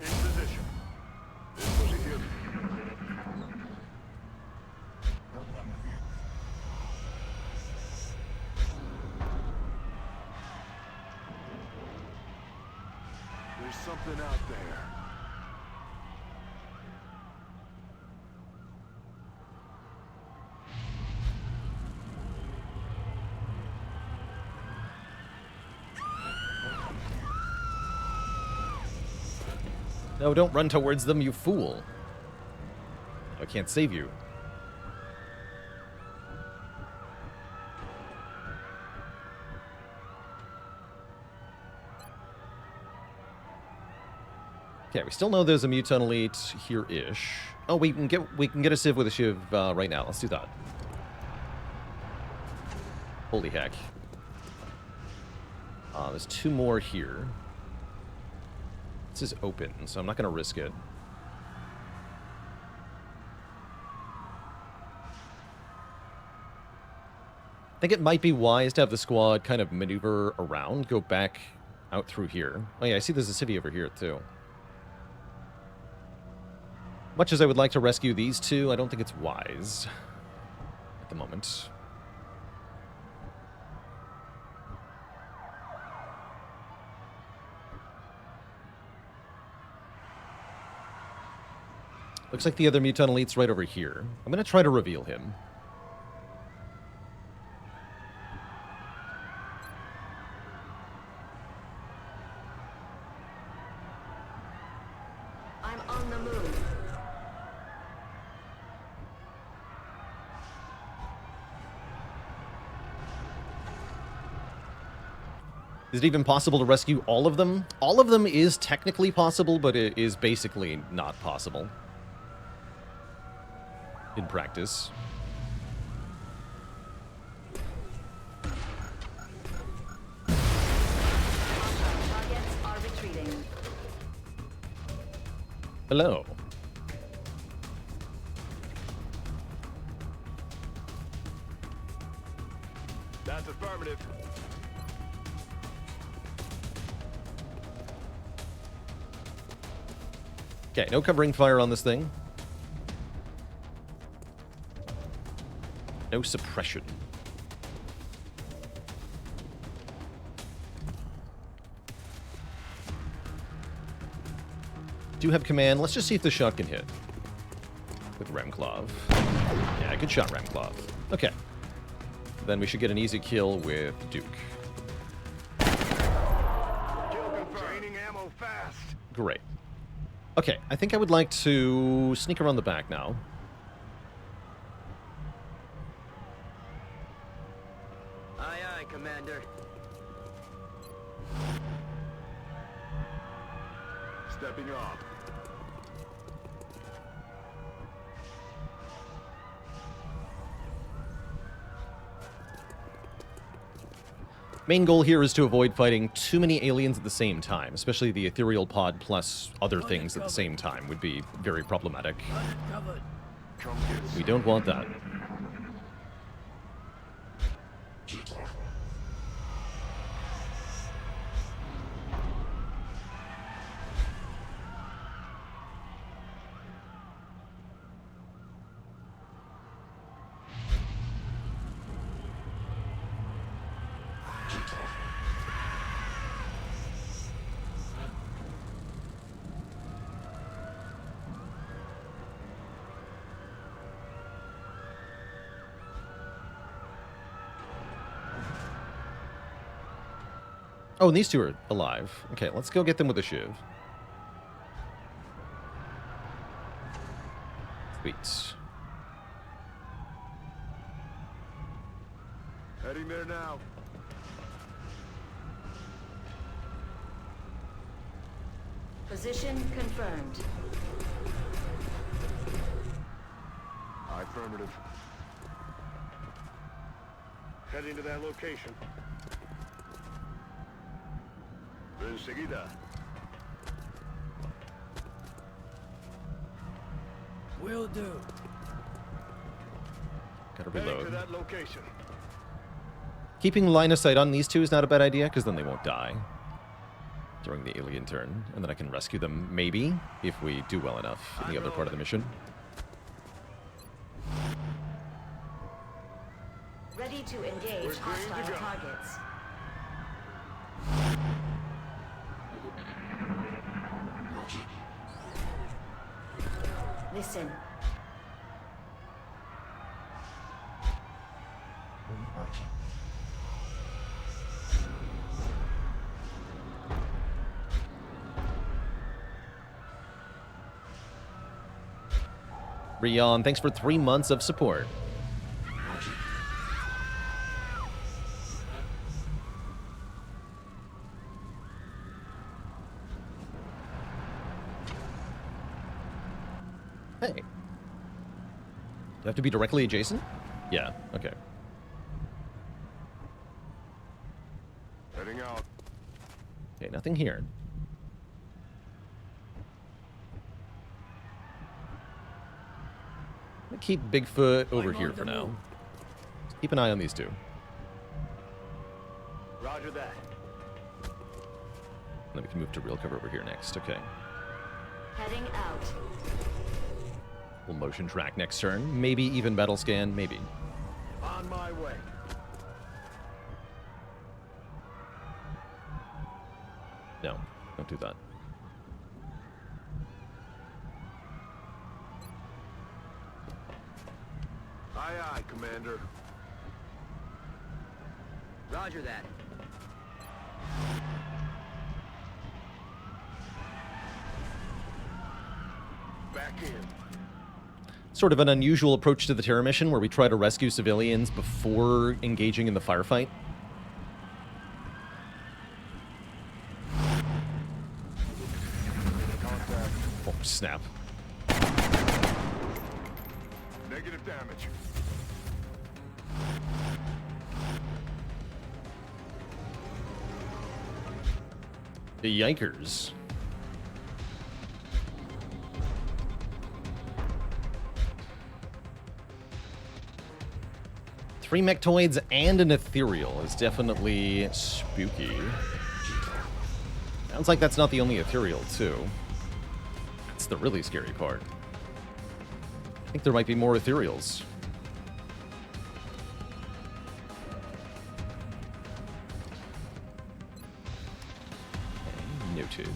In position. In position. There's something out there. No, don't run towards them, you fool. I can't save you. Okay, we still know there's a Muton Elite here-ish. Oh, we can get a Civ with a Shiv right now. Let's do that. Holy heck. There's 2 more here. This is open, so I'm not going to risk it. I think it might be wise to have the squad kind of maneuver around, go back out through here. Oh yeah, I see there's a city over here too. Much as I would like to rescue these 2, I don't think it's wise at the moment. Looks like the other Muton Elite's right over here. I'm going to try to reveal him. I'm on the move. Is it even possible to rescue all of them? All of them is technically possible, but it is basically not possible. In practice. Targets are retreating. Hello. That's affirmative. Okay, no covering fire on this thing. No suppression. Do have command. Let's just see if the shot can hit. With Remclaw. Yeah, good shot, Remclaw. Okay. Then we should get an easy kill with Duke. Kill confirmed. Draining ammo fast. Great. Okay, I think I would like to sneak around the back now. Aye, aye, Commander. Stepping off. Main goal here is to avoid fighting too many aliens at the same time, especially the ethereal pod plus other things at the same time would be very problematic. We don't want that. Oh, and these 2 are alive. Okay, let's go get them with a shiv. Sweet. Heading there now. Position confirmed. Affirmative. Heading to that location. Enseguida. Will do. Gotta Heading to reload. that location. Keeping line of sight on these 2 is not a bad idea, because then they won't die during the alien turn. And then I can rescue them, maybe, if we do well enough in the other part of the mission. Ready to engage hostile targets. Listen. Rion, thanks for 3 months of support. Hey. Do I have to be directly adjacent? Yeah, okay. Heading out. Okay, nothing here. I'm gonna keep Bigfoot over here for now. Just keep an eye on these two. Roger that. Then we can move to real cover over here next. Okay. Heading out. We'll motion track next turn. Maybe even battle scan. Maybe. On my way. No, don't do that. Aye, aye, Commander. Roger that. Back in. Sort of an unusual approach to the Terror mission where we try to rescue civilians before engaging in the firefight. Contact. Oh, snap. Negative damage. The Yikers. Three mechtoids and an ethereal is definitely spooky. Sounds like that's not the only ethereal, too. That's the really scary part. I think there might be more ethereals. Noted.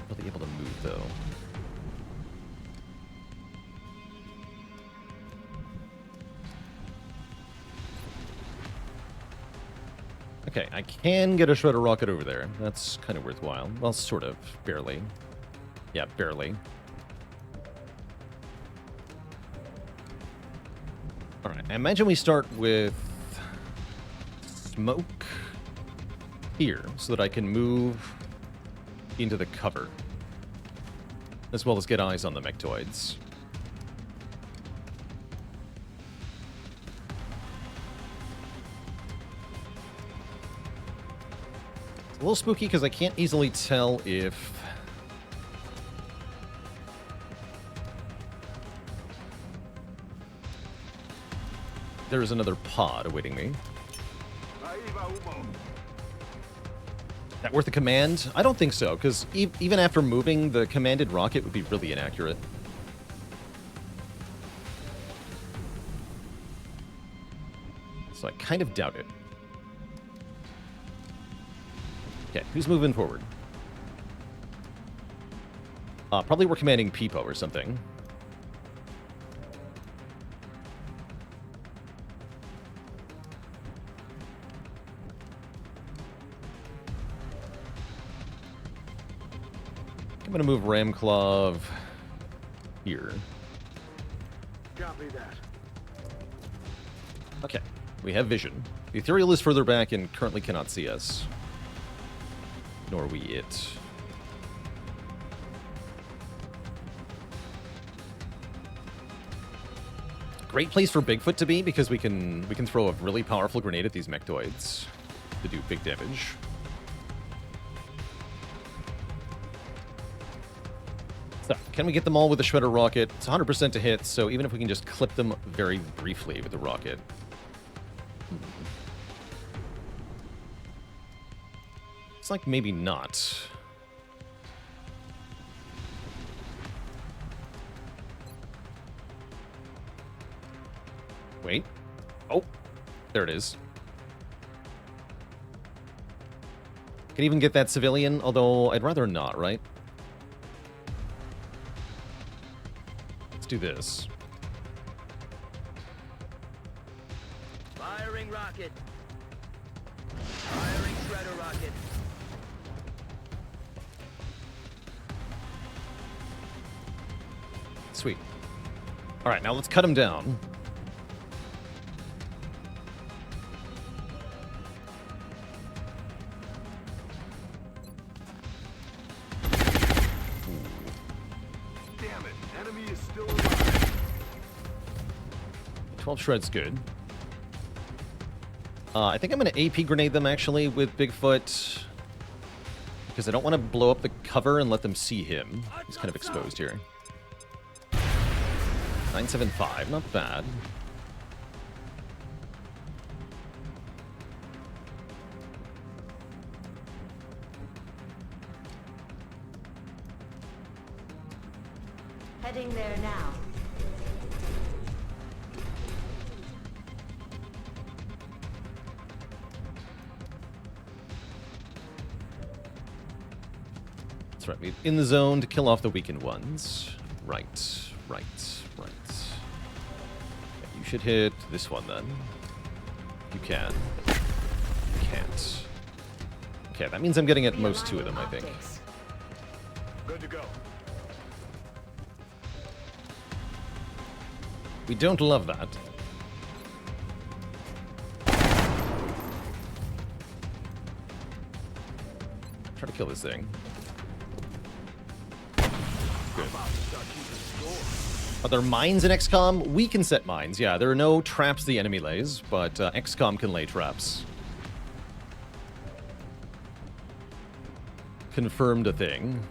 Will they be able to move, though? Okay, I can get a shredder rocket over there. That's kind of worthwhile. Well, sort of. Barely. Yeah, barely. Alright, I imagine we start with smoke here so that I can move into the cover, as well as get eyes on the mechtoids. It's a little spooky because I can't easily tell if there's another pod awaiting me. That worth a command? I don't think so, because even after moving, the commanded rocket would be really inaccurate. So I kind of doubt it. Okay, who's moving forward? Probably we're commanding Peepo or something. I'm gonna move Ramclaw here. Copy that. Okay, we have vision. The ethereal is further back and currently cannot see us. Nor we it. Great place for Bigfoot to be because we can throw a really powerful grenade at these mechtoids to do big damage. So, can we get them all with the shredder rocket? It's 100% to hit, so even if we can just clip them very briefly with the rocket. It's like maybe not. Wait. Oh, there it is. Can even get that civilian, although I'd rather not, right? Let's do this. Firing rocket. Firing shredder rocket. Sweet. All right, now let's cut him down. Damn it, enemy is still alive. 12 shreds, good. I think I'm going to AP grenade them, actually, with Bigfoot. Because I don't want to blow up the cover and let them see him. He's kind of exposed here. 975, not bad. Heading there now. That's right, we're in the zone to kill off the weakened ones. Right. Okay, you should hit this one then. You can. You can't. Okay, that means I'm getting at most two of them, I think. Good to go. We don't love that. Try to kill this thing. Good. Are there mines in XCOM? We can set mines, yeah. There are no traps the enemy lays, but XCOM can lay traps. Confirmed a thing.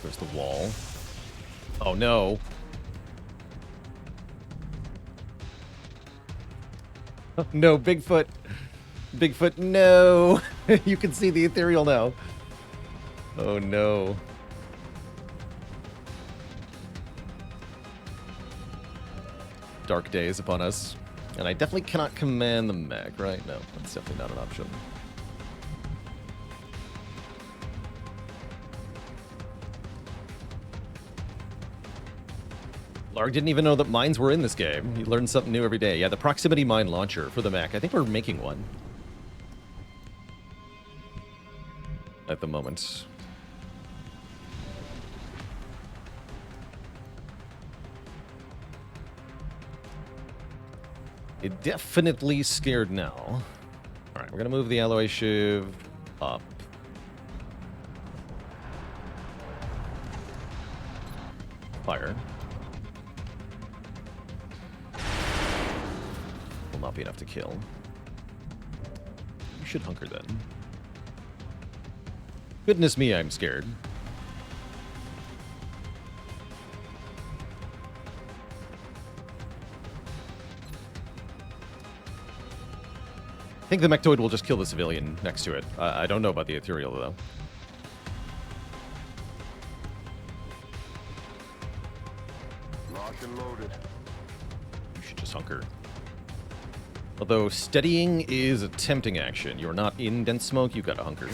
There's the wall. Oh no. No, Bigfoot. Bigfoot, no. You can see the ethereal now. Oh no. Dark days upon us. And I definitely cannot command the mech, right? No, that's definitely not an option. Larg didn't even know that mines were in this game. You learn something new every day. Yeah, the proximity mine launcher for the mech. I think we're making one. At the moment. It definitely scared now. Alright, we're gonna move the alloy shiv up. Fire. Will not be enough to kill. You should hunker then. Goodness me, I'm scared. I think the mechtoid will just kill the civilian next to it. I don't know about the ethereal, though. Locked and loaded. You should just hunker. Although steadying is a tempting action. You're not in dense smoke, you gotta hunker.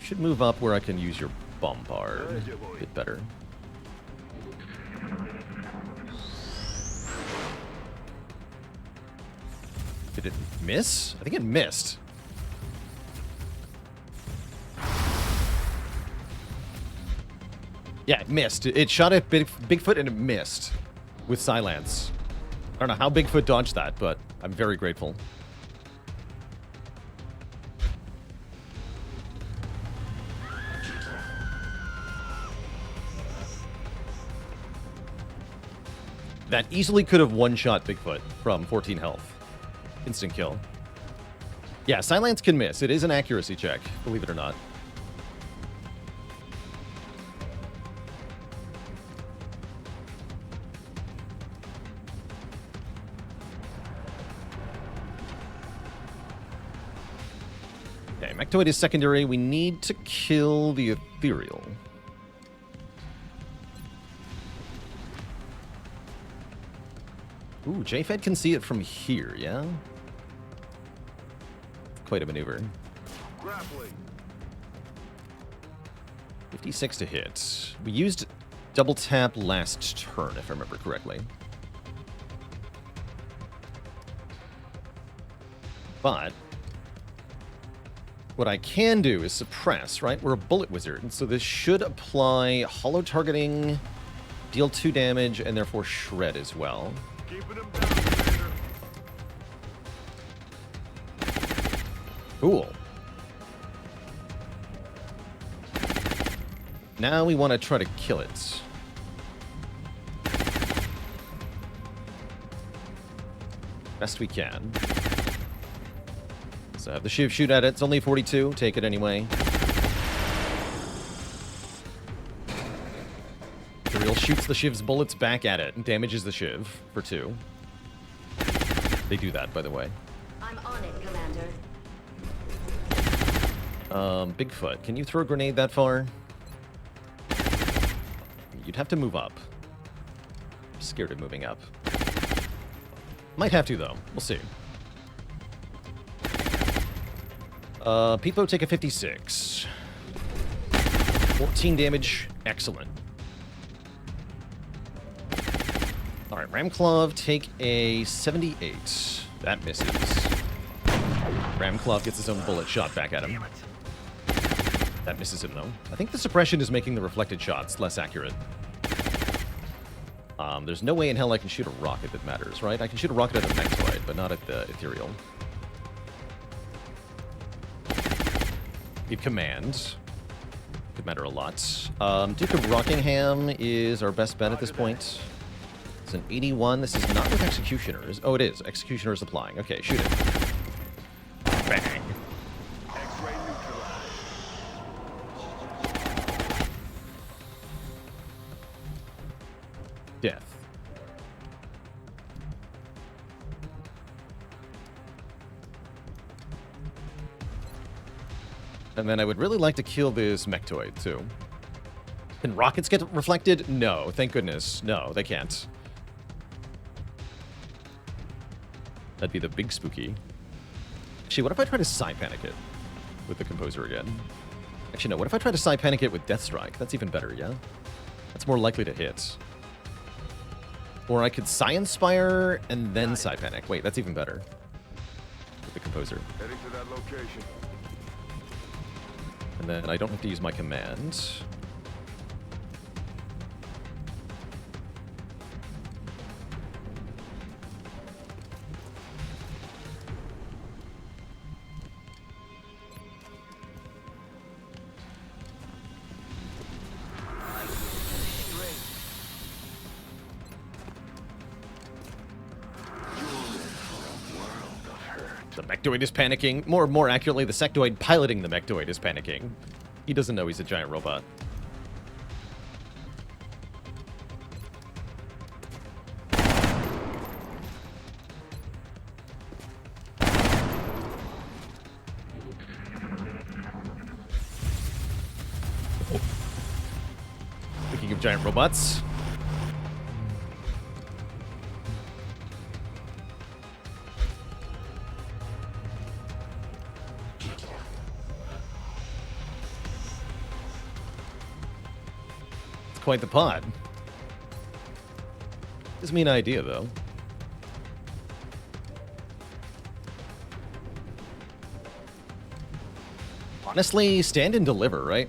Should move up where I can use your bombard a bit better. Did it miss? I think it missed. Yeah, it missed. It shot at Bigfoot and it missed with Silence. I don't know how Bigfoot dodged that, but I'm very grateful. That easily could have one-shot Bigfoot from 14 health. Instant kill. Yeah, Silence can miss. It is an accuracy check, believe it or not. Okay, Mechtoid is secondary. We need to kill the ethereal. Ooh, JFed can see it from here, yeah? Quite a maneuver. Grappling. 56 to hit. We used double tap last turn, if I remember correctly. But what I can do is suppress, right? We're a bullet wizard, and so this should apply hollow targeting, deal 2 damage, and therefore shred as well. Keeping him down, Commander. Cool. Now we want to try to kill it. Best we can. So have the Shiv shoot at it. It's only 42. Take it anyway. The real shoots the Shiv's bullets back at it and damages the Shiv for 2. They do that, by the way. I'm on it, Commander. Bigfoot, can you throw a grenade that far? You'd have to move up. I'm scared of moving up. Might have to, though. We'll see. Peepo, take a 56. 14 damage. Excellent. Alright, Ramclaw, take a 78. That misses. Ramclaw gets his own bullet shot back at him. That misses him, though. I think the suppression is making the reflected shots less accurate. There's no way in hell I can shoot a rocket that matters, right? I can shoot a rocket at the Mectoid, but not at the Ethereal. Give command. Could matter a lot. Duke of Rockingham is our best bet at this point. It's an 81. This is not with Executioners. Oh, it is. Executioners applying. Okay, shoot it. Bang. X-ray neutralized. Death. And then I would really like to kill this Mectoid, too. Can rockets get reflected? No, thank goodness. No, they can't. That'd be the big spooky. Actually, what if I try to Psi Panic it with the Composer again? Actually, no, what if I try to Psi Panic it with Death Strike? That's even better, yeah? That's more likely to hit. Or I could Psi Inspire and then Psi Panic. Wait, that's even better. With the Composer. Heading to that location. And then I don't have to use my command. The Mectoid is panicking. More accurately, the Sectoid piloting the Mectoid is panicking. He doesn't know he's a giant robot. Speaking of giant robots. Quite the pod. Gives me an idea, though. Honestly, stand and deliver, right?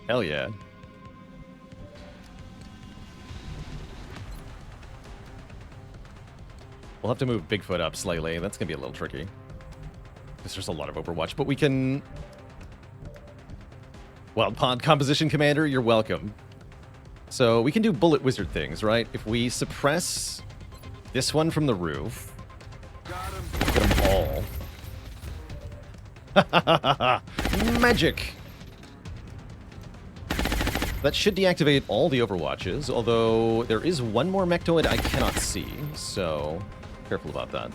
Hell yeah. We'll have to move Bigfoot up slightly. That's going to be a little tricky. Because there's a lot of Overwatch, but we can... Wild Pod Composition Commander, you're welcome. So we can do bullet wizard things, right? If we suppress this one from the roof, get them all. Magic! That should deactivate all the Overwatches, although there is one more Mectoid I cannot see, so careful about that.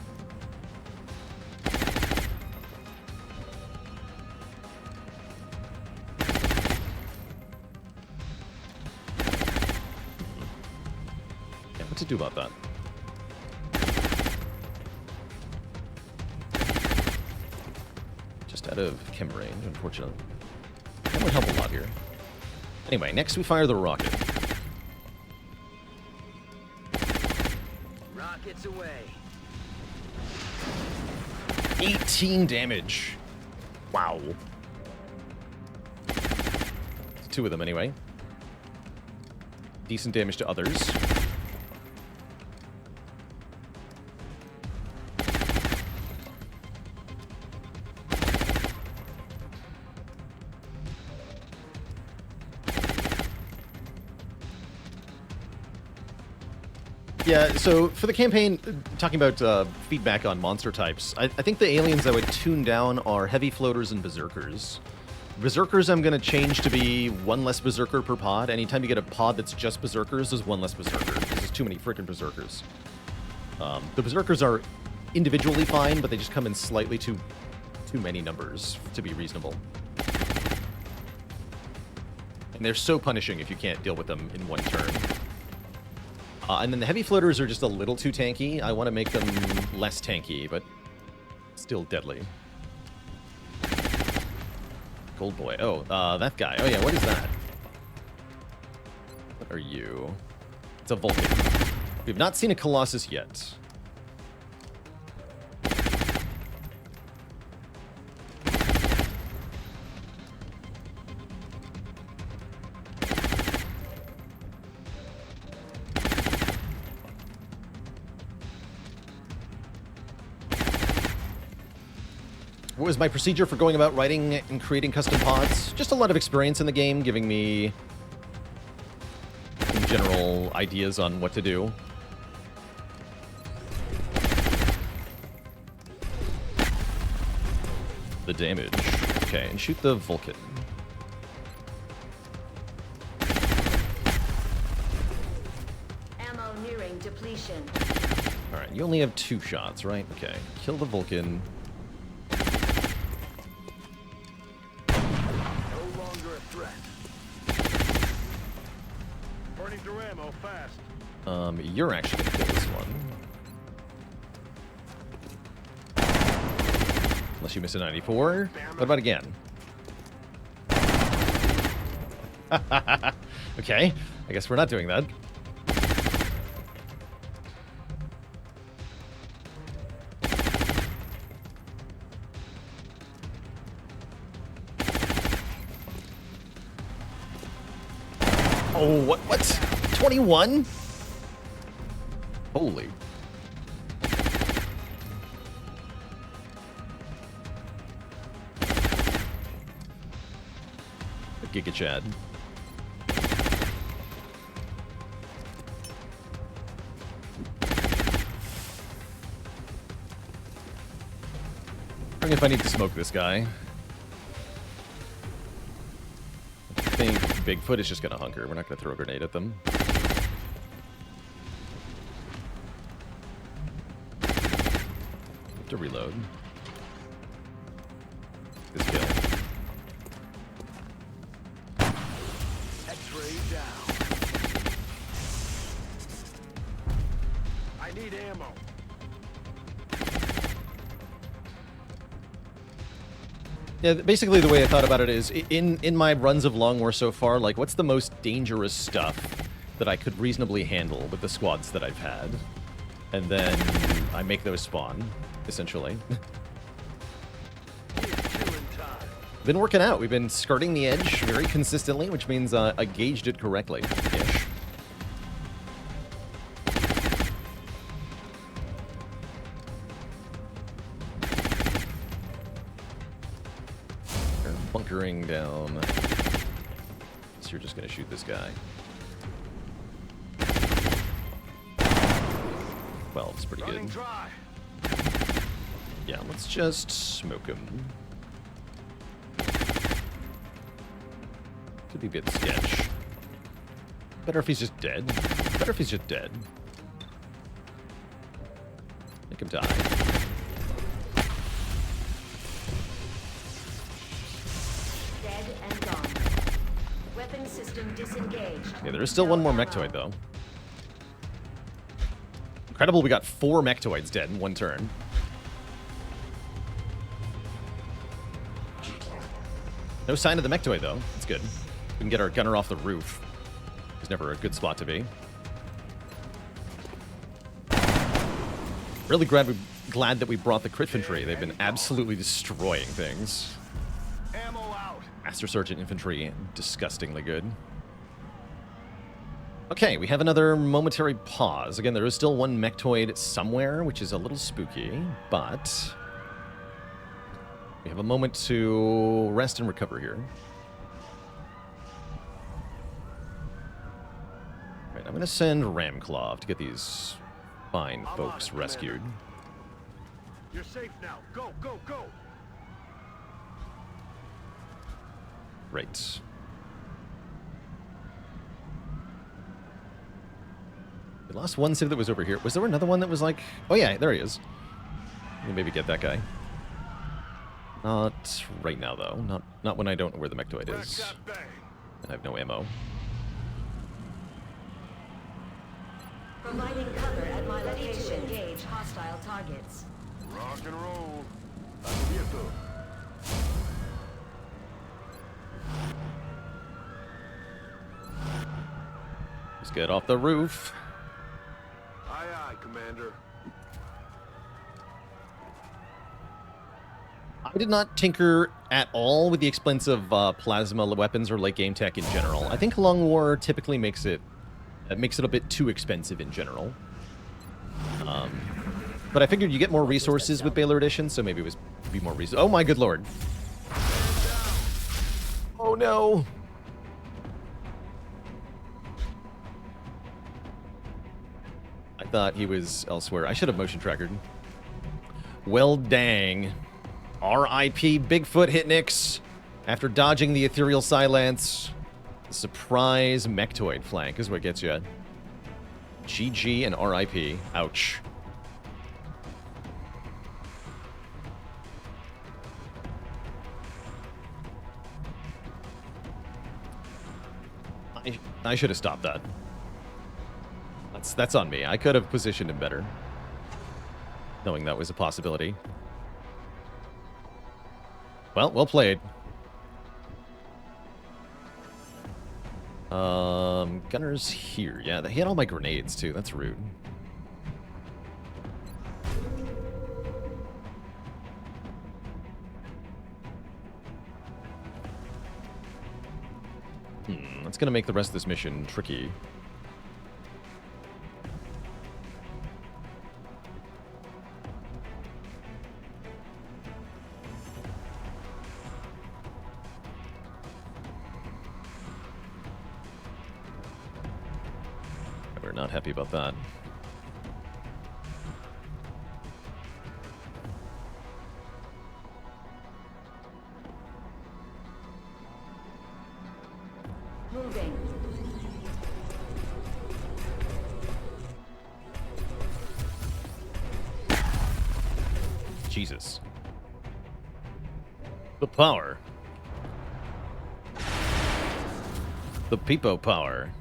To do about that. Just out of chem range, unfortunately. That would help a lot here. Anyway, next we fire the rocket. Rockets away. 18 damage. Wow. 2 of them anyway. Decent damage to others. Yeah, so for the campaign, talking about feedback on monster types, I think the aliens I would tune down are heavy floaters and berserkers. Berserkers I'm going to change to be 1 less berserker per pod. Anytime you get a pod that's just berserkers, there's 1 less berserker, because there's too many freaking berserkers. The berserkers are individually fine, but they just come in slightly too many numbers to be reasonable. And they're so punishing if you can't deal with them in 1 turn. And then the heavy floaters are just a little too tanky. I want to make them less tanky, but still deadly. Gold boy. Oh, that guy. Oh yeah, what is that? What are you? It's a Vulcan. We've not seen a Colossus yet. What was my procedure for going about writing and creating custom pods? Just a lot of experience in the game, giving me some general ideas on what to do. The damage. Okay, and shoot the Vulcan. Ammo nearing depletion. Alright, you only have 2 shots, right? Okay, kill the Vulcan. You're actually gonna kill this one. Unless you miss a 94. What about again? Okay, I guess we're not doing that. Oh, what? 21? Holy. The Giga Chad. I wonder if I need to smoke this guy. I think Bigfoot is just gonna hunker. We're not gonna throw a grenade at them. To reload. This kill. X-ray down. I need ammo. Yeah, basically the way I thought about it is, in my runs of Long War so far, like, what's the most dangerous stuff that I could reasonably handle with the squads that I've had? And then I make those spawn, essentially. Been working out. We've been skirting the edge very consistently, which means I gauged it correctly-ish. They're bunkering down. So you're just gonna shoot this guy. 12's pretty good. Yeah, let's just smoke him. Could be a bit sketch. Better if he's just dead. Better if he's just dead. Make him die. Dead and gone. Weapon system disengaged. Yeah, there is still one more mechtoid, though. Incredible, we got 4 mechtoids dead in 1 turn. No sign of the mechtoid, though. That's good. We can get our gunner off the roof. It's never a good spot to be. Really glad that we brought the crit infantry. They've been absolutely destroying things. Ammo out. Master Sergeant Infantry, disgustingly good. Okay, we have another momentary pause. Again, there is still one mechtoid somewhere, which is a little spooky, but we have a moment to rest and recover here. Right, I'm going to send Ramclaw to get these fine folks rescued. You're safe now. Go, go, go. Right. We lost one civ that was over here. Was there another one that was like... Oh yeah, there he is. Let me maybe get that guy. Not right now, though. Not when I don't know where the mechtoid is. And I have no ammo. Providing cover at my location. Engage hostile targets. Rock and roll. Let's get off the roof. Aye, aye, Commander. I did not tinker at all with the expensive plasma weapons or late game tech in general. I think Long War typically makes it a bit too expensive in general. But I figured you get more resources with Baalor Edition, so maybe it was be more reason. Oh my good lord! Oh no! I thought he was elsewhere. I should have motion trackered. Well, dang. R.I.P. Bigfoot Hitnix. After dodging the ethereal silence, the surprise mechtoid flank is what gets you. GG and R.I.P. Ouch. I should have stopped that. That's on me. I could have positioned him better, knowing that was a possibility. Well, well played. Gunner's here. Yeah, he had all my grenades too. That's rude. That's gonna make the rest of this mission tricky. We're not happy about that. Moving. Jesus. The power. The peepo power.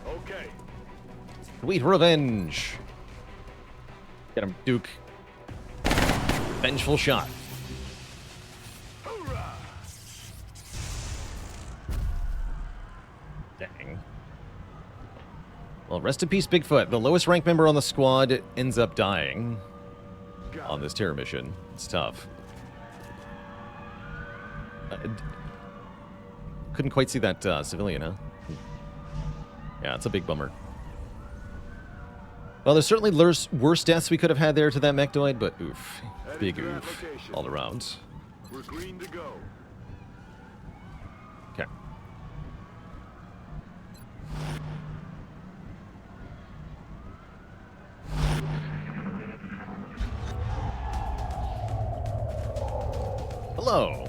Okay. Sweet revenge. Get him, Duke. Vengeful shot. Hoorah! Dang. Well, rest in peace, Bigfoot. The lowest ranked member on the squad ends up dying on this terror mission. It's tough. Couldn't quite see that civilian, huh? Yeah, it's a big bummer. Well, there's certainly worse deaths we could have had there to that mechtoid, but oof. Big oof all around. We're green to go. Okay. Hello.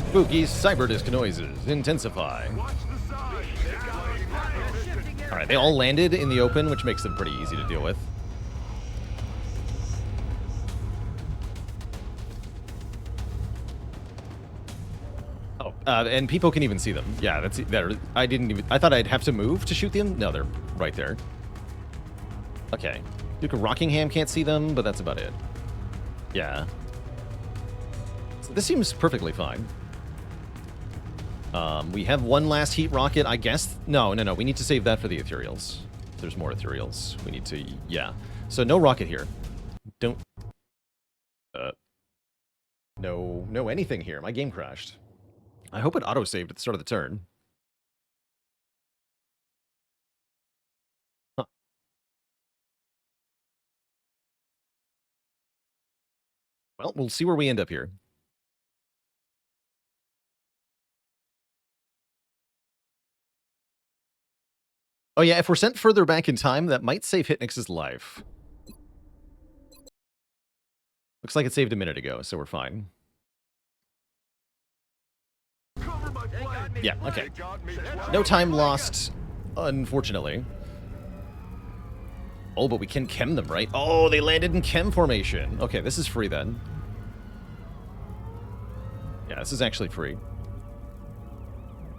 Spooky cyber-disc noises intensify. Alright, they all landed in the open, which makes them pretty easy to deal with. Oh, And people can even see them. Yeah, that's there. I didn't even. I thought I'd have to move to shoot them. No, they're right there. Okay. Duke of Rockingham can't see them, but that's about it. Yeah. So this seems perfectly fine. We have one last heat rocket, I guess. No. We need to save that for the ethereals. There's more ethereals. We need to. Yeah. So no rocket here. Don't. No anything here. My game crashed. I hope it auto-saved at the start of the turn. Huh. Well, we'll see where we end up here. Oh yeah, if we're sent further back in time, that might save Hitnix's life. Looks like it saved a minute ago, so we're fine. Yeah, okay. No time lost, unfortunately. Oh, but we can chem them, right? Oh, they landed in chem formation. Okay, this is free then. Yeah, this is actually free.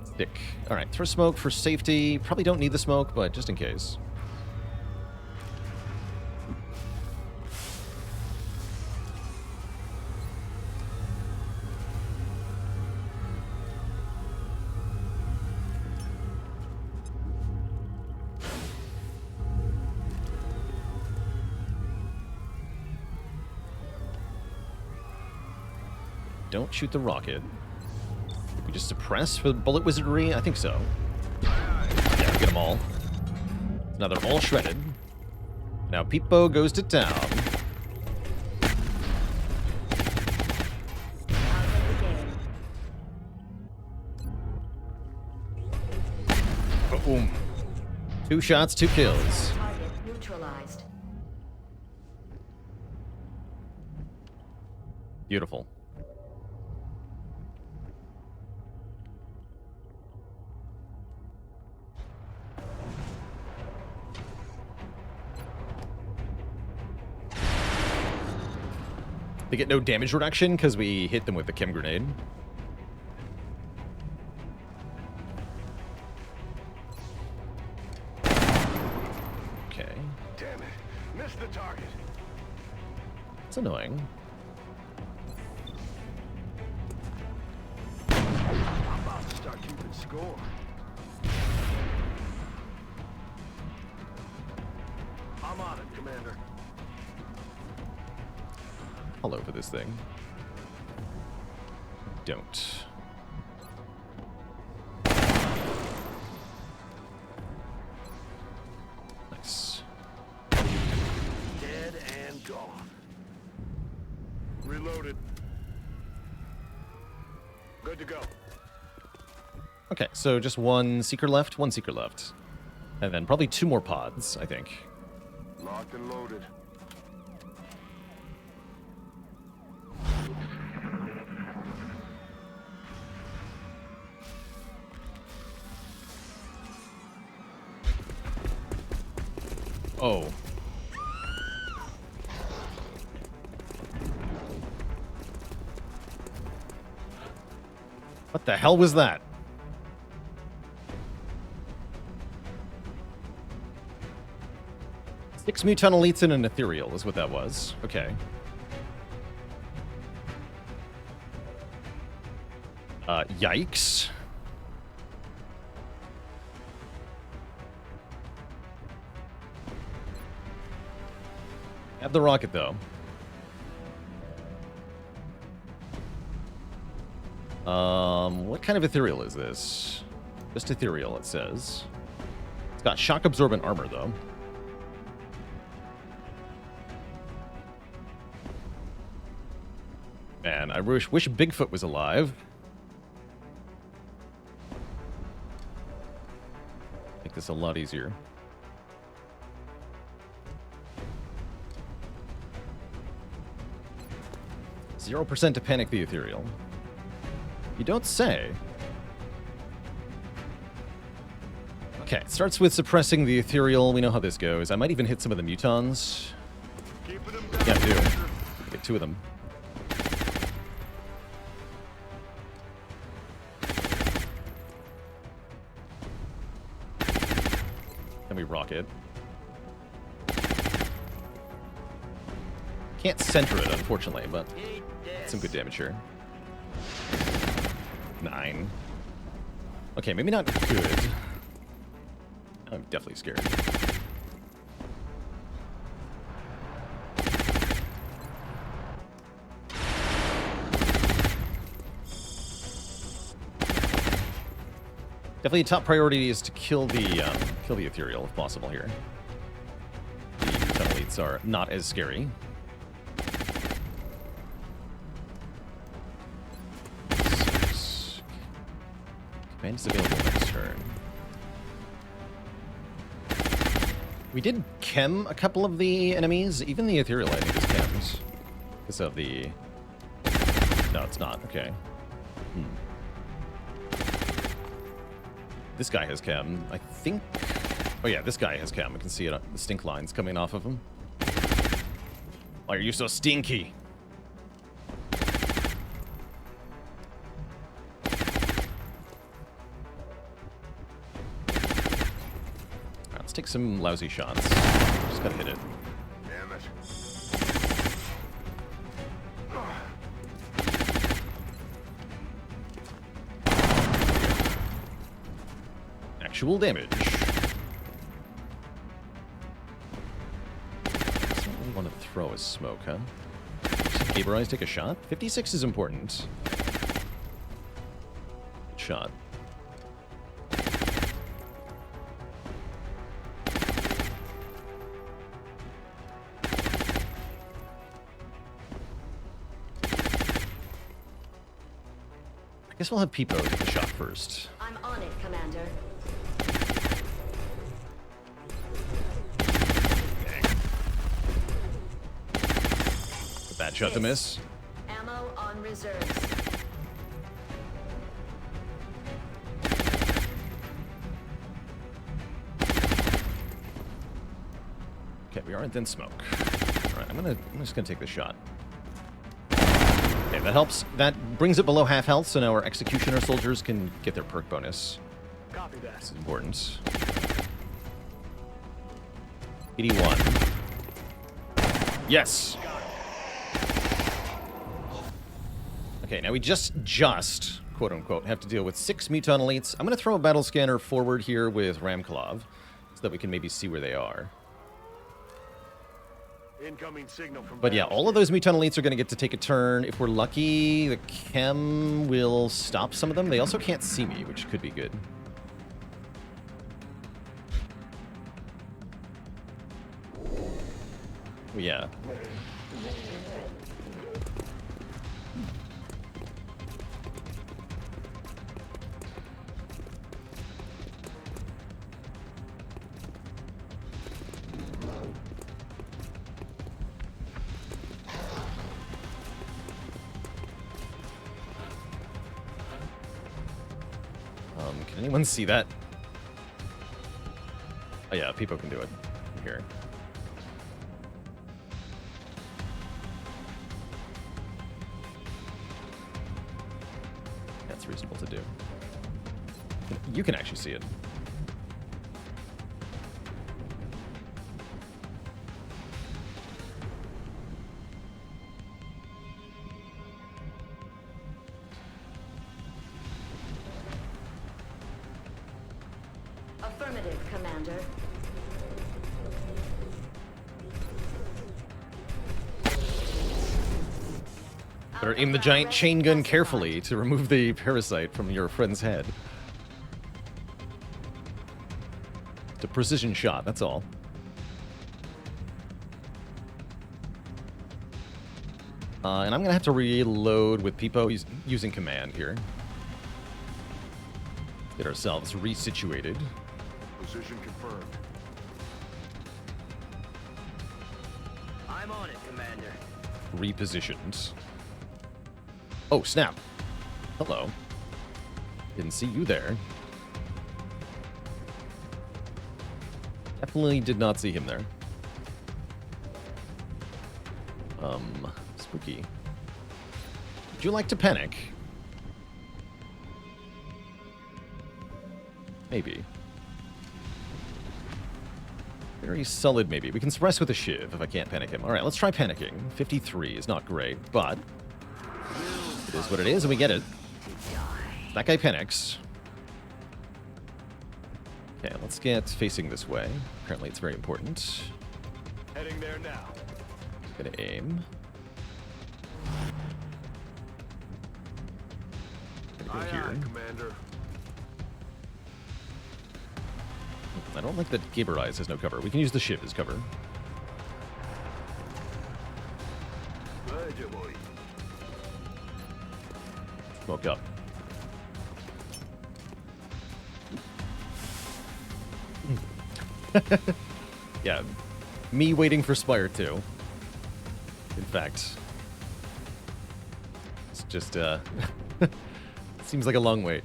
Stick. All right, throw smoke for safety. Probably don't need the smoke, but just in case. Don't shoot the rocket. We just suppress for the bullet wizardry? I think so. Yeah, get them all. Now they're all shredded. Now Peepo goes to town. Boom. 2 shots, 2 kills. Target neutralized. Beautiful. They get no damage reduction because we hit them with the chem grenade. Okay. Damn it. Missed the target. It's annoying. I'm about to start keeping score. I'm on it, Commander. All over this thing. Don't. Nice. Dead and gone. Reloaded. Good to go. Okay, so just one seeker left, and then probably 2 more pods, I think. Locked and loaded. Oh. What the hell was that? Six muton elites and an ethereal is what that was. Okay. Yikes. Have the rocket, though. What kind of ethereal is this? Just ethereal, it says. It's got shock absorbent armor, though. Man, I wish Bigfoot was alive. Make this a lot easier. 0% to panic the ethereal. You don't say. Okay, it starts with suppressing the ethereal. We know how this goes. I might even hit some of the mutons. Yeah, I do. Get 2 of them. And we rock it. Can't center it, unfortunately, but some good damage here. 9. Okay, maybe not good. I'm definitely scared. Definitely top priority is to kill the ethereal if possible here. The tunnel elites are not as scary. Command is available next turn. We did chem a couple of the enemies. Even the ethereal, I think, is chems. Because of the... No, it's not. Okay. This guy has chem, I think. Oh yeah, this guy has chem. I can see it. The stink lines coming off of him. Why are you so stinky? Right, let's take some lousy shots. Just gotta hit it. Damn it. Actual damage. Certainly want to throw a smoke, huh? Gaber Eyes take a shot? 56 is important. Good shot. I guess we'll have Peepo take the shot first. I'm on it, Commander. Bad shot to miss. Ammo on reserves. Okay, we aren't in smoke. All right, I'm just gonna take the shot. Okay, that helps. That brings it below half health, so now our executioner soldiers can get their perk bonus. Copy that. This is important. 81. Yes. Okay, now we just, quote unquote, have to deal with 6 Muton elites. I'm going to throw a battle scanner forward here with Ramkalov so that we can maybe see where they are. Incoming signal from But yeah, all of those Muton elites are going to get to take a turn. If we're lucky, the chem will stop some of them. They also can't see me, which could be good. Yeah. Can anyone see that? Oh yeah, Peepo can do it. Here. That's reasonable to do. You can actually see it. Affirmative, Commander. Better aim the giant chain gun carefully to remove the parasite from your friend's head. It's a precision shot, that's all. And I'm gonna have to reload with Peepo using command here. Get ourselves resituated. Position confirmed. I'm on it, Commander. Repositioned. Oh, snap. Hello. Didn't see you there. Definitely did not see him there. Spooky. Would you like to panic? Maybe. Very solid, maybe. We can suppress with a shiv if I can't panic him. All right, let's try panicking. 53 is not great, but it is what it is, and we get it. That guy panics. Okay, let's get facing this way. Apparently it's very important. Heading there now. Gonna aim. Gonna go here. Commander. I don't like that Gaber Eyes has no cover. We can use the shiv as cover. Smoke up. Yeah, me waiting for Spire 2. In fact, it's just, seems like a long wait.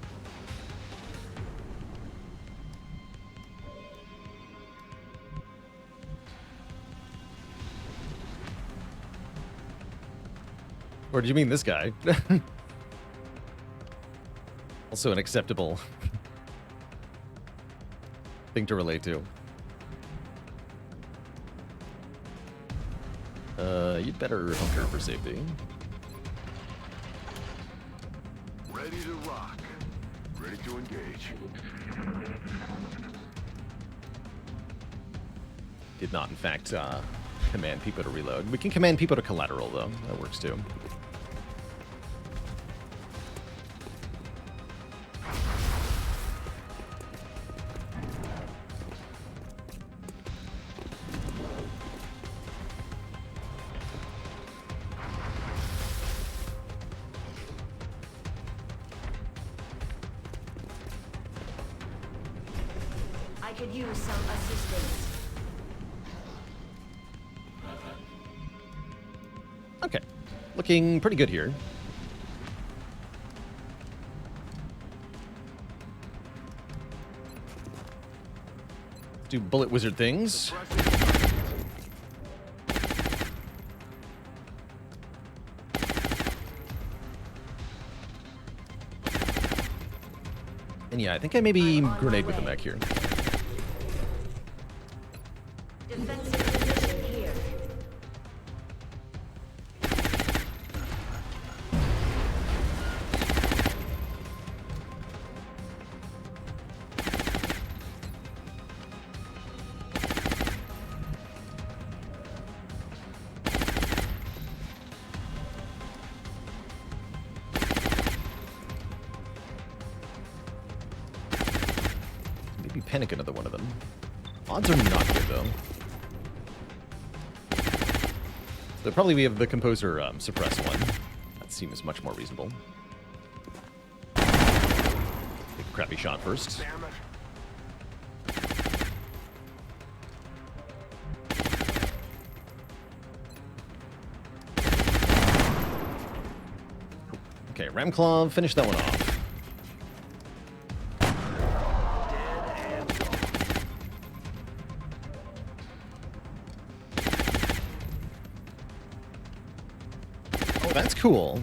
Or do you mean this guy? Also an acceptable thing to relate to. You'd better hunker for safety. Ready to rock. Ready to engage. Did not, in fact, command people to reload. We can command people to collateral, though. That works, too. I could use some assistance. Okay. Looking pretty good here. Let's do bullet wizard things. And yeah, I think I maybe grenade with the mech here. Defensive position here. Maybe panic another one of them. Odds are not good, though. So probably we have the composer suppress one. That seems much more reasonable. Take a crappy shot first. Okay, Ramclaw, finish that one off. That's cool.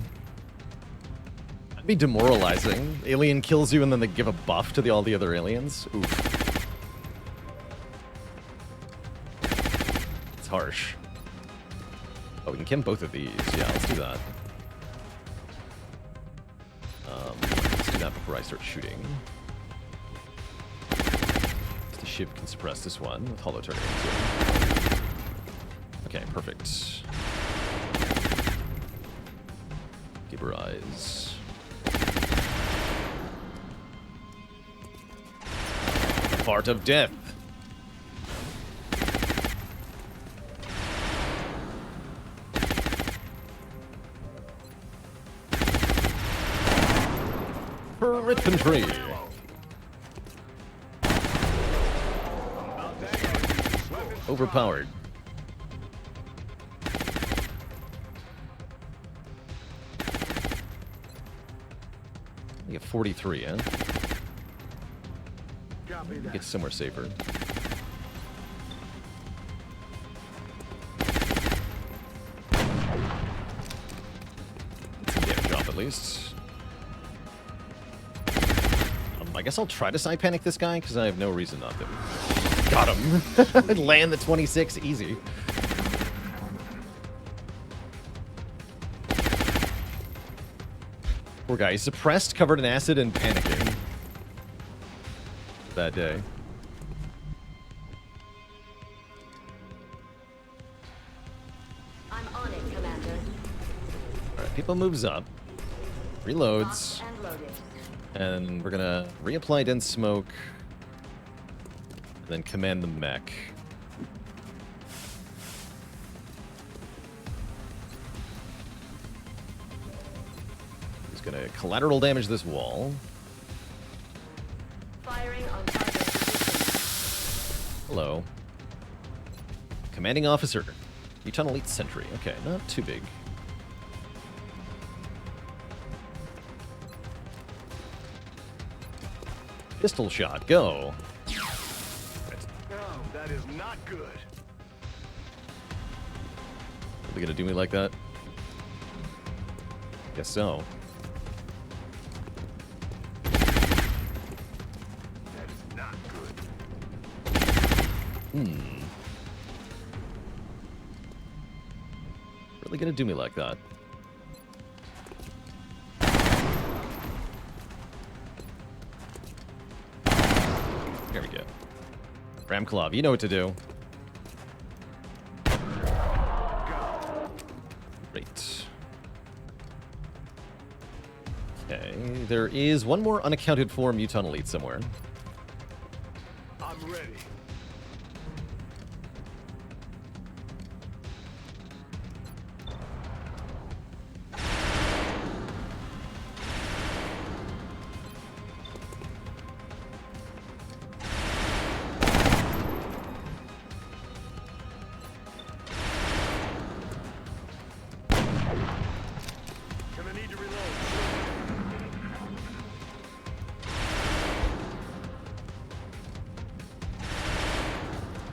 That'd be demoralizing. Alien kills you and then they give a buff to all the other aliens. Oof. It's harsh. Oh, we can chem both of these. Yeah, let's do that. Let's do that before I start shooting. The shiv can suppress this one with hollow targeting too. Okay, perfect. Gaber Eyes. Fart of death. For infantry. Overpowered. We get 43, huh? Get somewhere safer. Some damage off at least. I guess I'll try to side panic this guy because I have no reason not to. Got him. Land the 26, easy. Poor guy. He's suppressed, covered in acid, and panicking. Bad day. I'm on it, Commander. Alright, people moves up. Reloads. Locked and loaded. And we're gonna reapply dense smoke. And then command the mech. He's gonna collateral damage this wall. Firing on target position. Hello. Commanding officer. Utah Elite Sentry. Okay, not too big. Pistol shot, go. No, that is not good. Are they gonna do me like that? Guess so. That is not good. Really gonna do me like that? There we go. Ramklov, you know what to do. Great. Okay, there is one more unaccounted for Muton Elite somewhere. I'm ready. Gonna need to reload.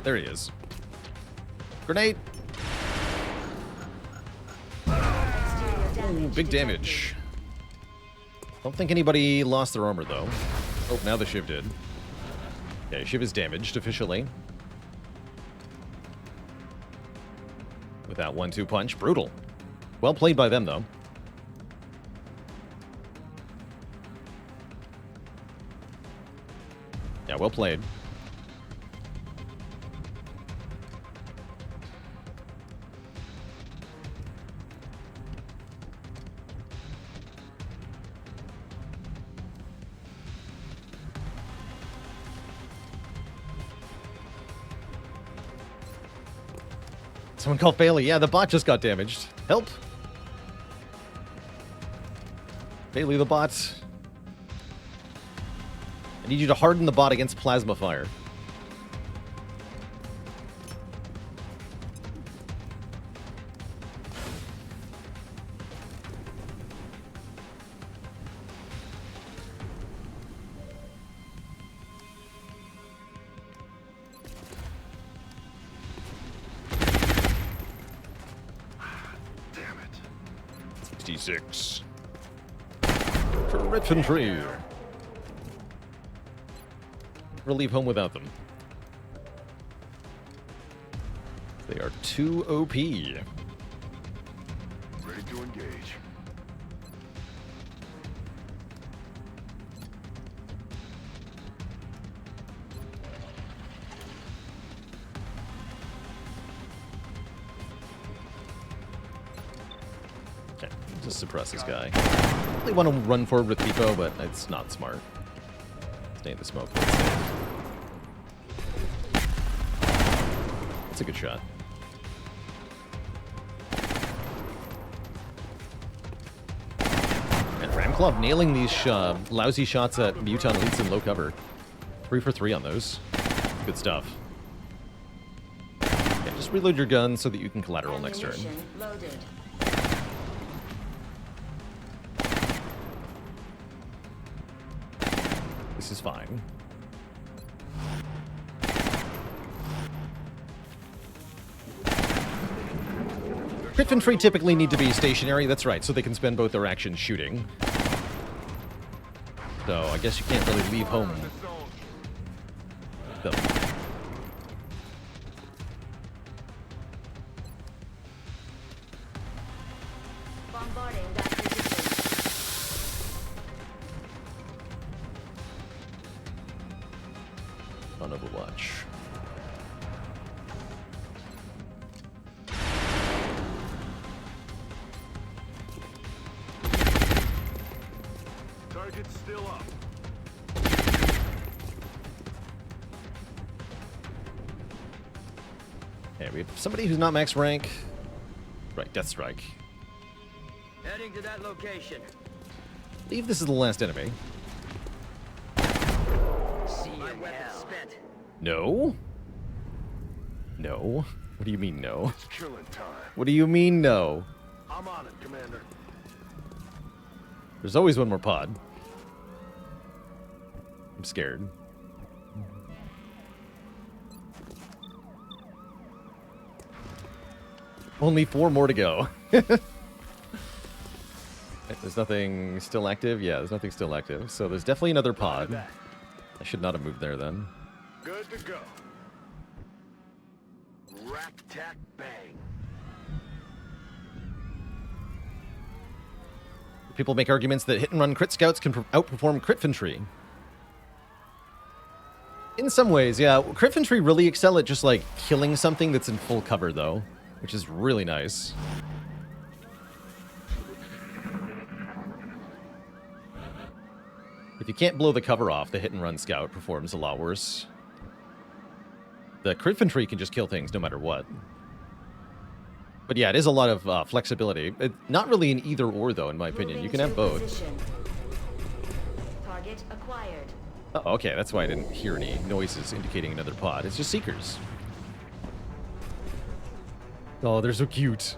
There he is. Grenade! Ooh, big damage. Don't think anybody lost their armor, though. Oh, now the Shiv did. Okay, Shiv is damaged officially. With that 1-2 punch. Brutal. Well played by them, though. Yeah, well played. Someone called Bailey. Yeah, the bot just got damaged. Help! Bailey, the bot. I need you to harden the bot against plasma fire. Damn it. 66. For infantry. We'll leave home without them. They are too OP. Ready to engage. Okay, just suppress this guy. I really want to run forward with Depot, but it's not smart. Stay in the smoke. That's a good shot. And Ramklov nailing these lousy shots at Muton Elites in low cover. 3 for 3 on those. Good stuff. Yeah, just reload your gun so that you can collateral next turn. Ammunition loaded. This is fine. Infantry typically need to be stationary, that's right, so they can spend both their actions shooting. So I guess you can't really leave home. Though. Bombarding that position. On Overwatch. Target's still up. Okay, we have somebody who's not max rank. Right, Death Strike. Heading to that location. I believe this is the last enemy. See my weapon spent. No? No? What do you mean no? It's killing time. What do you mean no? I'm on it, Commander. There's always one more pod. I'm scared. Only 4 more to go. There's nothing still active? Yeah, there's nothing still active. So there's definitely another pod. I should not have moved there then. Good to go. Rack, tack, bang. People make arguments that hit-and-run crit scouts can outperform critfantry. In some ways, yeah. Critfantry really excel at just, like, killing something that's in full cover, though. Which is really nice. If you can't blow the cover off, the hit-and-run scout performs a lot worse. The critfantry can just kill things no matter what. But yeah, it is a lot of flexibility. Not really an either-or, though, in my opinion. You can have both. Position. Target acquired. Oh, okay, that's why I didn't hear any noises indicating another pod. It's just Seekers. Oh, they're so cute.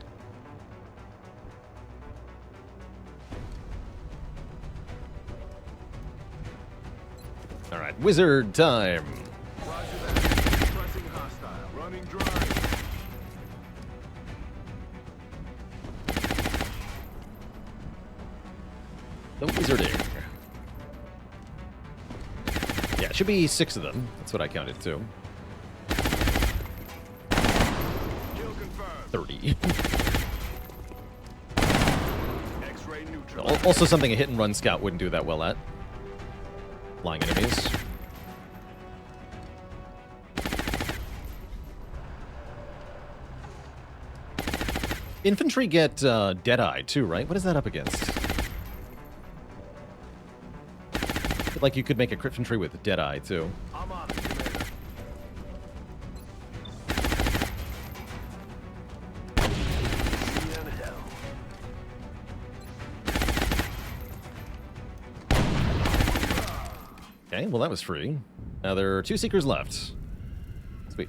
All right, wizard time. Roger that. Pressing hostile. Running dry. The wizarding. Yeah, it should be 6 of them. That's what I counted too. 30. X-ray neutral. Also something a hit-and-run scout wouldn't do that well at. Flying enemies. Infantry get Deadeye too, right? What is that up against? Like you could make a critfantry with Deadeye too. I'm on it, Commander. In hell. Okay, well that was free. Now there are 2 Seekers left. Sweet.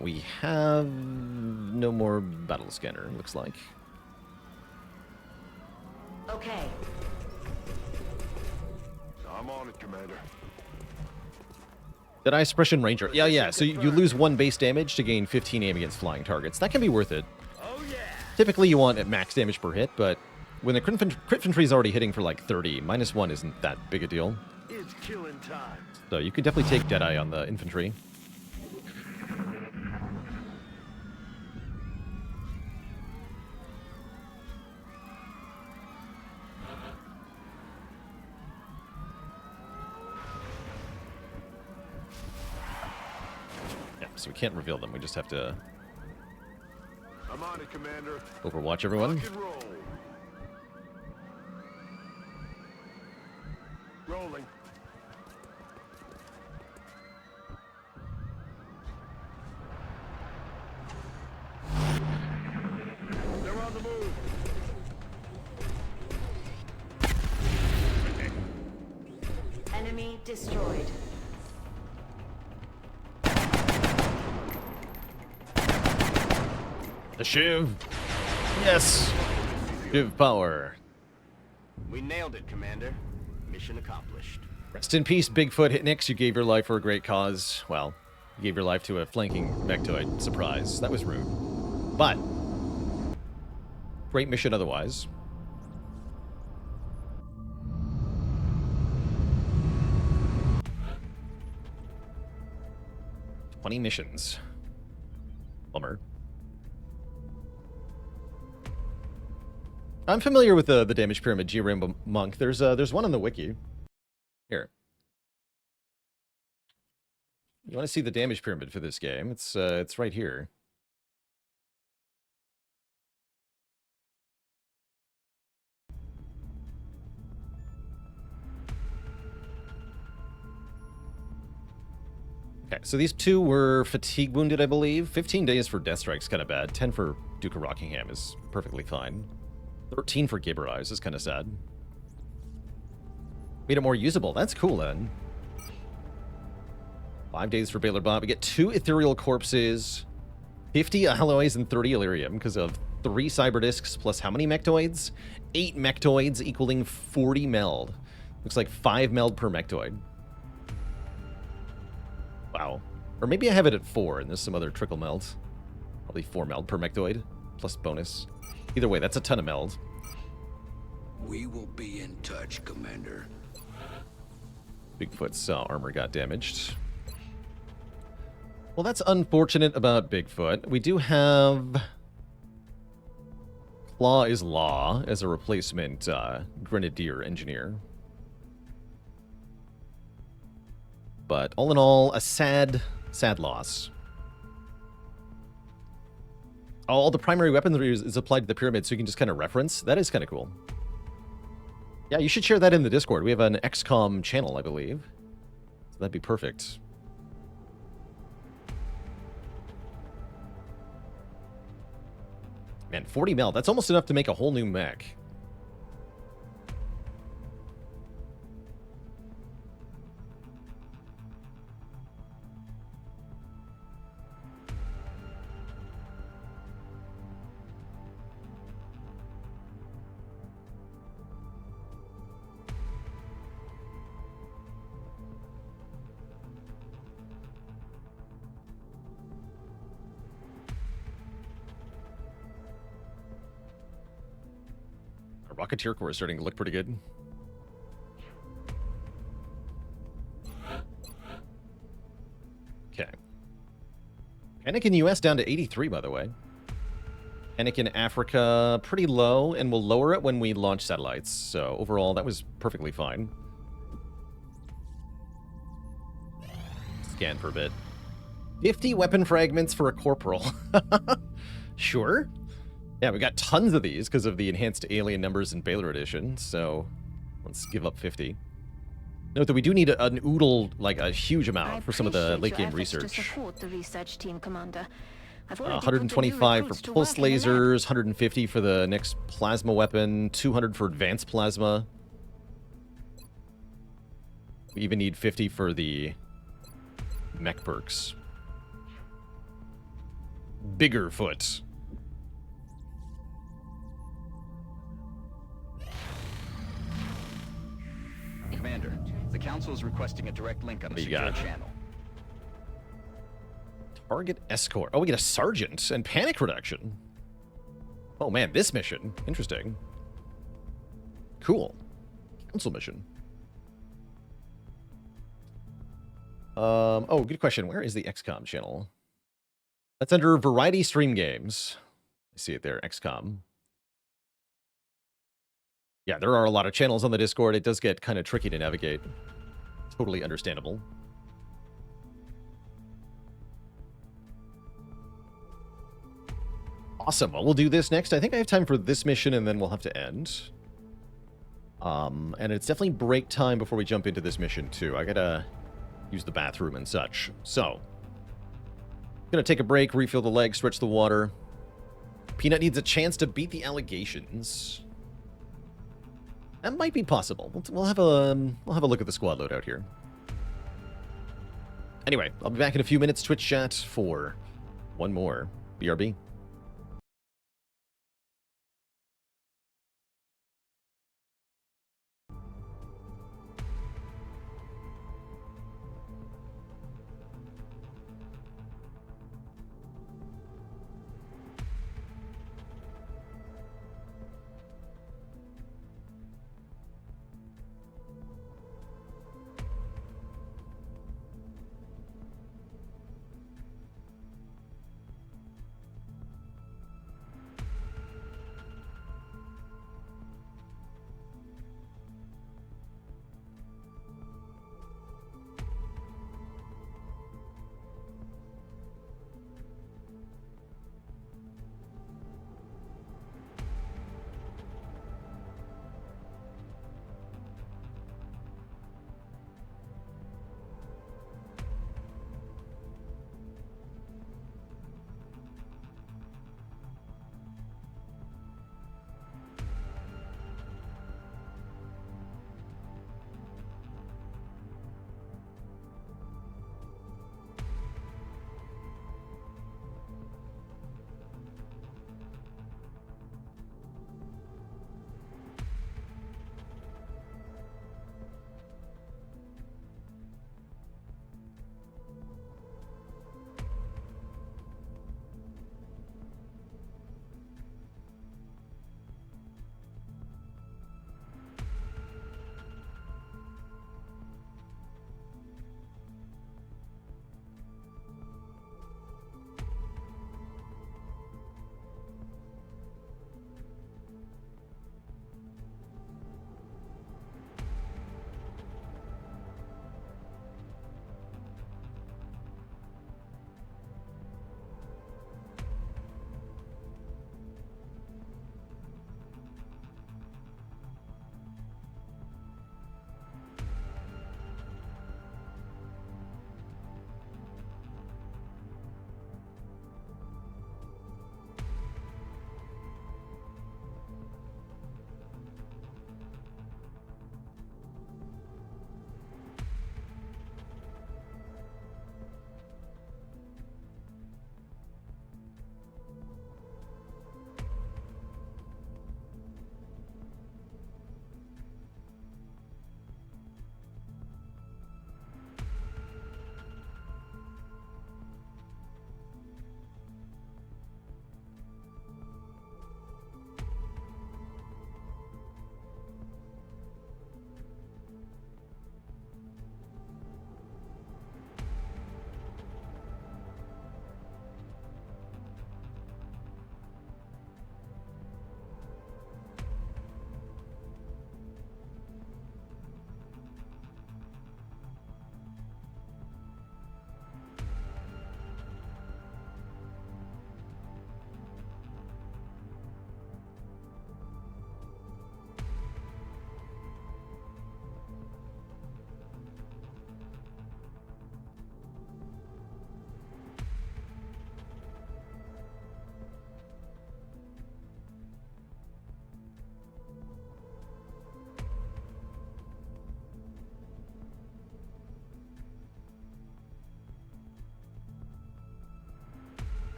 We have no more battle scanner, looks like. Okay. I'm on it, Commander. Deadeye Suppression Ranger. Yeah, so you lose 1 base damage to gain 15 aim against flying targets. That can be worth it. Oh yeah. Typically you want at max damage per hit, but when the critfantry is already hitting for like 30, -1 isn't that big a deal. It's killing time. So you could definitely take Deadeye on the infantry. Yeah, so we can't reveal them. We just have to I'm on it, Commander. overwatch everyone. Rock and roll. Rolling. They're on the move. Enemy destroyed. The Shiv! Yes! Shiv power. We nailed it, Commander. Mission accomplished. Rest in peace, Bigfoot Hitnix. You gave your life for a great cause. Well, you gave your life to a flanking Vectoid. Surprise. That was rude. But, great mission otherwise. "20 missions. Bummer. I'm familiar with the damage pyramid, G-Rainbow Monk. There's one on the wiki. Here. You want to see the damage pyramid for this game? It's right here. Okay, so these two were fatigue wounded, I believe. 15 days for Death Strike's kind of bad. 10 for Duke of Rockingham is perfectly fine. 13 for Gibber Eyes is kind of sad. Made it more usable. That's cool, then. 5 days for Baalor Bob. We get 2 Ethereal Corpses, 50 Alloys, and 30 Illyrium because of 3 Cyber Discs plus how many Mechtoids? 8 Mechtoids equaling 40 meld. Looks like 5 meld per Mechtoid. Wow. Or maybe I have it at 4, and there's some other trickle meld. Probably 4 meld per Mechtoid, plus bonus. Either way, that's a ton of meld. We will be in touch, Commander. Bigfoot's armor got damaged. Well, that's unfortunate about Bigfoot. We do have Claw is Law as a replacement Grenadier Engineer. But all in all, a sad loss. All the primary weaponry is applied to the pyramid, so you can just kind of reference. That is kind of cool. Yeah, you should share that in the Discord. We have an XCOM channel, I believe. So that'd be perfect. Man, 40 mil. That's almost enough to make a whole new mech. Rocketeer Corps is starting to look pretty good. Okay. Panic in US down to 83, by the way. Panic in Africa, pretty low, and we'll lower it when we launch satellites. So overall, that was perfectly fine. Scan for a bit. 50 weapon fragments for a corporal. Sure. Yeah, we got tons of these because of the enhanced alien numbers in Baalor Edition, so let's give up 50. Note that we do need an oodle, like a huge amount for some of the late game research. To support the research team, Commander. 125 for pulse lasers, 150 for the next plasma weapon, 200 for advanced plasma. We even need 50 for the mech perks. Bigger foot. Commander, the Council is requesting a direct link on the secure channel. Target escort. Oh, we get a sergeant and panic reduction. Oh man, this mission. Interesting. Cool. Council mission. Oh, good question. Where is the XCOM channel? That's under Variety Stream Games. I see it there, XCOM. Yeah, there are a lot of channels on the Discord. It does get kind of tricky to navigate. Totally understandable. Awesome. Well, we'll do this next. I think I have time for this mission, and then we'll have to end. And it's definitely break time before we jump into this mission, too. I gotta use the bathroom and such. So, gonna take a break, refill the leg, stretch the water. Peanut needs a chance to beat the allegations. That might be possible. We'll have a look at the squad loadout here. Anyway, I'll be back in a few minutes. Twitch chat for one more. BRB.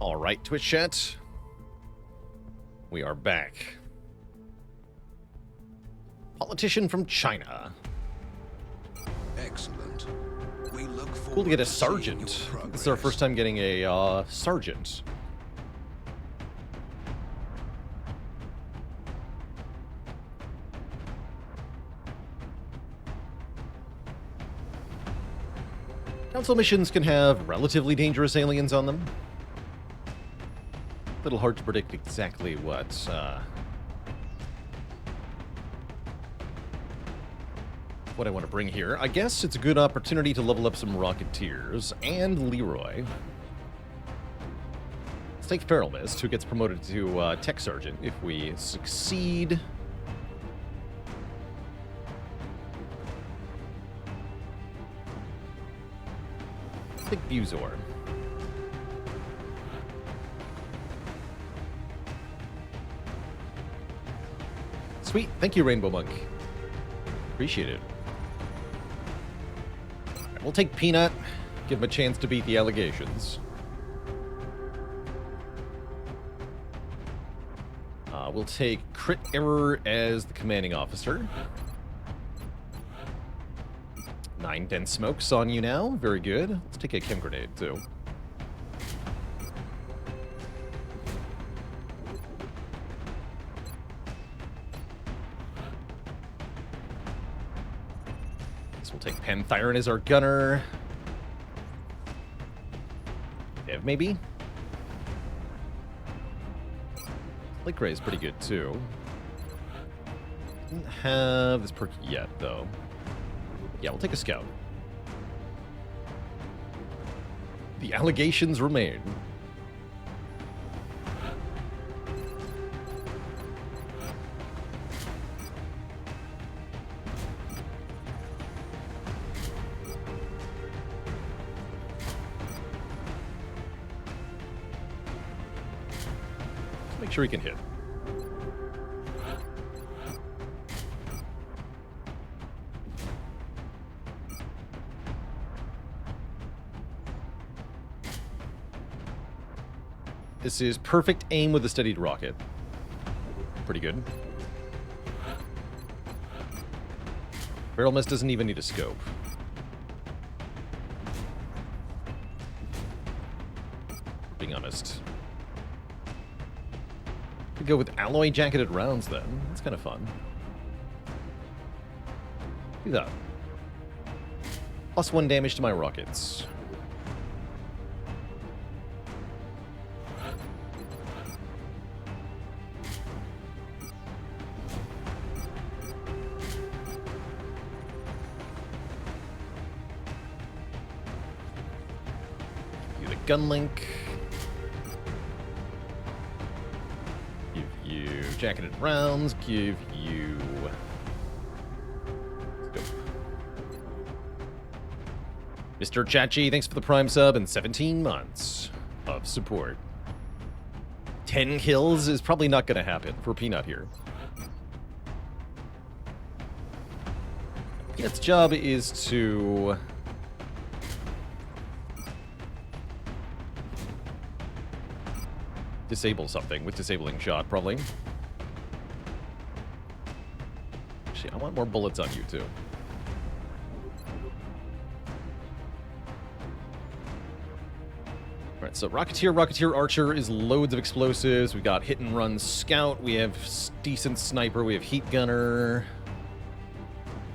All right, Twitch chat. We are back. Politician from China. Excellent. We look forward Cool to get a seeing sergeant. your This is our first time getting a sergeant. Council missions can have relatively dangerous aliens on them. A little hard to predict exactly what I want to bring here. I guess it's a good opportunity to level up some Rocketeers and Leroy. Let's take Feral Mist, who gets promoted to Tech Sergeant if we succeed. Let's take Buzor. Sweet. Thank you, Rainbow Monk. Appreciate it. Right, we'll take Peanut. Give him a chance to beat the allegations. We'll take Crit Error as the commanding officer. 9 dense smokes on you now. Very good. Let's take a chem grenade, too. We'll take Panthyron as our gunner. Ev, maybe? Lake Ray is pretty good, too. Didn't have this perk yet, though. Yeah, we'll take a scout. The allegations remain. Make sure he can hit. This is perfect aim with a steadied rocket. Pretty good. Barrel Mist doesn't even need a scope. Being honest. Could go with alloy jacketed rounds then. That's kind of fun. Do that. +1 damage to my rockets. Do the gun link. Jacketed rounds, give you scope. Mr. Chachi, thanks for the Prime sub and 17 months of support. 10 kills is probably not going to happen for Peanut here. Peanut's job is to disable something with disabling shot, probably. Actually, I want more bullets on you, too. Alright, so Rocketeer, Archer is loads of explosives. We've got Hit and Run Scout. We have decent Sniper. We have Heat Gunner.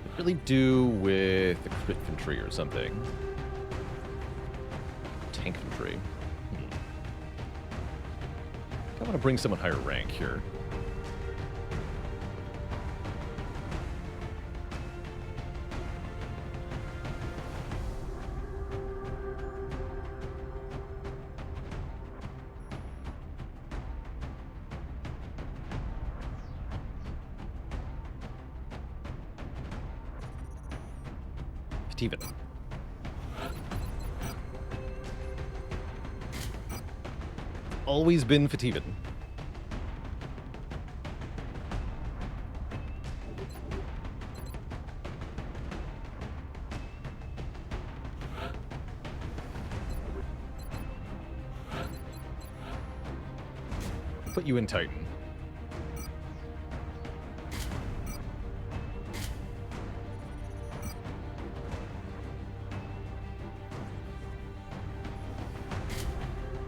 Could really do with the Crit Infantry or something. Tank Infantry. I want to bring someone higher rank here. Steven. Always been Fativan. Put you in Titan.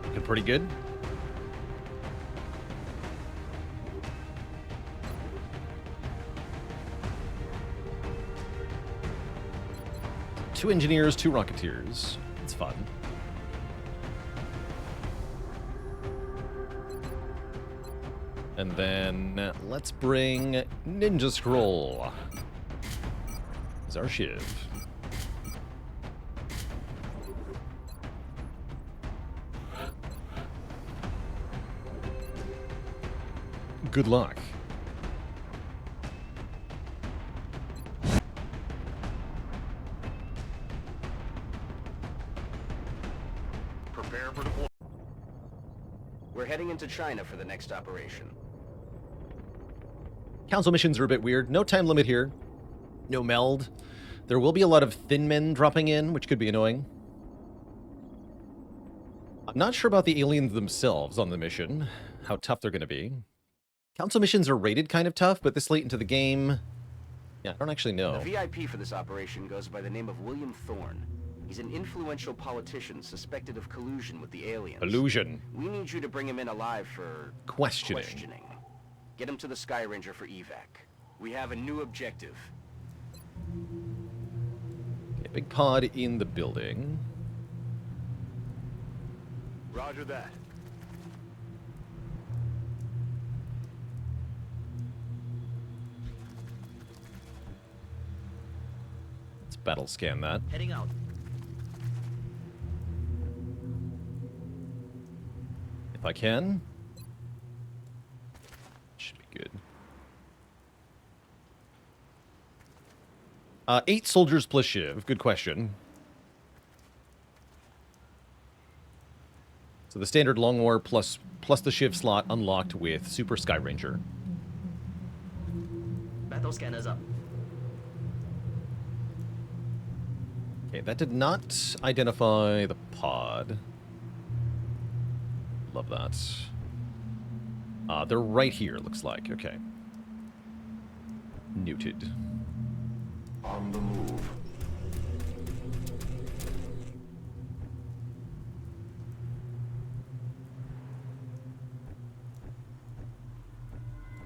Looking pretty good. Two engineers, two rocketeers. It's fun. And then let's bring Ninja Scroll as our shiv. Good luck. Prepare for deployment. We're heading into China for the next operation. Council missions are a bit weird. No time limit here. No meld. There will be a lot of thin men dropping in, which could be annoying. I'm not sure about the aliens themselves on the mission, how tough they're going to be. Council missions are rated kind of tough, but this late into the game... Yeah, I don't actually know. The VIP for this operation goes by the name of William Thorne. He's an influential politician suspected of collusion with the aliens. Collusion. We need you to bring him in alive for... Questioning. Get him to the Sky Ranger for evac. We have a new objective. Okay, big pod in the building. Roger that. Let's battle scan that. Heading out. If I can. Should be good. 8 soldiers plus shiv. Good question. So the standard long war plus the shiv slot unlocked with Super Sky Ranger. Battle scanners up. Okay, that did not identify the pod. Love that. They're right here, looks like. Okay. Noted. On the move.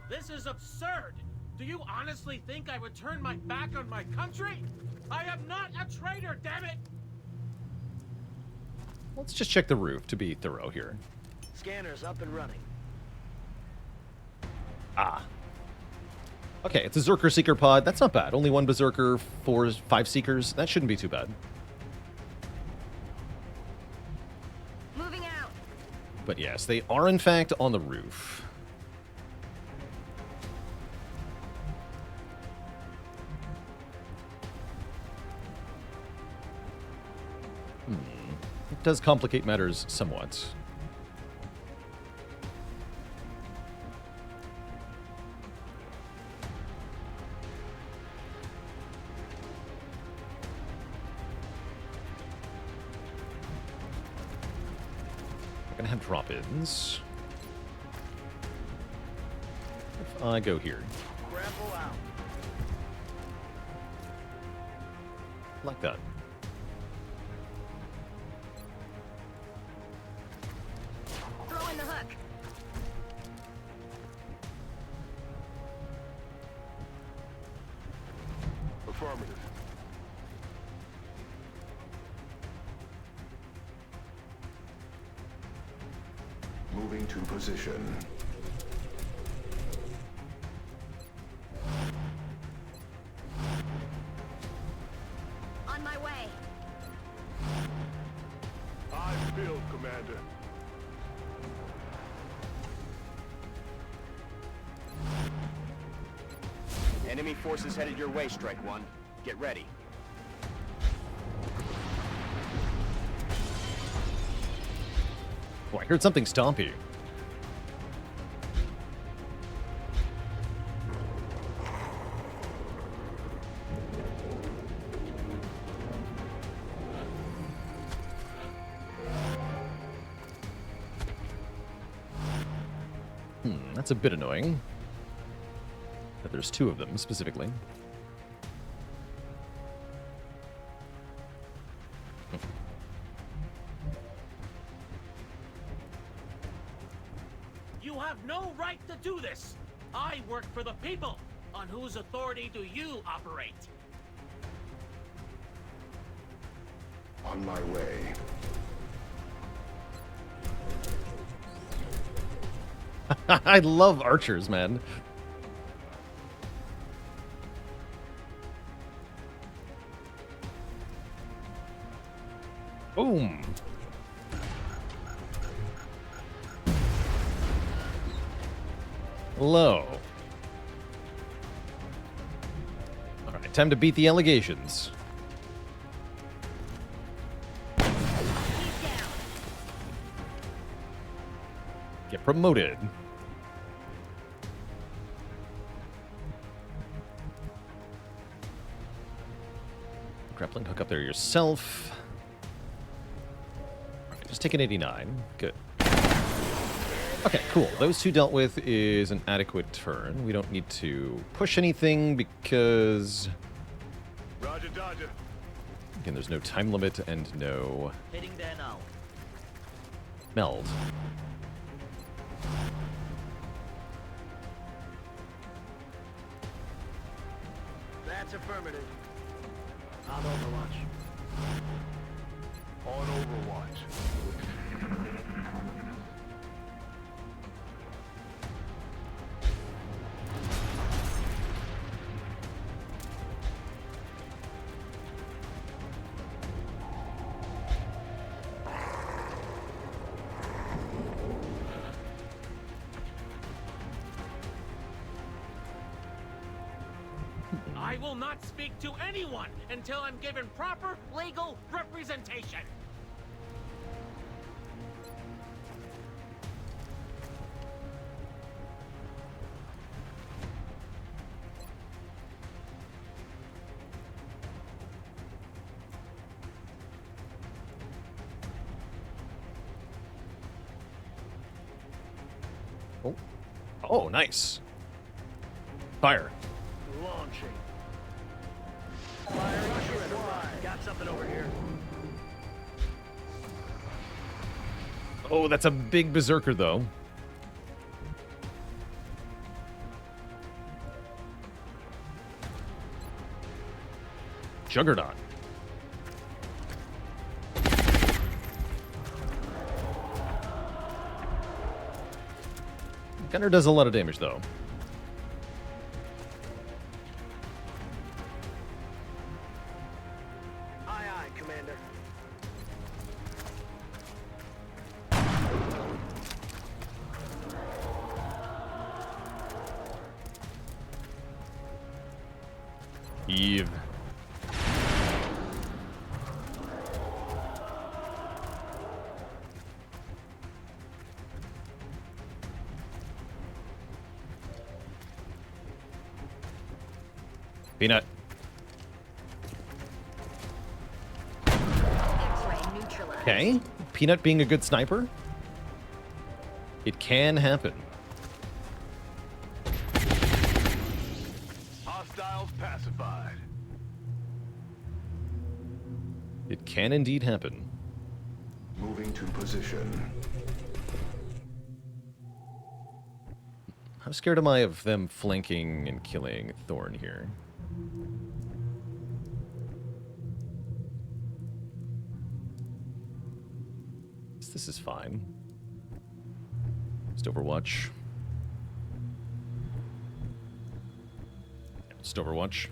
This is absurd! Do you honestly think I would turn my back on my country? I am not a traitor, damn it! Let's just check the roof to be thorough here. Scanners up and running. Ah. Okay, it's a Zerker Seeker pod. That's not bad. Only 1 Berserker, 5 Seekers. That shouldn't be too bad. Moving out. But yes, they are in fact on the roof. It does complicate matters somewhat. We're gonna have drop-ins. If I go here. Grapple out. Like that. Throw in the hook. Affirmative. Moving to position. On my way. Eyes peeled, Commander. Enemy forces headed your way, Strike One. Get ready. Oh, I heard something stompy. That's a bit annoying. That there's two of them, specifically. You have no right to do this! I work for the people! On whose authority do you operate? On my way. I love archers, man. Boom. Low. All right, time to beat the allegations. Get promoted. Grappling hook up there yourself. All right, just take an 89. Good. Okay, cool. Those two dealt with is an adequate turn. We don't need to push anything because... Roger, Dodger. Again, there's no time limit and no... Heading there now. Meld. That's affirmative. On Overwatch. On Overwatch. I will not speak to anyone until I'm given proper legal representation. Oh. Oh, nice. Fire. Launching. Got something over here. Oh, that's a big berserker, though. Juggernaut. Gunner does a lot of damage, though. Aye, aye, Commander. Eve. Peanut. X-ray neutralized. Okay. Peanut being a good sniper. It can happen. Hostiles pacified. It can indeed happen. Moving to position. How scared am I of them flanking and killing Thorn here? This is fine. Just Overwatch. Just Overwatch.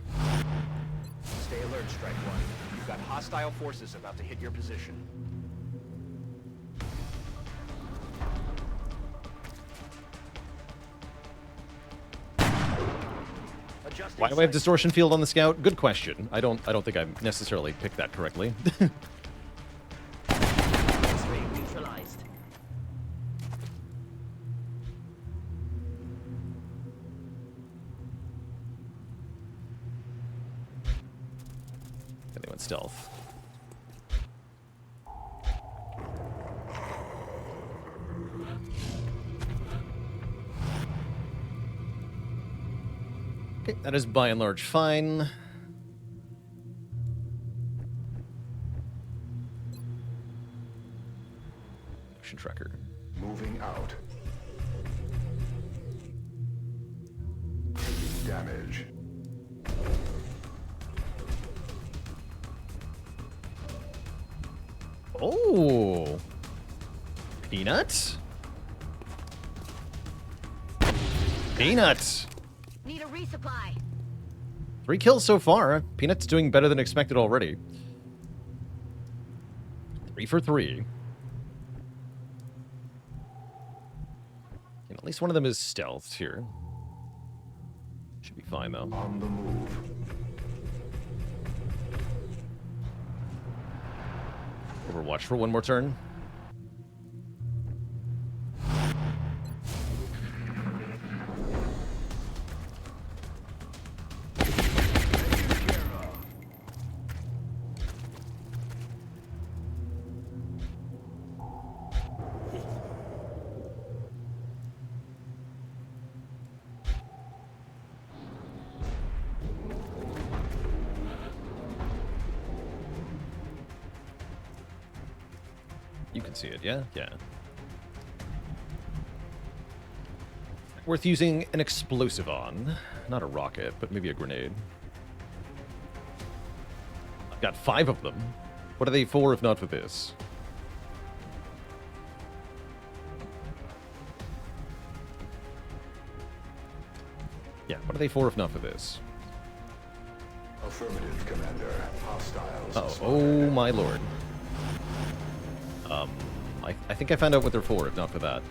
Stay alert, Strike One. You've got hostile forces about to hit your position. Why do I have distortion field on the scout? Good question. I don't think I necessarily picked that correctly. X-ray neutralized. And they went stealth. Okay, that is by and large fine. Motion tracker. Moving out. Taking damage. Oh! Peanut? Peanut! Need a resupply. 3 kills so far. Peanut's doing better than expected already. 3 for 3. And at least one of them is stealthed here. Should be fine, though. On the move. Overwatch for one more turn. You can see it, yeah? Yeah. Worth using an explosive on. Not a rocket, but maybe a grenade. I've got 5 of them. What are they for if not for this? Yeah, what are they for if not for this? Affirmative, Commander. Hostiles. Uh-oh. Oh, my lord. I think I found out what they're for, if not for that.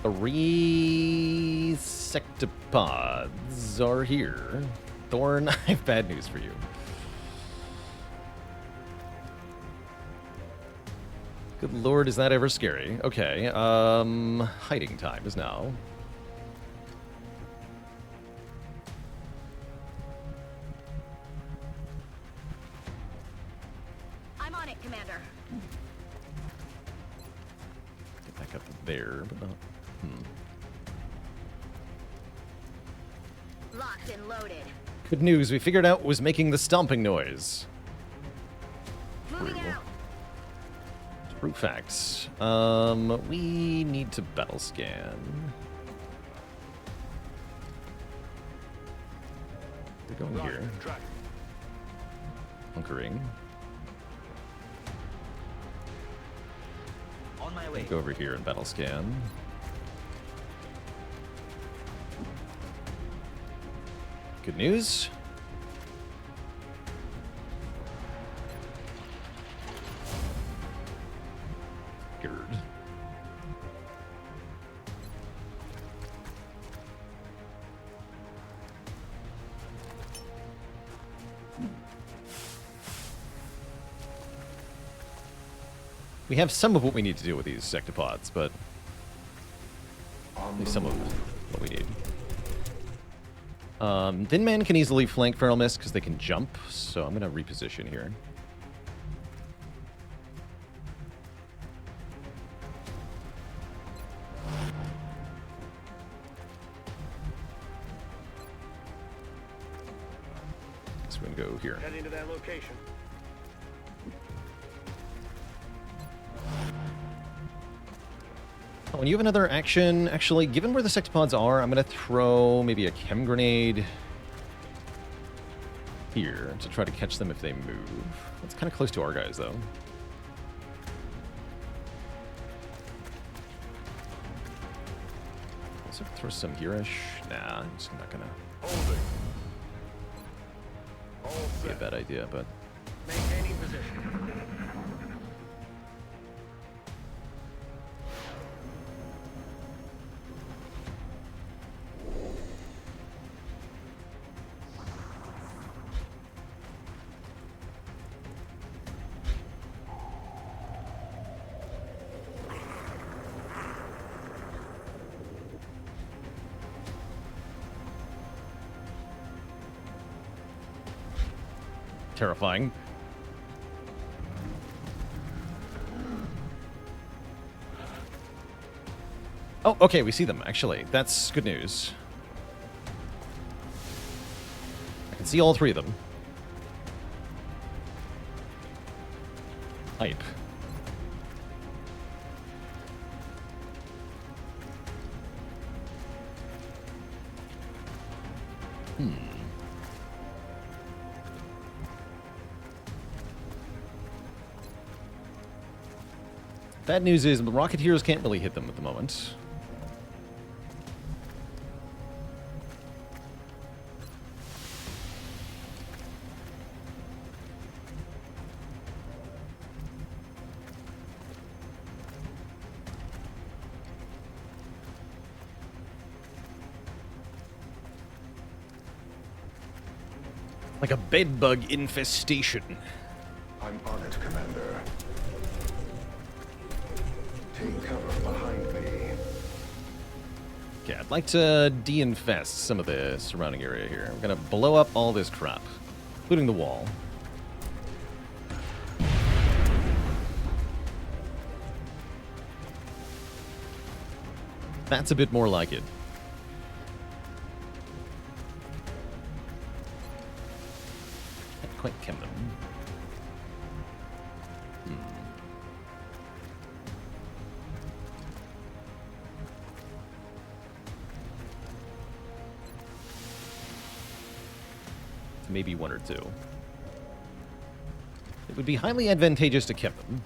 The Resectopods are here. Thorn, I have bad news for you. Good lord, is that ever scary? Okay, hiding time is now. I'm on it, Commander. Get back up there, but not... Locked and loaded. Good news, we figured out what was making the stomping noise. Moving out. True facts. We need to battle scan. We're going here. Hunkering. On my way. Go over here and battle scan. Good news. Good. We have some of what we need to do with these sectopods, but at least some of what we need. Thin Man can easily flank Feral Mist because they can jump, so I'm going to reposition here. So we're going to go here. Heading to that location. Oh, and you have another action. Actually, given where the sectopods are, I'm going to throw maybe a chem grenade here to try to catch them if they move. That's kind of close to our guys, though. Also, throw some here-ish. Nah, I'm just not going to be a bad idea, but... Maintaining position. Terrifying. Oh, okay, we see them, actually. That's good news. see all three of them. Hype. Bad news is the Rocketeers can't really hit them at the moment. Like a bedbug infestation. I'm on it, Commander. Take cover behind me. Okay, I'd like to de-infest some of the surrounding area here. I'm gonna blow up all this crap, including the wall. That's a bit more like it. Can't quite chem them. Maybe one or two. It would be highly advantageous to chem them.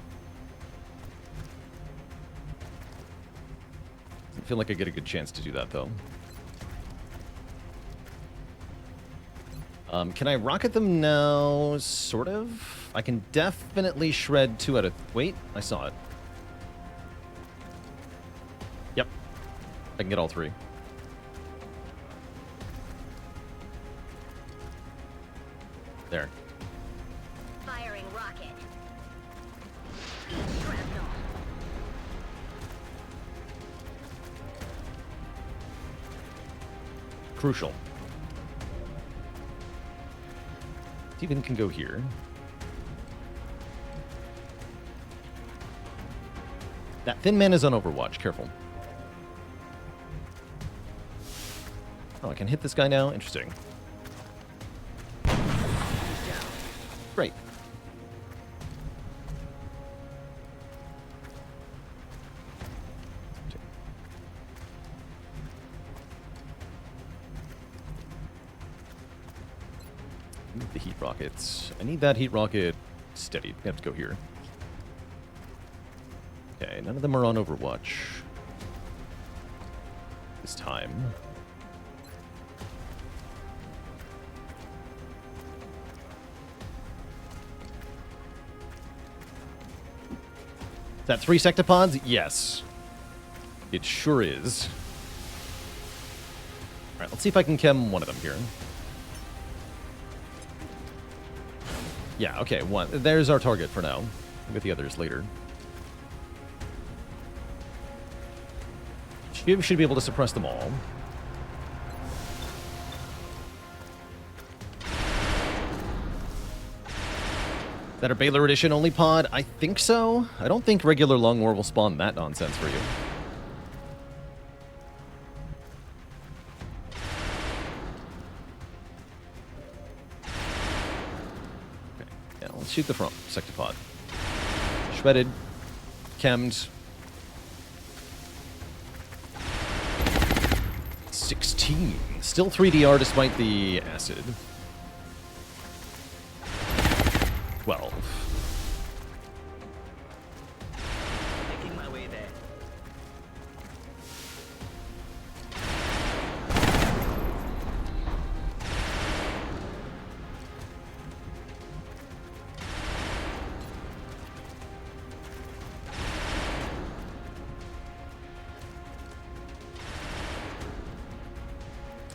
Doesn't feel like I get a good chance to do that, though. Can I rocket them now? Sort of. I can definitely shred 2 out of... Wait, I saw it. Yep. I can get all 3. There. Firing rocket. Shrapnel. Crucial. Steven can go here. That thin man is on Overwatch. Careful. Oh, I can hit this guy now? Interesting. Great. I need the heat rockets. I need that heat rocket steady. We have to go here. Okay, none of them are on Overwatch this time. Is that 3 sectopods? Yes. It sure is. Alright, let's see if I can chem one of them here. Yeah, okay, one. There's our target for now. We'll get the others later. Should be able to suppress them all. Is that a Baalor Edition only pod? I think so. I don't think regular Long War will spawn that nonsense for you. Okay, yeah, let's shoot the front sectopod. Shredded. Chemmed. 16. Still 3DR despite the acid. 12. Making my way there.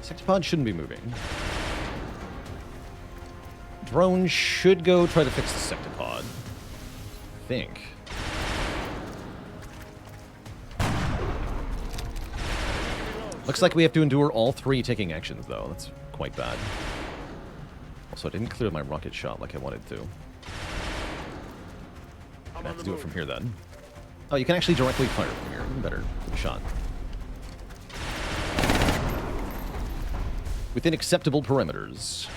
Sectopod shouldn't be moving. Drone should go try to fix the sectopod. I think. Looks like we have to endure all 3 taking actions, though. That's quite bad. Also, I didn't clear my rocket shot like I wanted to. I have to do it from here, then. Oh, you can actually directly fire from here. Even better. Good shot. Within acceptable parameters.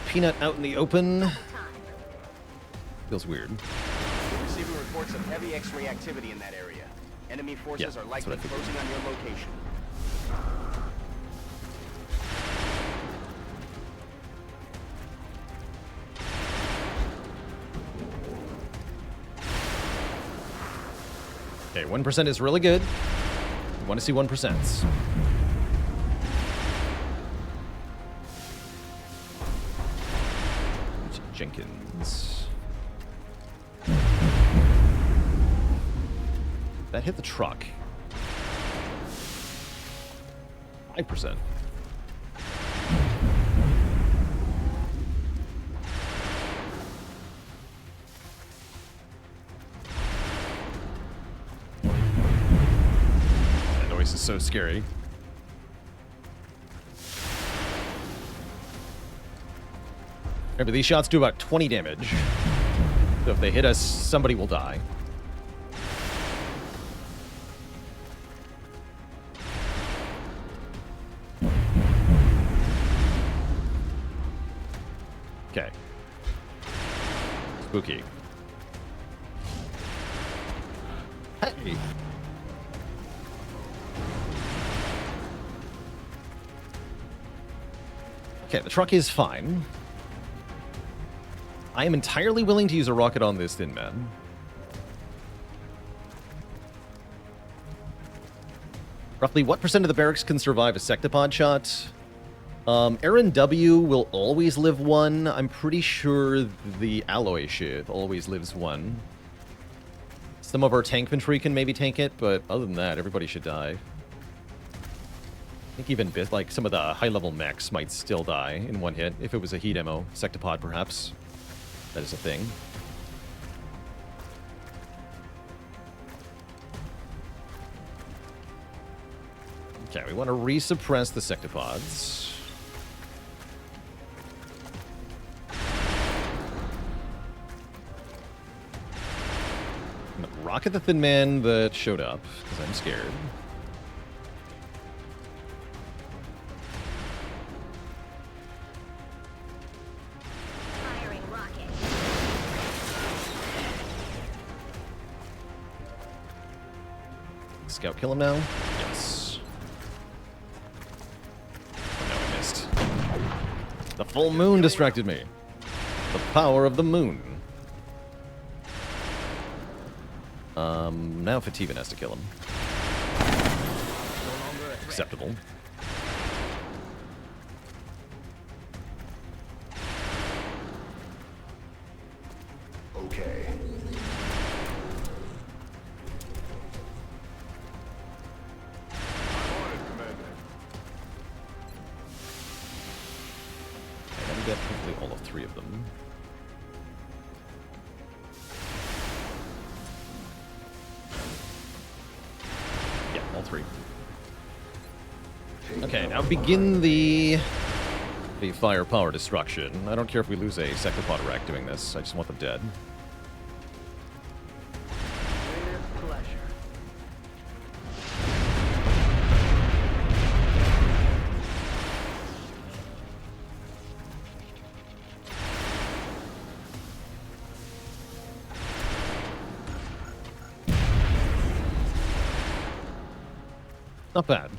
Peanut out in the open. Feels weird. We're receiving reports of heavy X-ray activity in that area. Enemy forces are likely closing on your location. Okay, 1% is really good. We want to see 1%. Jenkins. That hit the truck. 5%. That noise is so scary. Remember, these shots do about 20 damage. So if they hit us, somebody will die. Okay. Spooky. Hey! Okay, the truck is fine. I am entirely willing to use a rocket on this Thin Man. Roughly what percent of the barracks can survive a sectopod shot? Aaron W will always live one. I'm pretty sure the alloy shiv always lives one. Some of our tank infantry can maybe tank it, but other than that, everybody should die. I think even like some of the high-level mechs might still die in one hit, if it was a heat ammo sectopod, perhaps. That is a thing. Okay, we want to resuppress the sectopods. I'm gonna rocket the Thin Man that showed up, because I'm scared. Scout kill him now? Yes. Oh no, I missed. The full moon distracted me. The power of the moon. Now Fativan has to kill him. Acceptable. Okay. Get hopefully all of 3 of them. Yeah, all 3. Okay, now begin the firepower destruction. I don't care if we lose a sectopod rack doing this. I just want them dead. Not bad.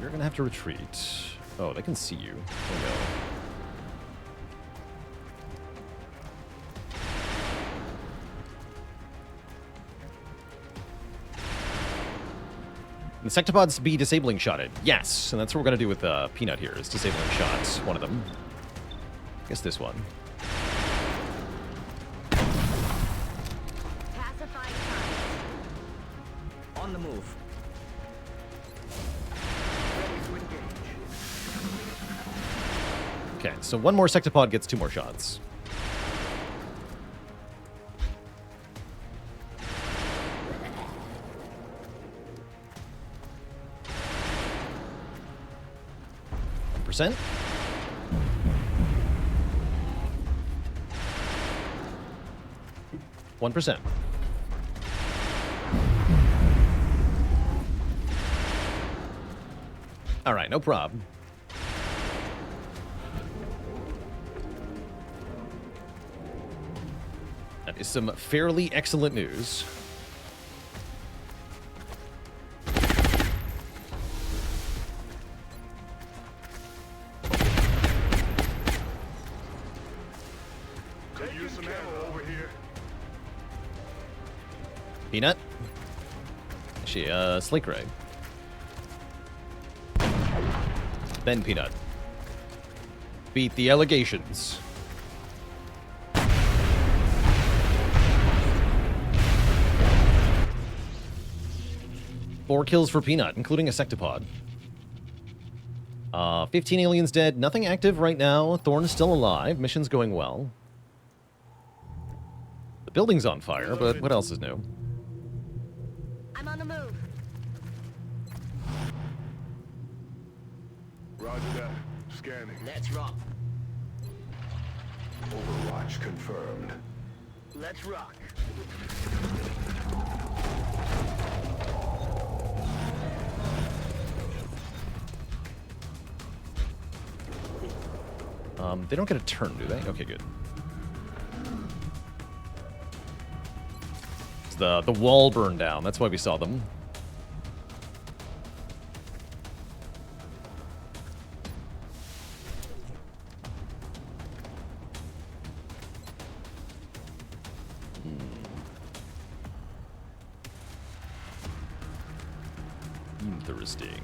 You're gonna have to retreat. Oh, they can see you. Oh no. The sectopods be disabling shotted. Yes, and that's what we're going to do with Peanut here, is disabling shots. One of them. I guess this one. Pacifying time. On the move. Okay, so one more sectopod gets 2 more shots. 1%. All right, no problem. That is some fairly excellent news. Could use some ammo over here. Peanut? Actually, Slake Ray. Then Peanut. Beat the allegations. Four kills for Peanut, including a sectopod. 15 aliens dead. Nothing active right now. Thorn's still alive. Mission's going well. The building's on fire, but what else is new? I'm on the move. Roger that. Scanning. Let's rock. Overwatch confirmed. Let's rock. They don't get a turn, do they? Okay, good. The wall burned down. That's why we saw them. Interesting.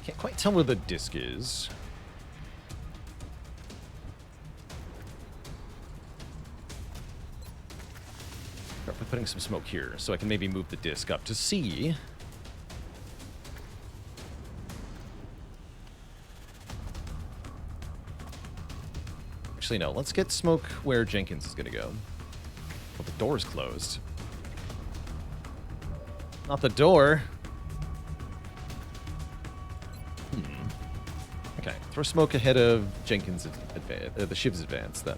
Can't quite tell where the disc is. Start by putting some smoke here, so I can maybe move the disc up to see. Actually, no. Let's get smoke where Jenkins is going to go. Well, the door's closed. Not the door. Okay, throw smoke ahead of Jenkins' the Shiv's advance, then.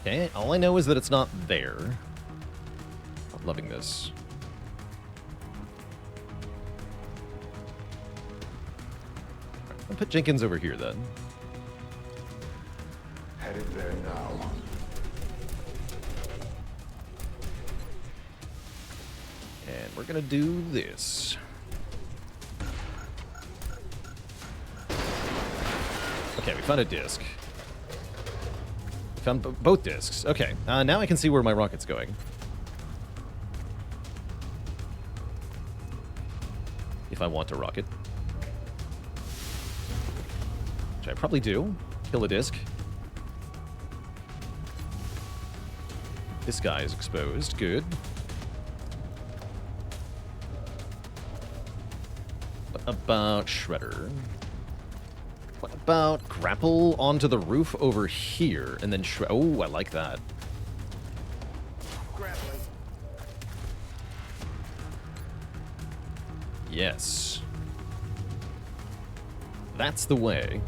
Okay, all I know is that it's not there. I'm loving this. I'll put Jenkins over here, then. Headed there now. And we're gonna do this. Okay, we found a disc. Found both discs. Okay, now I can see where my rocket's going. If I want to rocket. Which I probably do. Kill a disc. This guy is exposed. Good. What about Shredder? What about grapple onto the roof over here and then oh, I like that. Grappling. Yes. That's the way.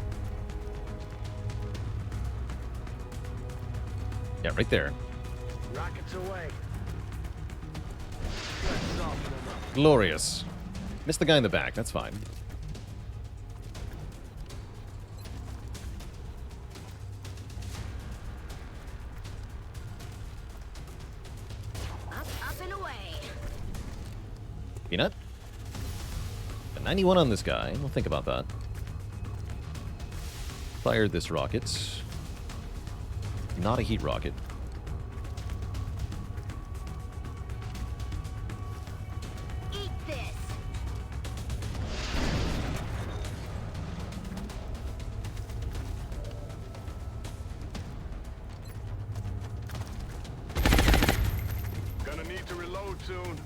Yeah, right there. Rockets away. Glorious. Missed the guy in the back. That's fine. Up and away. Peanut? A 91 on this guy. We'll think about that. Fired this rocket. Not a heat rocket. Eat this. Gonna need to reload soon.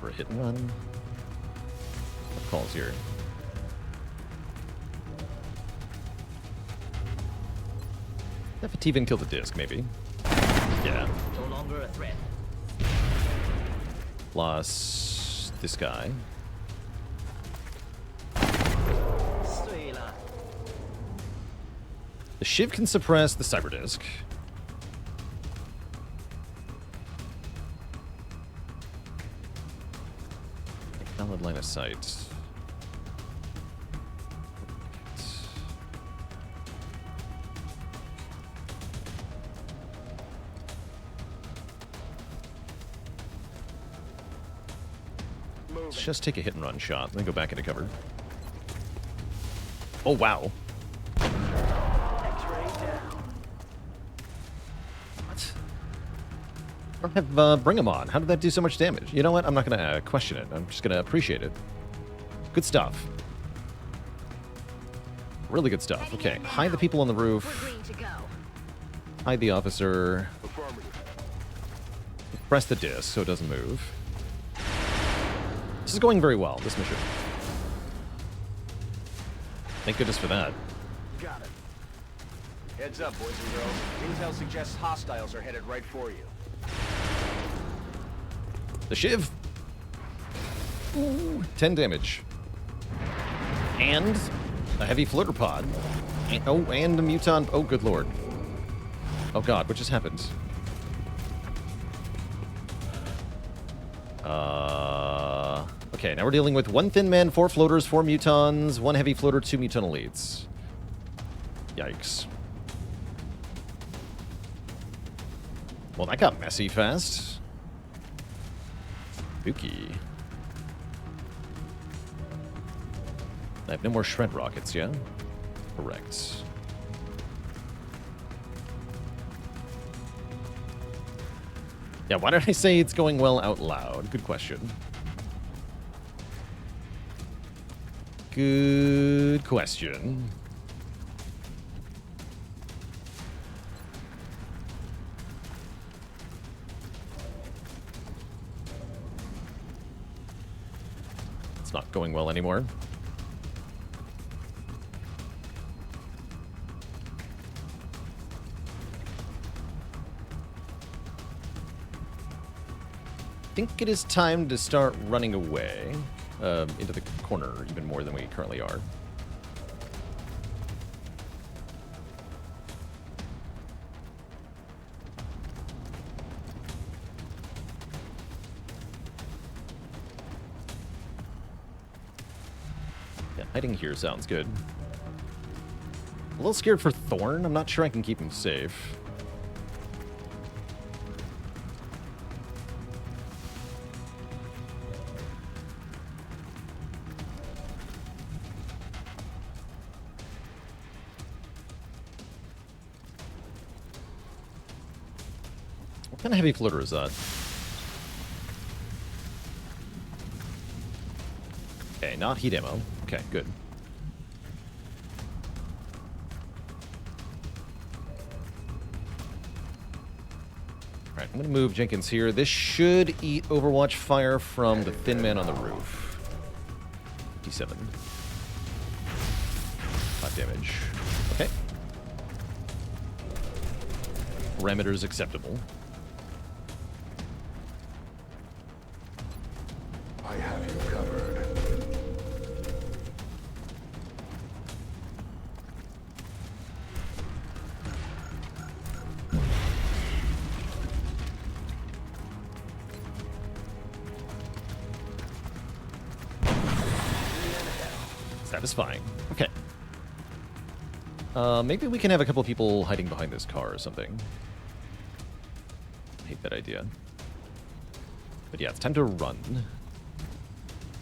for a hit and run. What calls here? Have Tivan kill the disc, maybe. Yeah. No longer a threat. Plus this guy. The Shiv can suppress the cyber disc. Valid line of sight. Let's just take a hit and run shot, then go back into cover. Oh, wow. What? I don't have Bring 'em On. How did that do so much damage? You know what? I'm not going to question it. I'm just going to appreciate it. Good stuff. Really good stuff. Okay, hide the people on the roof. Hide the officer. Press the disc so it doesn't move. This is going very well, this mission. Thank goodness for that. Got it. Heads up, boys and girls. Intel suggests hostiles are headed right for you. The Shiv. Ooh, 10 damage. And a heavy floater pod. And, oh, and a muton. Oh, good lord. Oh god, what just happened? Okay, now we're dealing with 1 thin man, 4 floaters, 4 mutons, 1 heavy floater, 2 muton elites. Yikes. Well, that got messy fast. Spooky. I have no more shred rockets, yeah? Correct. Yeah, why did I say it's going well out loud? Good question. Good question. It's not going well anymore. I think it is time to start running away into the corner even more than we currently are. Yeah, hiding here sounds good. A little scared for Thorn. I'm not sure I can keep him safe. What kind of heavy floater is that? Okay, not heat ammo. Okay, good. Alright, I'm going to move Jenkins here. This should eat Overwatch fire from the thin man on the roof. D7. 5 damage. Okay. Parameters acceptable. I have you covered. Satisfying. Okay. Maybe we can have a couple people hiding behind this car or something. I hate that idea. But yeah, it's time to run.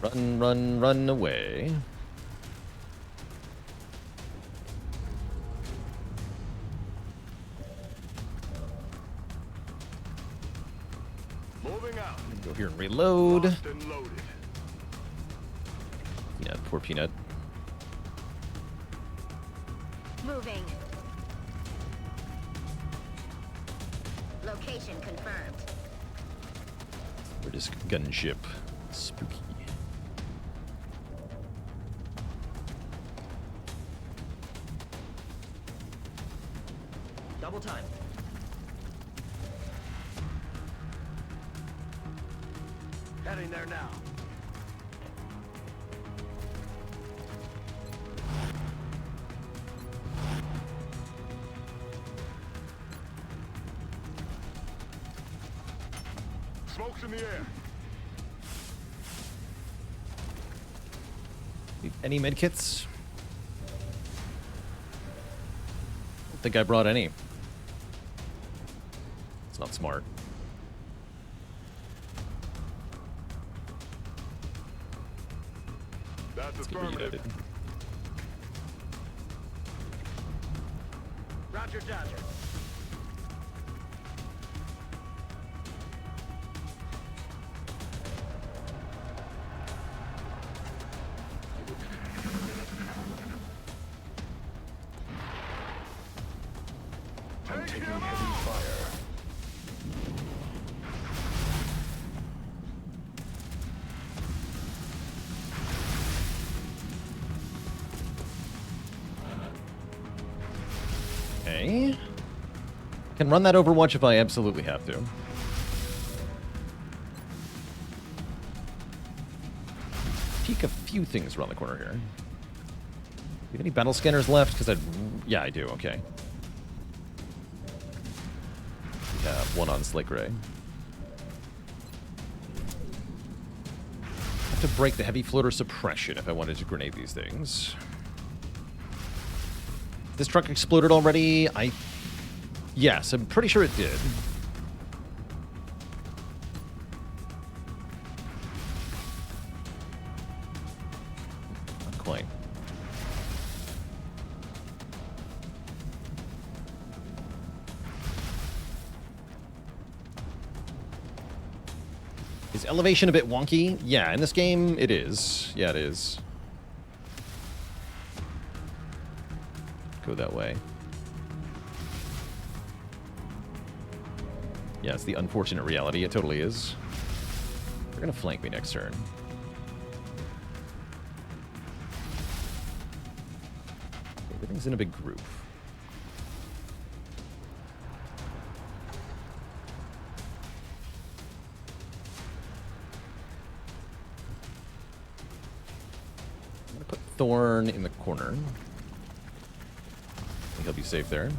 Run, run, run away. Moving out. Go here and reload. Locked and loaded. Peanut, poor Peanut. Moving. Location confirmed. We're just gunship. Spooky. Double time. Heading there now. Smoke's in the air. Any medkits? Don't think I brought any. It's not smart. That's Let's get Unedited. Roger, Dodger. I'm taking heavy fire. Okay. Can run that Overwatch if I absolutely have to. Peek a few things around the corner here. Do you have any battle scanners left? Because yeah, I do. Okay. We have one on Slate Gray. Have to break the heavy floater suppression if I wanted to grenade these things. This truck exploded already? Yes, I'm pretty sure it did. Not quite. Is elevation a bit wonky? Yeah, in this game, it is. Yeah, it is. Go that way. Yeah, it's the unfortunate reality. It totally is. They're gonna flank me next turn. Everything's in a big group. I'm gonna put Thorn in the corner. I think he'll be safe there.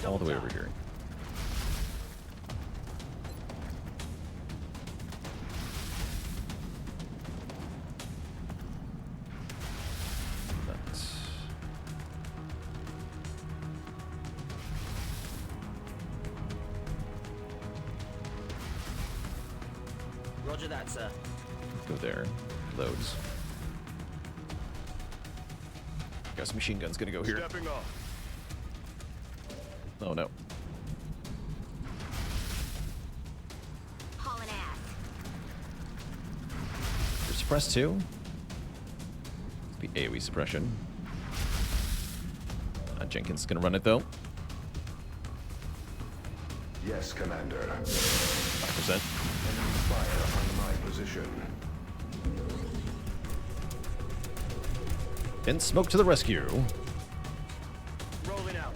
All the way over here. Roger that, sir. Go there. Loads. Guess machine gun's gonna go here. Stepping off. Oh no. Hauling ass. You're suppressed too? Be AoE suppression. Jenkins is gonna run it though. Yes, Commander. 5%. Enemy fire on my position. Then smoke to the rescue. Rolling out.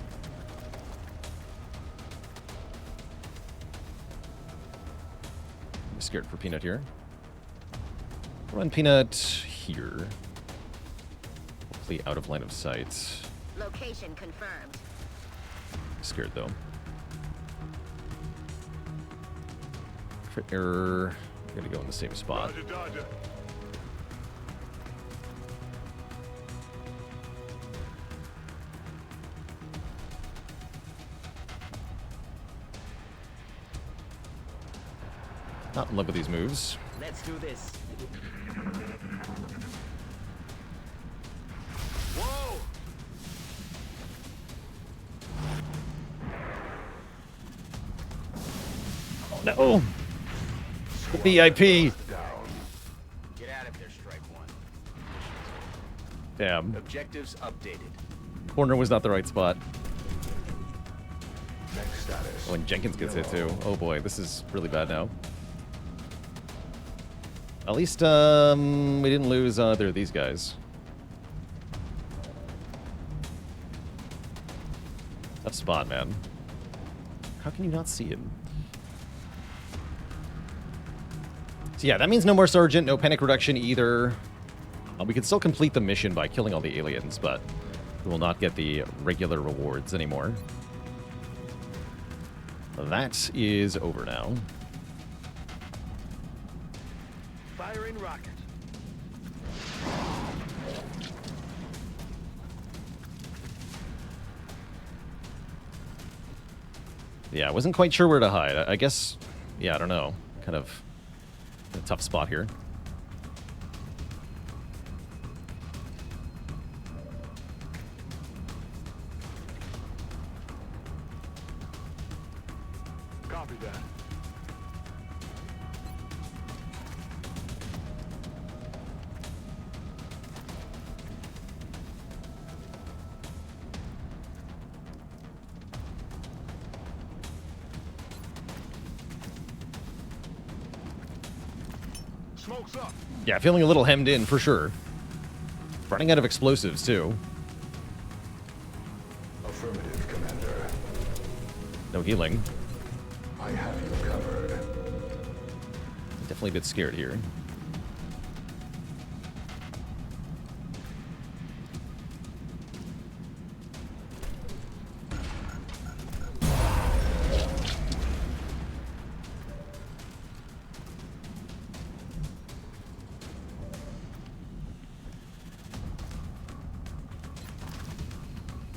I'm scared for Peanut here. Run Peanut here. Hopefully out of line of sight. Location confirmed. Scared though. Crit error. I'm gonna go in the same spot. Roger, Dodger. Not in love with these moves. Let's do this. Whoa! No! The VIP! Get out of there, Strike One. Damn. Objectives updated. Corner was not the right spot. Next status. When Jenkins gets hit too. Oh boy, this is really bad now. At least we didn't lose either of these guys. Tough spot, man. How can you not see him? So yeah, that means no more Sergeant, no panic reduction either. We can still complete the mission by killing all the aliens, but we will not get the regular rewards anymore. That is over now. Firing rocket. Yeah, I wasn't quite sure where to hide. I guess, yeah, I don't know. Kind of a tough spot here. Copy that. Smoke's up. Yeah, feeling a little hemmed in for sure. Running out of explosives too. Affirmative, Commander. No healing. I have you covered. Definitely a bit scared here.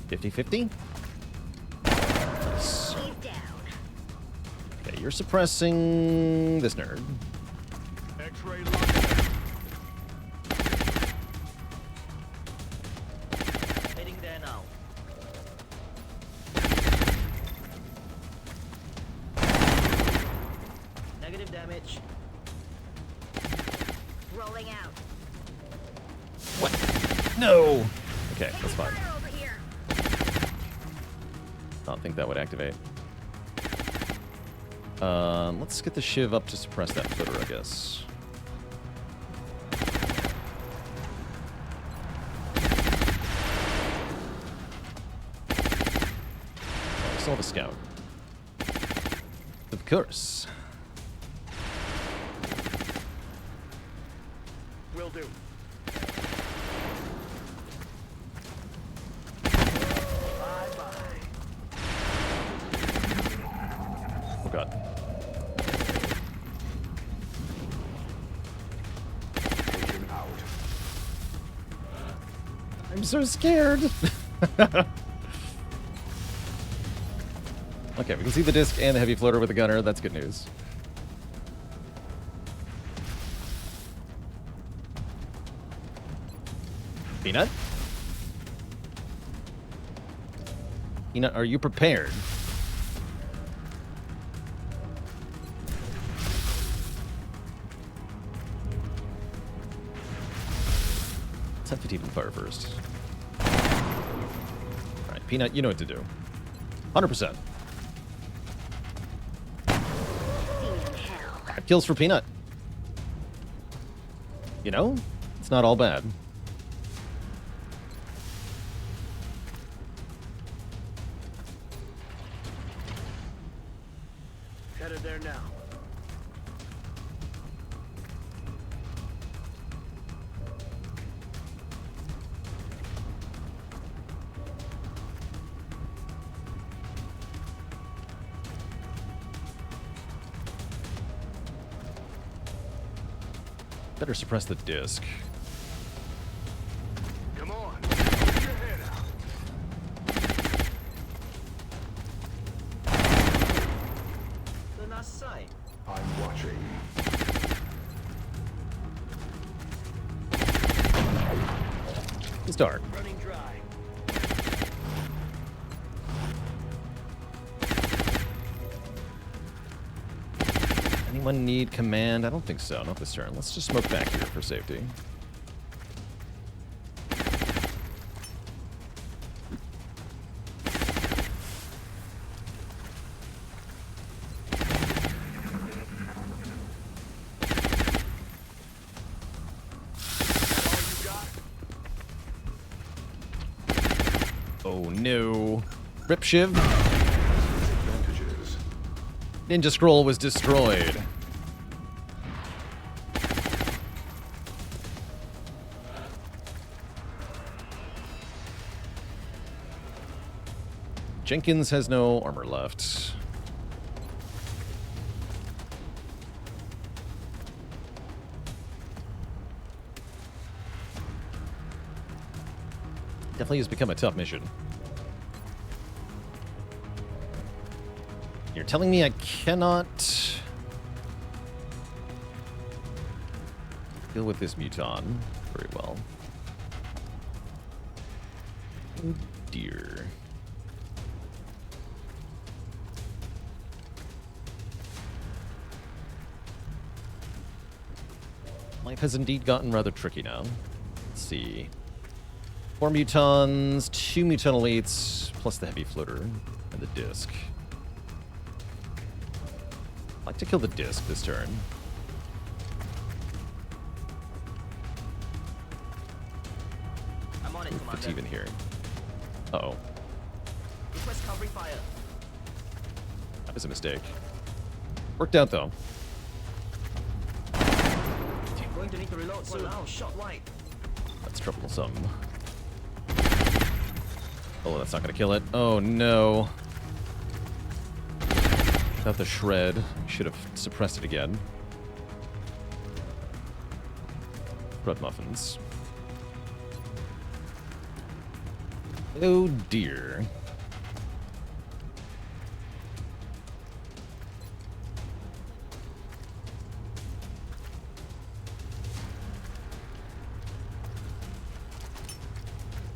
$50-50? Nice. Okay, you're suppressing this nerd. X-ray Heading there now. Negative damage. Rolling out. What? No! Okay, that's fine. I don't think that would activate. Let's get the shiv up to suppress that flitter, I guess. Oh, we still have a scout. Of course. will do. Oh god. I'm so scared. Okay, we can see the disc and the heavy floater with the gunner. That's good news. Peanut? Peanut, are you prepared? Let's have to even fire first. Alright, Peanut, you know what to do. 100%. 5 kills for Peanut. You know, it's not all bad. Headed there now. Better suppress the disc. Come on. Put your head out. The nice side. I'm watching. It's dark. Running dry. Anyone need command? I don't think so. Not this turn. Let's just smoke back here for safety. Oh no. Rip Shiv. Ninja Scroll was destroyed. Jenkins has no armor left. Definitely has become a tough mission. You're telling me I cannot deal with this muton very well. Oh dear. Life has indeed gotten rather tricky now. Let's see. 4 mutons, 2 muton elites, plus the heavy floater and the disc. I'd like to kill the disc this turn. I'm on it, What's Commander. even here? Uh-oh. Request covering fire. That was a mistake. Worked out, though. Going to need to reload soon. Wow, shot wide. That's troublesome. Oh, that's not going to kill it. Oh, no. Without the shred, I should have suppressed it again. Bread muffins. Oh, dear.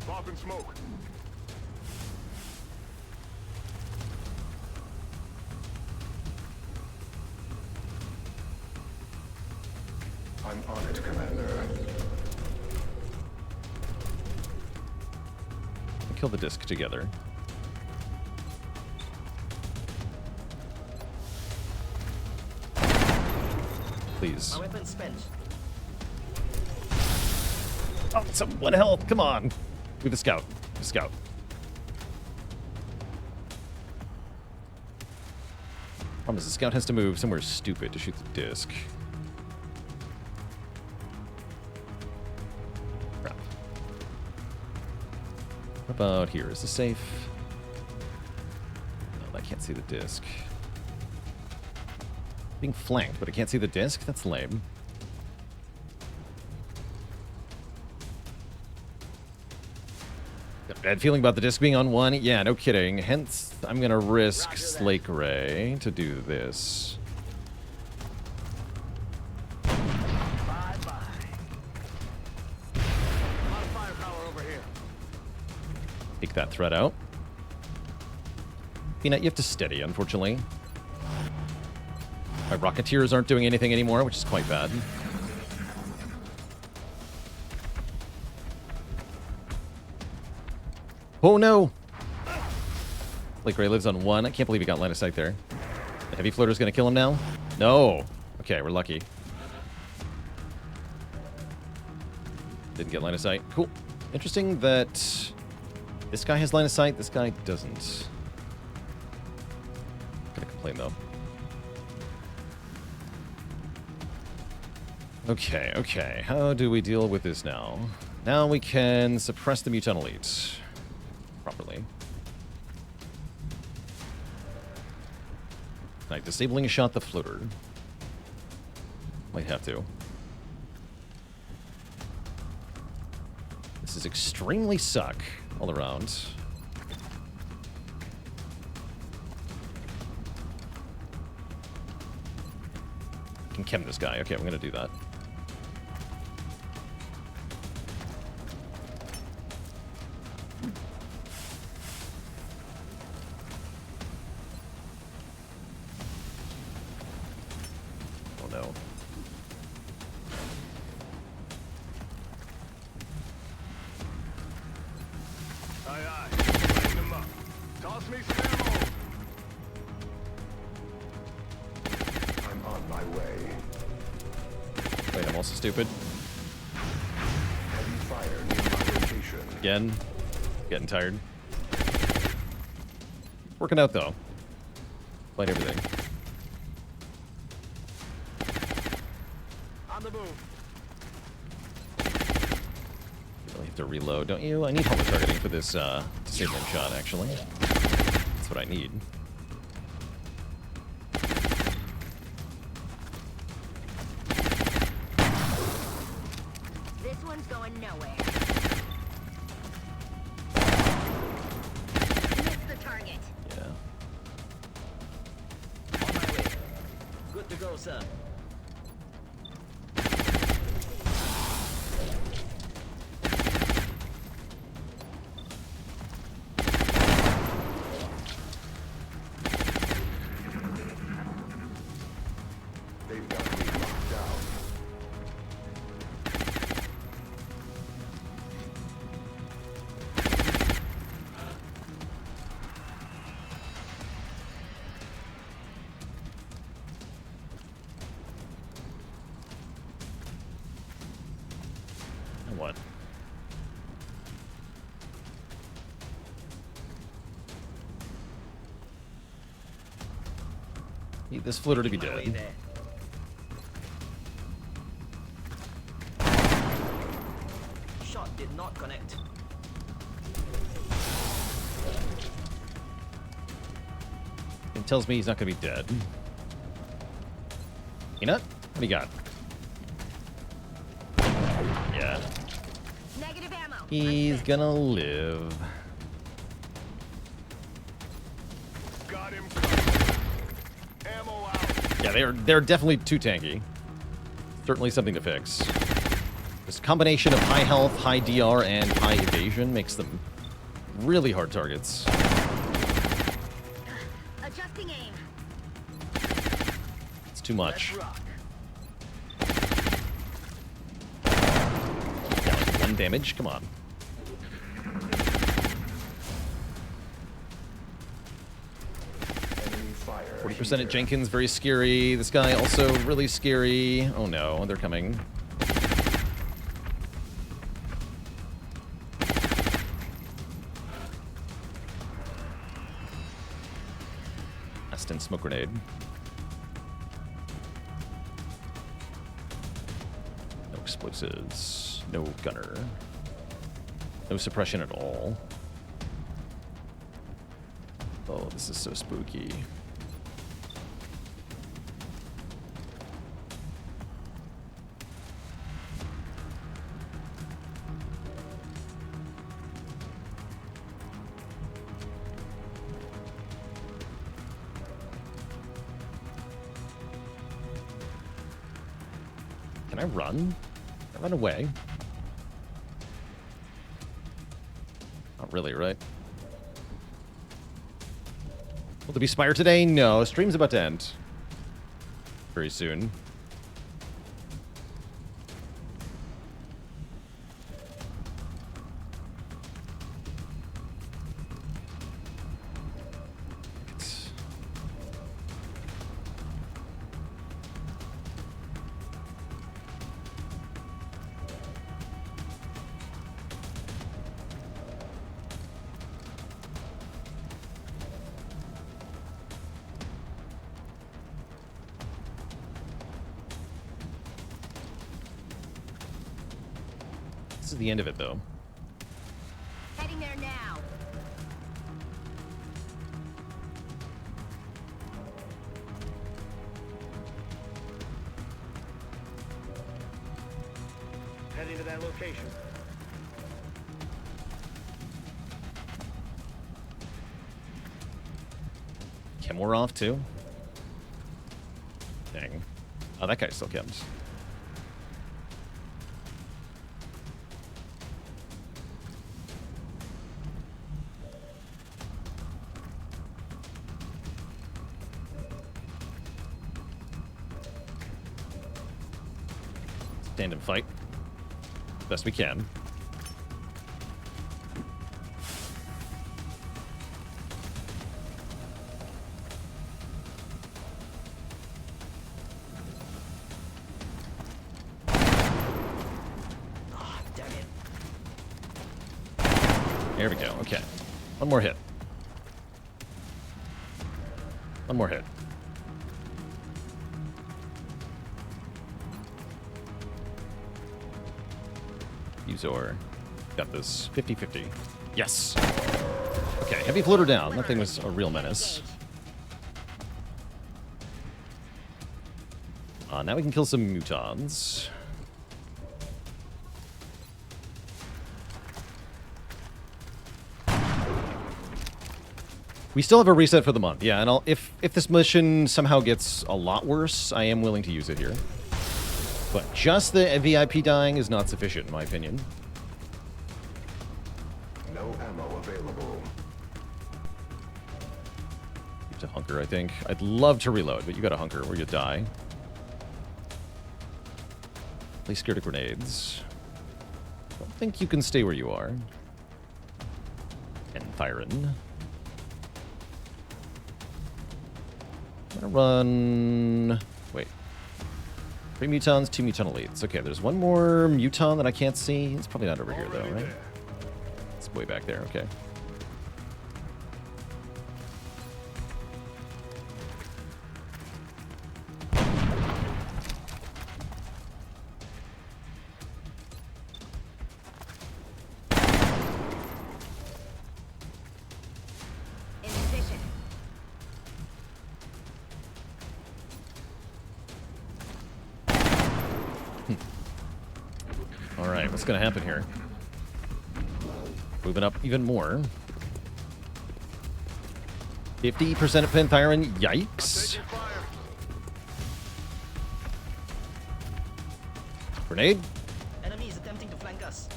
Popping smoke. I'm on it, Commander. Kill the disc together. Please. My weapon spent. Oh, it's a 1 health. Come on. Move the scout. Move the scout. Problem is, the scout has to move somewhere stupid to shoot the disc. Crap. What about here? Is this safe? No, I can't see the disc. Being flanked, but I can't see the disc? That's lame. Got a bad feeling about the disc being on 1. Yeah, no kidding. Hence, I'm going to risk Slake Ray to do this. Bye-bye. A lot of firepower over here. Take that threat out. Peanut, you have to steady, unfortunately. My Rocketeers aren't doing anything anymore, which is quite bad. Oh no! Slake Ray lives on 1. I can't believe he got line of sight there. The heavy floater's gonna kill him now? No! Okay, we're lucky. Didn't get line of sight. Cool. Interesting that this guy has line of sight, this guy doesn't. Gonna complain though. Okay, okay. How do we deal with this now? Now we can suppress the mutant elite properly. Right, disabling a shot the floater. Might have to. This is extremely suck all around. Can chem this guy. Okay, I'm gonna do that. Aye, aye. Lighten them up. Toss me some ammo. I'm on my way. Wait, I'm also stupid. Heavy fire near my location. Again. Getting tired. Working out, though. Light everything. On the move. You really have to reload, don't you? I need helmet targeting for this disabling shot, actually. That's what I need. This one's going nowhere. Missed the target. Yeah. On my way. Good to go, sir. They've got me locked down. And what? Need this flitter to be My way dead. there. Shot did not connect. It tells me he's not going to be dead. Peanut? What do you got? Yeah. Negative ammo. He's gonna live. Got him covered. Ammo out. Yeah, they're definitely too tanky. Certainly something to fix. This combination of high health, high DR, and high evasion makes them really hard targets. Adjusting aim. It's too much. Let's rock. Yeah, like 1 damage. Come on. Enemy fire. 40% at here. Jenkins, very scary. This guy also really scary. Oh no, they're coming. Aston smoke grenade. No explosives. No gunner. No suppression at all. Oh, this is so spooky. Can I run? Can I run away? Not really, right? Will there be Spire today? No. Stream's about to end. Very soon. This is the end of it, though. Heading there now. Heading to that location. Chem we're off, too? Dang. Oh, that guy still chems. Stand and fight. Best we can. There we go. Okay. One more hit. One more hit. Uzor. Got this. 50-50. Yes! Okay, heavy floater down. That thing was a real menace. Now we can kill some mutons. We still have a reset for the month. Yeah, and if this mission somehow gets a lot worse, I am willing to use it here. But just the VIP dying is not sufficient, in my opinion. No ammo available. You have to hunker, I think. I'd love to reload, but you gotta hunker or you die. Place scared of grenades. Don't think you can stay where you are. And Thyron. I'm gonna run... Wait. 3 mutons, 2 muton elites. Okay, there's one more muton that I can't see. It's probably not over here, though, right? It's way back there, okay. Alright, what's gonna happen here? Moving up even more. 50% at Penthyron, yikes. Grenade? Enemy is attempting to flank us.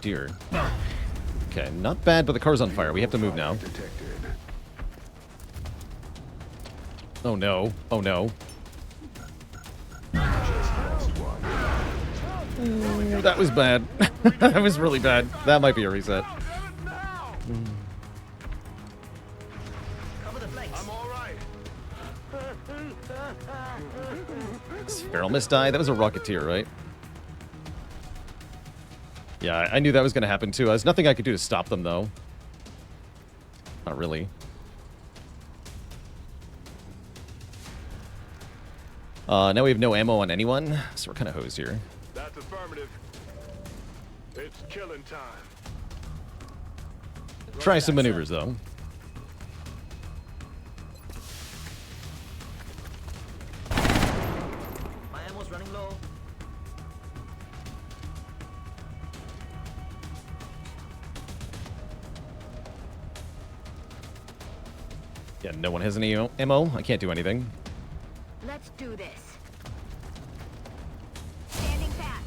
Dear. Okay, not bad, but the car's on fire. We have to move now. Oh no. Oh no. Ooh, that was bad. That was really bad. That might be a reset. Cover the flanks. I'm all right. Feral Mist die? That was a Rocketeer, right? Yeah, I knew that was going to happen too. There's nothing I could do to stop them, though. Not really. Now we have no ammo on anyone, so we're kind of hosed here. That's affirmative. It's killing time. Try some maneuvers, though. My ammo's running low. Yeah, no one has any ammo. I can't do anything. Let's do this. Standing fast.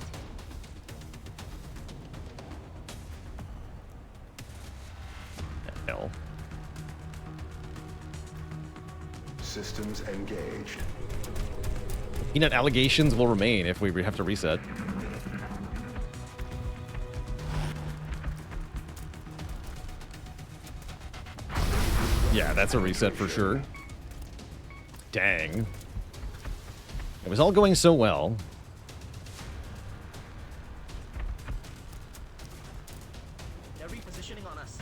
Hell. Systems engaged. Peanut allegations will remain if we have to reset. Yeah, that's a reset for sure. Dang. It was all going so well. They're repositioning on us.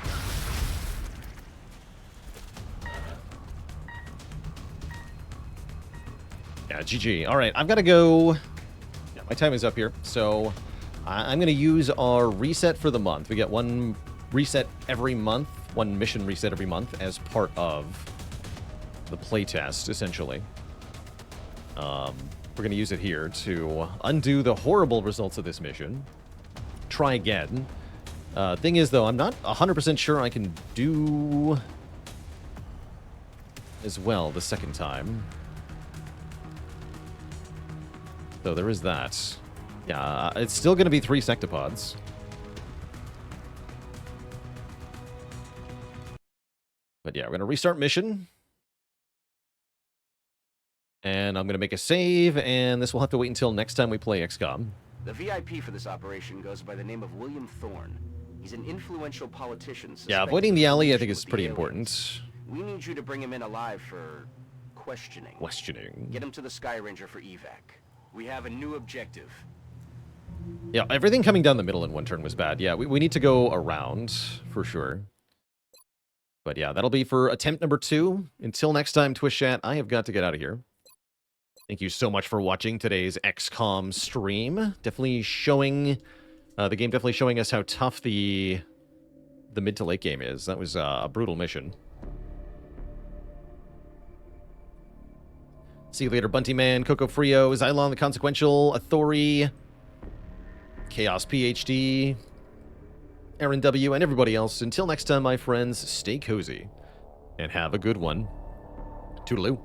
Yeah, GG. All right, I've got to go. Yeah, my time is up here. So I'm going to use our reset for the month. We get one reset every month, one mission reset every month as part of the playtest, essentially. We're going to use it here to undo the horrible results of this mission. Try again. Thing is, though, I'm not 100% sure I can do as well the second time. So there is that. Yeah, it's still going to be 3 sectopods. But yeah, we're going to restart mission. And I'm going to make a save, and this will have to wait until next time we play XCOM. The VIP for this operation goes by the name of William Thorne. He's an influential politician. Yeah, avoiding the alley I think is pretty important. We need you to bring him in alive for questioning. Questioning. Get him to the Sky Ranger for evac. We have a new objective. Yeah, everything coming down the middle in one turn was bad. Yeah, we need to go around, for sure. But yeah, that'll be for attempt number 2. Until next time, Twitch chat, I have got to get out of here. Thank you so much for watching today's XCOM stream. Definitely showing... the game definitely showing us how tough the mid to late game is. That was a brutal mission. See you later, Bunty Man, Coco Frio, Xylon the Consequential, Athori, Chaos PhD, Aaron W, and everybody else. Until next time, my friends, stay cozy and have a good one. Toodaloo.